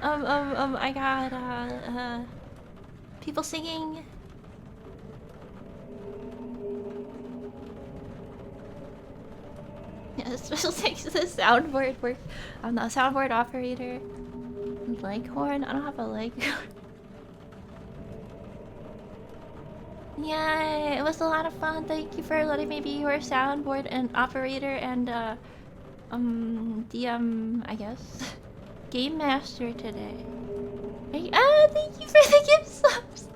I got people singing. Yeah, special thanks to the soundboard work. I'm the soundboard operator. Leghorn? I don't have a leghorn. Yay! It was a lot of fun. Thank you for letting me be your soundboard and operator and DM, I guess. Game master today. Thank you for the gift subs!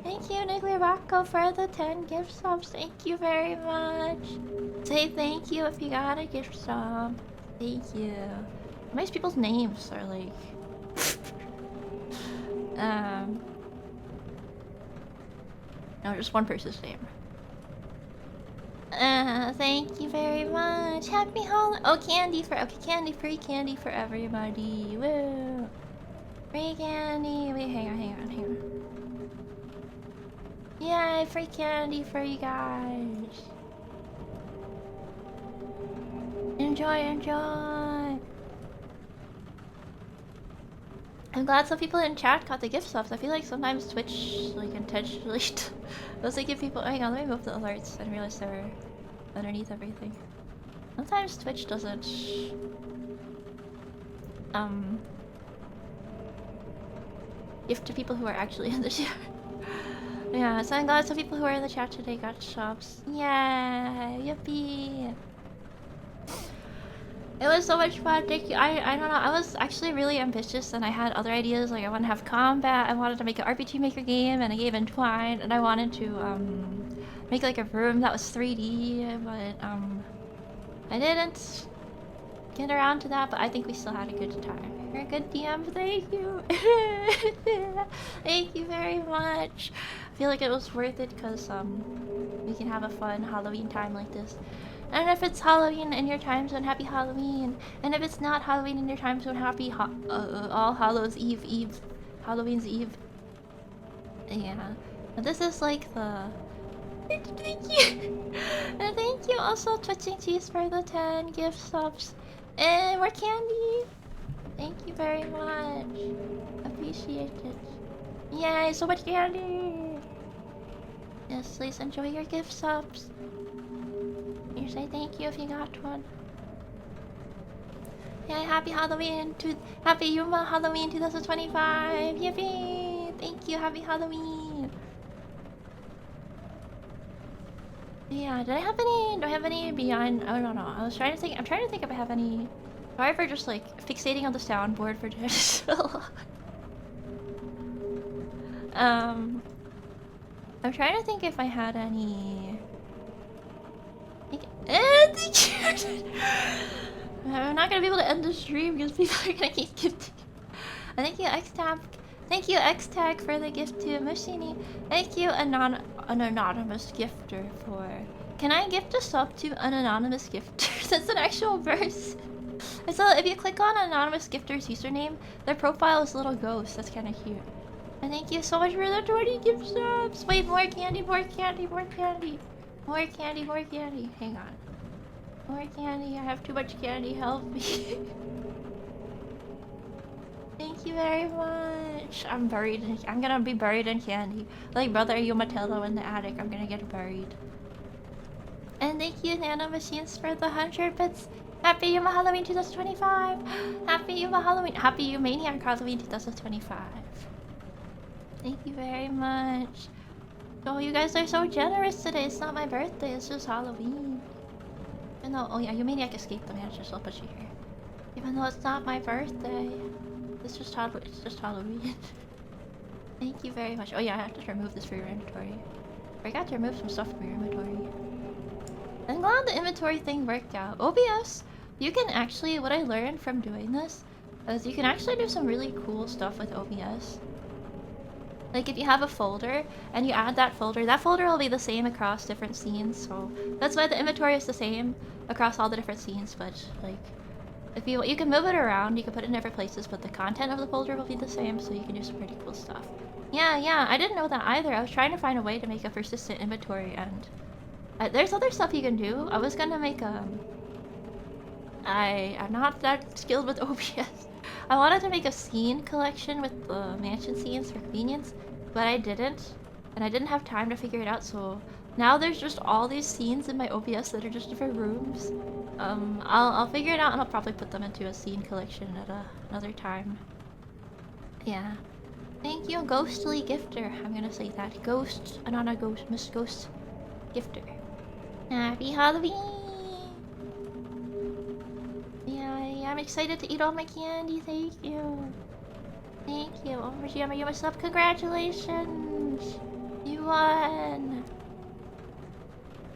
Thank you, Nuclear Rocco, for the 10 gift subs. Thank you very much. Say thank you if you got a gift sub. Thank you. Most people's names are like... No, just one person's name. Thank you very much. Happy Halloween. Oh, candy for... Okay, candy. Free candy for everybody. Woo. Free candy. Wait, hang on. Yay, free candy for you guys. Enjoy. I'm glad some people in chat got the gift subs. I feel like sometimes Twitch, like, intentionally doesn't give people... Hang on, let me move the alerts. I didn't realize they were underneath everything. Sometimes Twitch doesn't... give to people who are actually in the chat. Yeah, so I'm glad some people who are in the chat today got subs. Yay! Yippee! It was so much fun. Thank you. I don't know. I was actually really ambitious and I had other ideas. Like I want to have combat. I wanted to make an RPG Maker game and a game Entwined, and I wanted to make like a room that was 3D, but I didn't get around to that. But I think we still had a good time. You're a good DM. Thank you. Thank you very much. I feel like it was worth it because we can have a fun Halloween time like this. And if it's Halloween in your time zone, happy Halloween. And if it's not Halloween in your time zone, happy All Hallows Eve. Halloween's Eve. Yeah. And this is like the... Thank you! And thank you also Twitching Cheese for the 10 gift subs. And more candy! Thank you very much. Appreciate it. Yay, so much candy! Yes, please enjoy your gift subs. You say thank you if you got one. Yeah, happy Halloween to happy Yuma Halloween 2025. Yippee! Thank you, happy Halloween. Yeah, did I have any? Do I have any beyond? I don't know. I'm trying to think if I have any. Sorry for just like fixating on the soundboard for just so long. I'm trying to think if I had any. I'm not gonna be able to end the stream because people are gonna keep gifting. Thank you, X-Tab. Thank you, X-Tag, for the gift to Mushini. Thank you, an anonymous gifter, for... Can I gift a sub to an anonymous gifter? That's an actual verse. So if you click on anonymous gifter's username, their profile is a little ghost. That's kind of cute. And thank you so much for the 20 gift subs. Wait, more candy, more candy, more candy. More candy, more candy. Hang on. More candy. I have too much candy. Help me. Thank you very much. I'm gonna be buried in candy. Like Brother Yumatello in the attic. I'm gonna get buried. And thank you, Nano Machines, for the 100 bits. Happy Yuma Halloween 2025. Happy Yuma Halloween. Happy Yumaniac Halloween 2025. Thank you very much. Oh, you guys are so generous today. It's not my birthday, it's just Halloween. Even though, oh yeah, Yumaniac escaped the mansion, so I'll put you here. Even though it's not my birthday. It's just Halloween. Thank you very much. Oh yeah, I have to remove this from your inventory. I forgot to remove some stuff from your inventory. I'm glad the inventory thing worked out. OBS, you can actually, what I learned from doing this, is you can actually do some really cool stuff with OBS. Like if you have a folder and you add that folder will be the same across different scenes. So that's why the inventory is the same across all the different scenes. But like, if you can move it around, you can put it in different places, but the content of the folder will be the same. So you can do some pretty cool stuff. Yeah, I didn't know that either. I was trying to find a way to make a persistent inventory, and there's other stuff you can do. I was gonna make I'm not that skilled with OBS. I wanted to make a scene collection with the mansion scenes for convenience, but I didn't. And I didn't have time to figure it out, so now there's just all these scenes in my OBS that are just different rooms. I'll figure it out and I'll probably put them into a scene collection at another time. Yeah. Thank you, Ghostly Gifter. I'm gonna say that. Ghost, not a ghost, Miss Ghost Gifter. Happy Halloween! Yeah, I'm excited to eat all my candy. Thank you. Thank you. Oh, Yuma, you messed up. Congratulations! You won!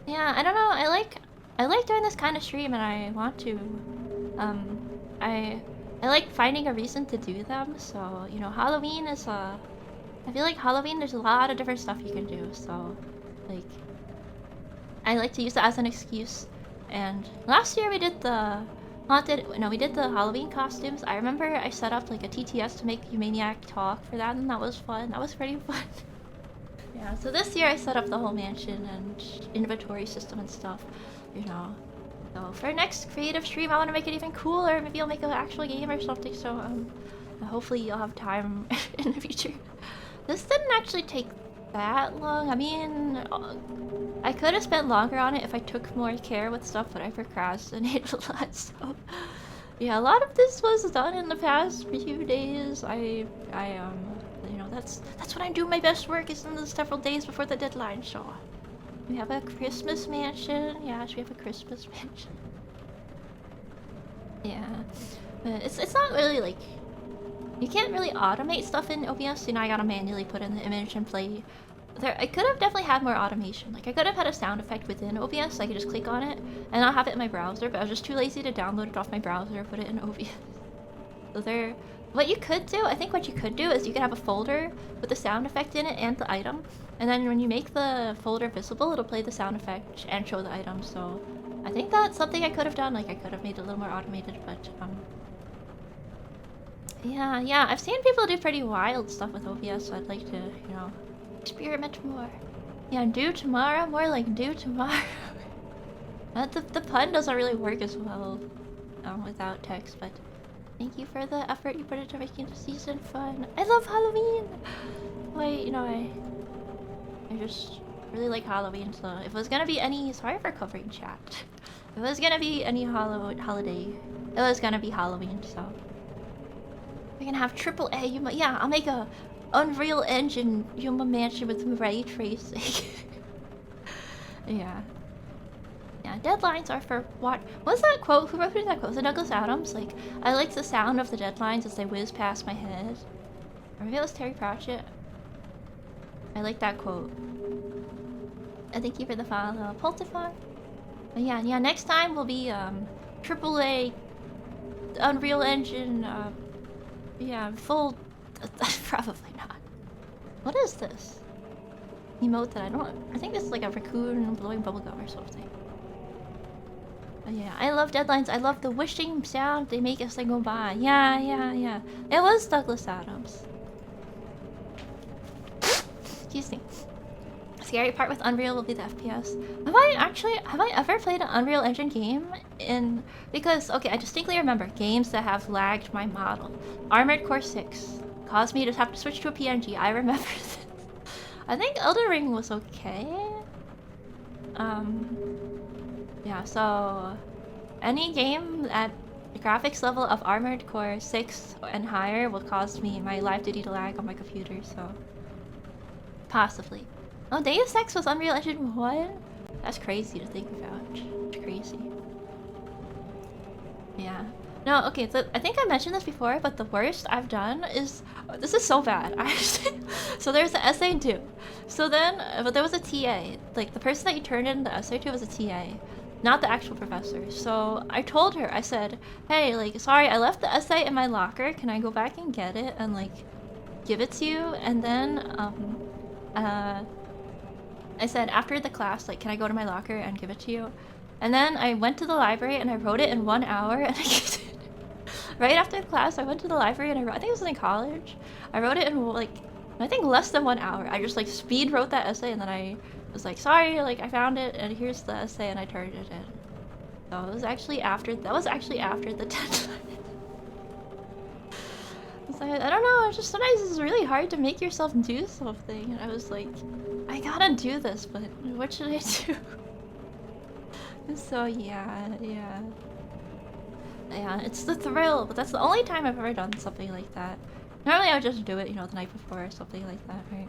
Yeah, I don't know. I like doing this kind of stream, and I want to. I like finding a reason to do them. So you know, Halloween is I feel like Halloween, there's a lot of different stuff you can do. So, like, I like to use it as an excuse. And last year we did the we did the Halloween costumes. I remember I set up like a TTS to make Yumaniac talk for that, and that was fun. That was pretty fun. Yeah, so this year I set up the whole mansion and inventory system and stuff, you know. So for next creative stream, I want to make it even cooler. Maybe I'll make an actual game or something. So hopefully you'll have time in the future. This didn't actually take that long. I mean, I could have spent longer on it if I took more care with stuff, but I procrastinated a lot. So yeah, a lot of this was done in the past few days. You know, that's when I do my best work, is in the several days before the deadline. So we have a Christmas mansion. Yes, we have a Christmas mansion. Yeah. But it's not really like... You can't really automate stuff in OBS, so now I gotta manually put in the image and play. I could have definitely had more automation. Like, I could have had a sound effect within OBS, so I could just click on it, and I'll have it in my browser, but I was just too lazy to download it off my browser or put it in OBS. So what you could do, I think what you could do is you could have a folder with the sound effect in it and the item, and then when you make the folder visible, it'll play the sound effect and show the item, so... I think that's something I could have done, like I could have made it a little more automated, but yeah, I've seen people do pretty wild stuff with OBS, so I'd like to, you know, experiment more. Yeah, do tomorrow? More like do tomorrow. The pun doesn't really work as well without text, but thank you for the effort you put into making the season fun. I love Halloween! Wait, you know, I just really like Halloween, so if it was gonna be any... Sorry for covering chat. If it was gonna be any holiday, it was gonna be Halloween, so... We're gonna have AAA Yuma. Yeah, I'll make a Unreal Engine Yuma mansion with ray tracing. Yeah. Yeah, deadlines are for what? What's that quote? Who wrote that quote? Was it Douglas Adams? Like, I like the sound of the deadlines as they whiz past my head. Or maybe it was Terry Pratchett. I like that quote. And thank you for the follow, Pultifar. But yeah, next time will be AAA Unreal Engine yeah, full... Probably not. What is this? Emote that I don't... I think this is like a raccoon blowing bubblegum or something. But yeah, I love deadlines. I love the wishing sound they make as they go by. Yeah. It was Douglas Adams. Excuse me. Scary part with Unreal will be the FPS. Have I ever played an Unreal Engine game in... Because, okay, I distinctly remember games that have lagged my model. Armored Core 6 caused me to have to switch to a PNG. I remember this. I think Elden Ring was okay. Yeah, so... Any game at the graphics level of Armored Core 6 and higher will cause me my live duty to lag on my computer, so... Possibly. Oh, Deus Ex was Unreal Engine 1? That's crazy to think about. It's crazy. Yeah. No, okay, so I think I mentioned this before, but the worst I've done is... Oh, this is so bad. So there's the essay due. So then, but there was a TA. Like, the person that you turned in the essay to was a TA. Not the actual professor. So I told her, I said, hey, like, sorry, I left the essay in my locker. Can I go back and get it and, like, give it to you? And then, I said, after the class, like, can I go to my locker and give it to you? And then I went to the library and I wrote it in 1 hour and I gave it. Right after the class, I went to the library and I think it was in college. I wrote it in, like, I think less than 1 hour. I just, like, speed wrote that essay and then I was like, sorry, like, I found it and here's the essay and I turned it in. So it was actually after, that was actually after the deadline. I don't know, it's just sometimes it's really hard to make yourself do something. And I was like, I gotta do this, but what should I do? So yeah, it's the thrill, but that's the only time I've ever done something like that. Normally I would just do it, you know, the night before or something like that, right?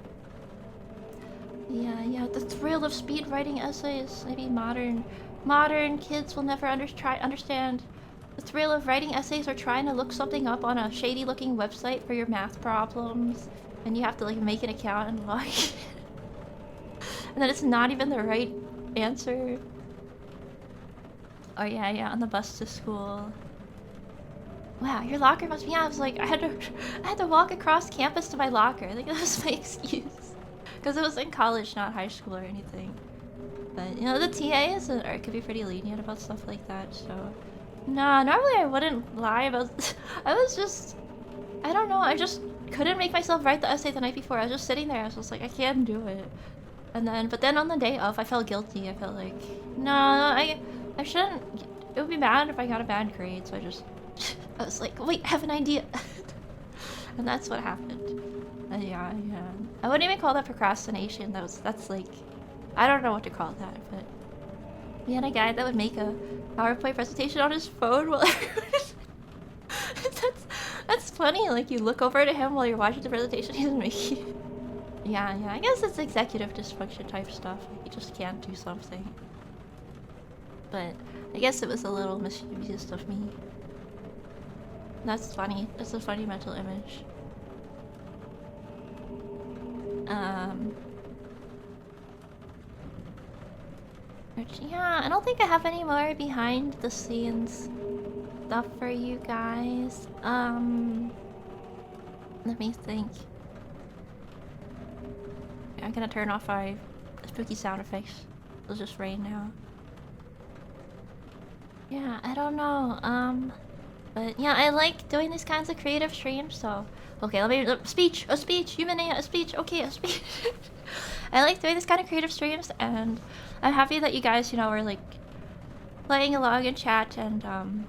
Yeah, the thrill of speed writing essays. Maybe modern kids will never understand the thrill of writing essays or trying to look something up on a shady looking website for your math problems. And you have to, like, make an account and log in. And then it's not even the right answer. Oh yeah, on the bus to school. Wow, your locker must be... Yeah, I was like, I had to walk across campus to my locker. I think that was my excuse. Because it was in college, not high school or anything. But, you know, the TAs could be pretty lenient about stuff like that, so... Nah, normally I wouldn't lie about... I was just... I don't know, I just couldn't make myself write the essay the night before. I was just sitting there, I was just like, I can't do it. And then, but then on the day off, I felt guilty. I felt like, no, I shouldn't... It would be bad if I got a bad grade, so I was like, wait, I have an idea. And that's what happened. Yeah. I wouldn't even call that procrastination. That's like... I don't know what to call that, but... We had a guy that would make a PowerPoint presentation on his phone while everyone... That's funny, like, you look over to him while you're watching the presentation he's making. Yeah, I guess it's executive dysfunction type stuff. Like, you just can't do something. But I guess it was a little mischievous of me. That's funny. That's a funny mental image. Yeah, I don't think I have any more behind the scenes stuff for you guys. Let me think. I'm gonna turn off our spooky sound effects. It'll just rain now. Yeah, I don't know. But yeah, I like doing these kinds of creative streams, so... Okay, let me... a speech! Yumaniac, a speech! Okay, a speech! I like doing this kind of creative streams, and I'm happy that you guys, you know, are, like, playing along in chat and,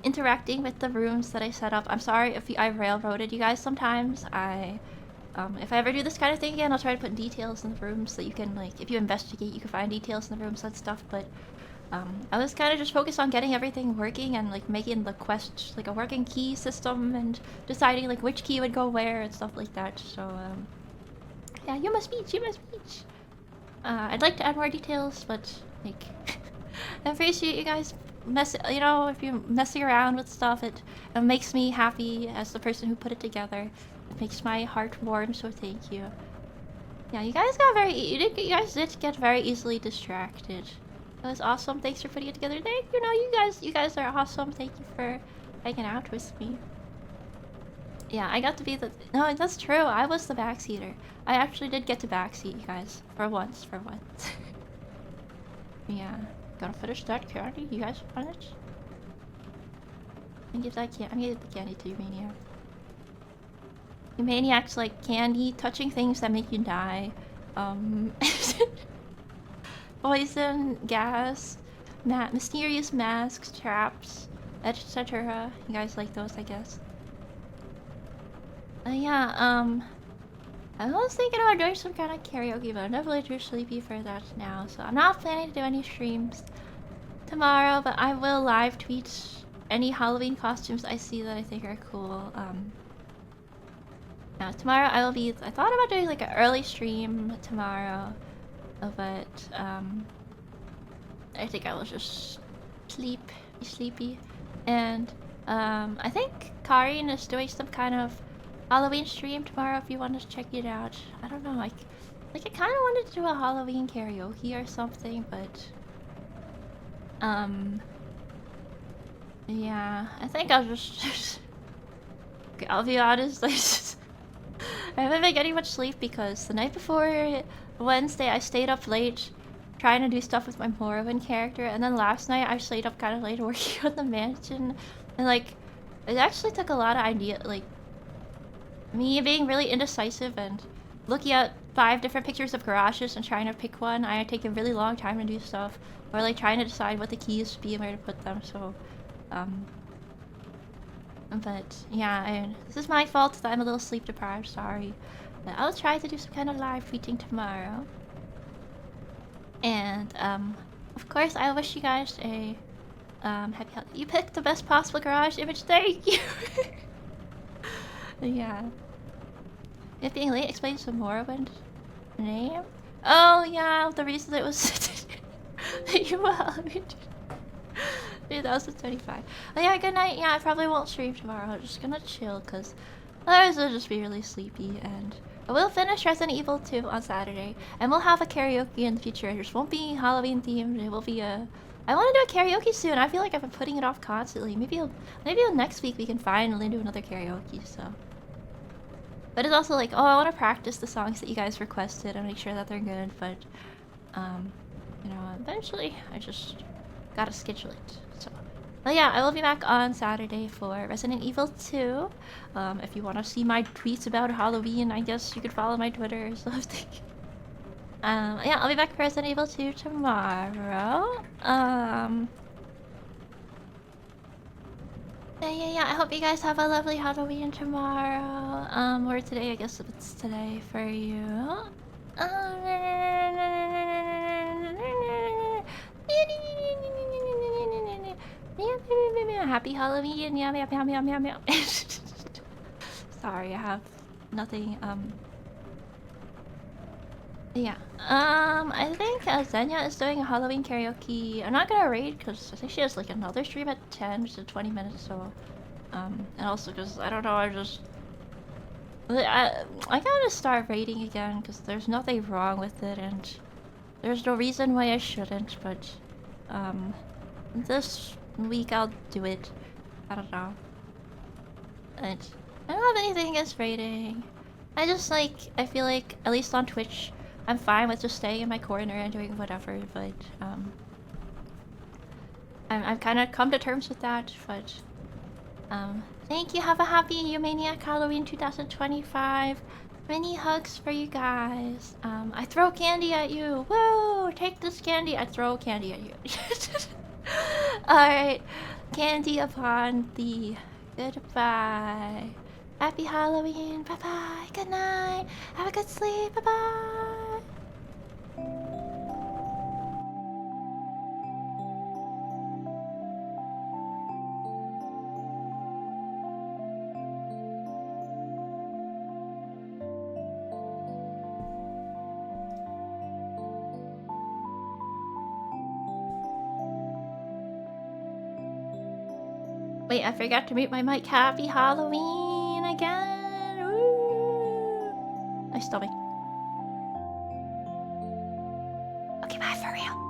interacting with the rooms that I set up. I'm sorry if I railroaded you guys sometimes. If I ever do this kind of thing again, I'll try to put details in the rooms so you can, like, if you investigate, you can find details in the rooms and stuff, but... I was kind of just focused on getting everything working and like making the quest like a working key system and deciding like which key would go where and stuff like that. So yeah, Yuma speech. I'd like to add more details, but like I appreciate you guys you know, if you're messing around with stuff, it makes me happy as the person who put it together. It makes my heart warm, so thank you. Yeah, you guys got you guys did get very easily distracted. That was awesome. Thanks for putting it together. Thank you. No, you guys are awesome. Thank you for hanging out with me. Yeah, I got to be the... No, that's true. I was the backseater. I actually did get to backseat, you guys. For once. Yeah. Gonna finish that candy. You guys want it? I'm gonna give the candy to Yumaniac. Yumaniac's like candy, touching things that make you die. Poison, gas, mysterious masks, traps, etc. You guys like those, I guess. Yeah, I was thinking about doing some kind of karaoke, but I'm definitely too sleepy for that now, so I'm not planning to do any streams tomorrow, but I will live tweet any Halloween costumes I see that I think are cool. Now tomorrow I thought about doing like an early stream tomorrow. But I think I will just be sleepy, and I think Karin is doing some kind of Halloween stream tomorrow. If you want to check it out, I don't know. Like I kind of wanted to do a Halloween karaoke or something, but yeah, I think I'll just okay, I'll be honest. I haven't been getting much sleep because the night before Wednesday I stayed up late trying to do stuff with my Morrowind character, and then last night I stayed up kind of late working on the mansion, and like it actually took a lot of like me being really indecisive and looking at 5 different pictures of garages and trying to pick one. I take a really long time to do stuff, or like trying to decide what the keys should be and where to put them. So but yeah, this is my fault that I'm a little sleep deprived, sorry. But I'll try to do some kind of live tweeting tomorrow. And of course I wish you guys a happy holiday. You picked the best possible garage image, thank you! Yeah. If being late explains the Morrowind name? Oh yeah, the reason it was Yuma 2025. Oh yeah, good night. Yeah, I probably won't stream tomorrow. I'm just gonna chill because otherwise I'll just be really sleepy. And I will finish Resident Evil 2 on Saturday, and we'll have a karaoke in the future. It just won't be Halloween themed. It will be a... I want to do a karaoke soon. I feel like I've been putting it off constantly. Maybe next week we can finally do another karaoke. So, but it's also like, oh, I want to practice the songs that you guys requested and make sure that they're good. But you know, eventually I just gotta schedule it. So, but yeah, I will be back on Saturday for Resident Evil 2. If you want to see my tweets about Halloween, I guess you could follow my Twitter or something. Yeah, I'll be back for Resident Evil 2 tomorrow. Yeah. I hope you guys have a lovely Halloween tomorrow. Or today, I guess it's today for you. Happy Halloween! Meow. Sorry, I have nothing. Yeah. I think Xenia is doing a Halloween karaoke. I'm not gonna raid because I think she has like another stream at 10, which is 20 minutes. So And also because, I don't know, I gotta start raiding again because there's nothing wrong with it and there's no reason why I shouldn't, but, this week I'll do it. I don't know. And I don't have anything against raiding. I just like, I feel like, at least on Twitch, I'm fine with just staying in my corner and doing whatever, but, I've kind of come to terms with that, but, thank you. Have a happy Yumaniac Halloween 2025. Many hugs for you guys. I throw candy at you. Woo! Take this candy. I throw candy at you. Alright. Candy upon thee. Goodbye. Happy Halloween. Bye bye. Good night. Have a good sleep. Bye bye. Wait, I forgot to mute my mic. Happy Halloween again. Woo. My stomach. Okay, bye for real.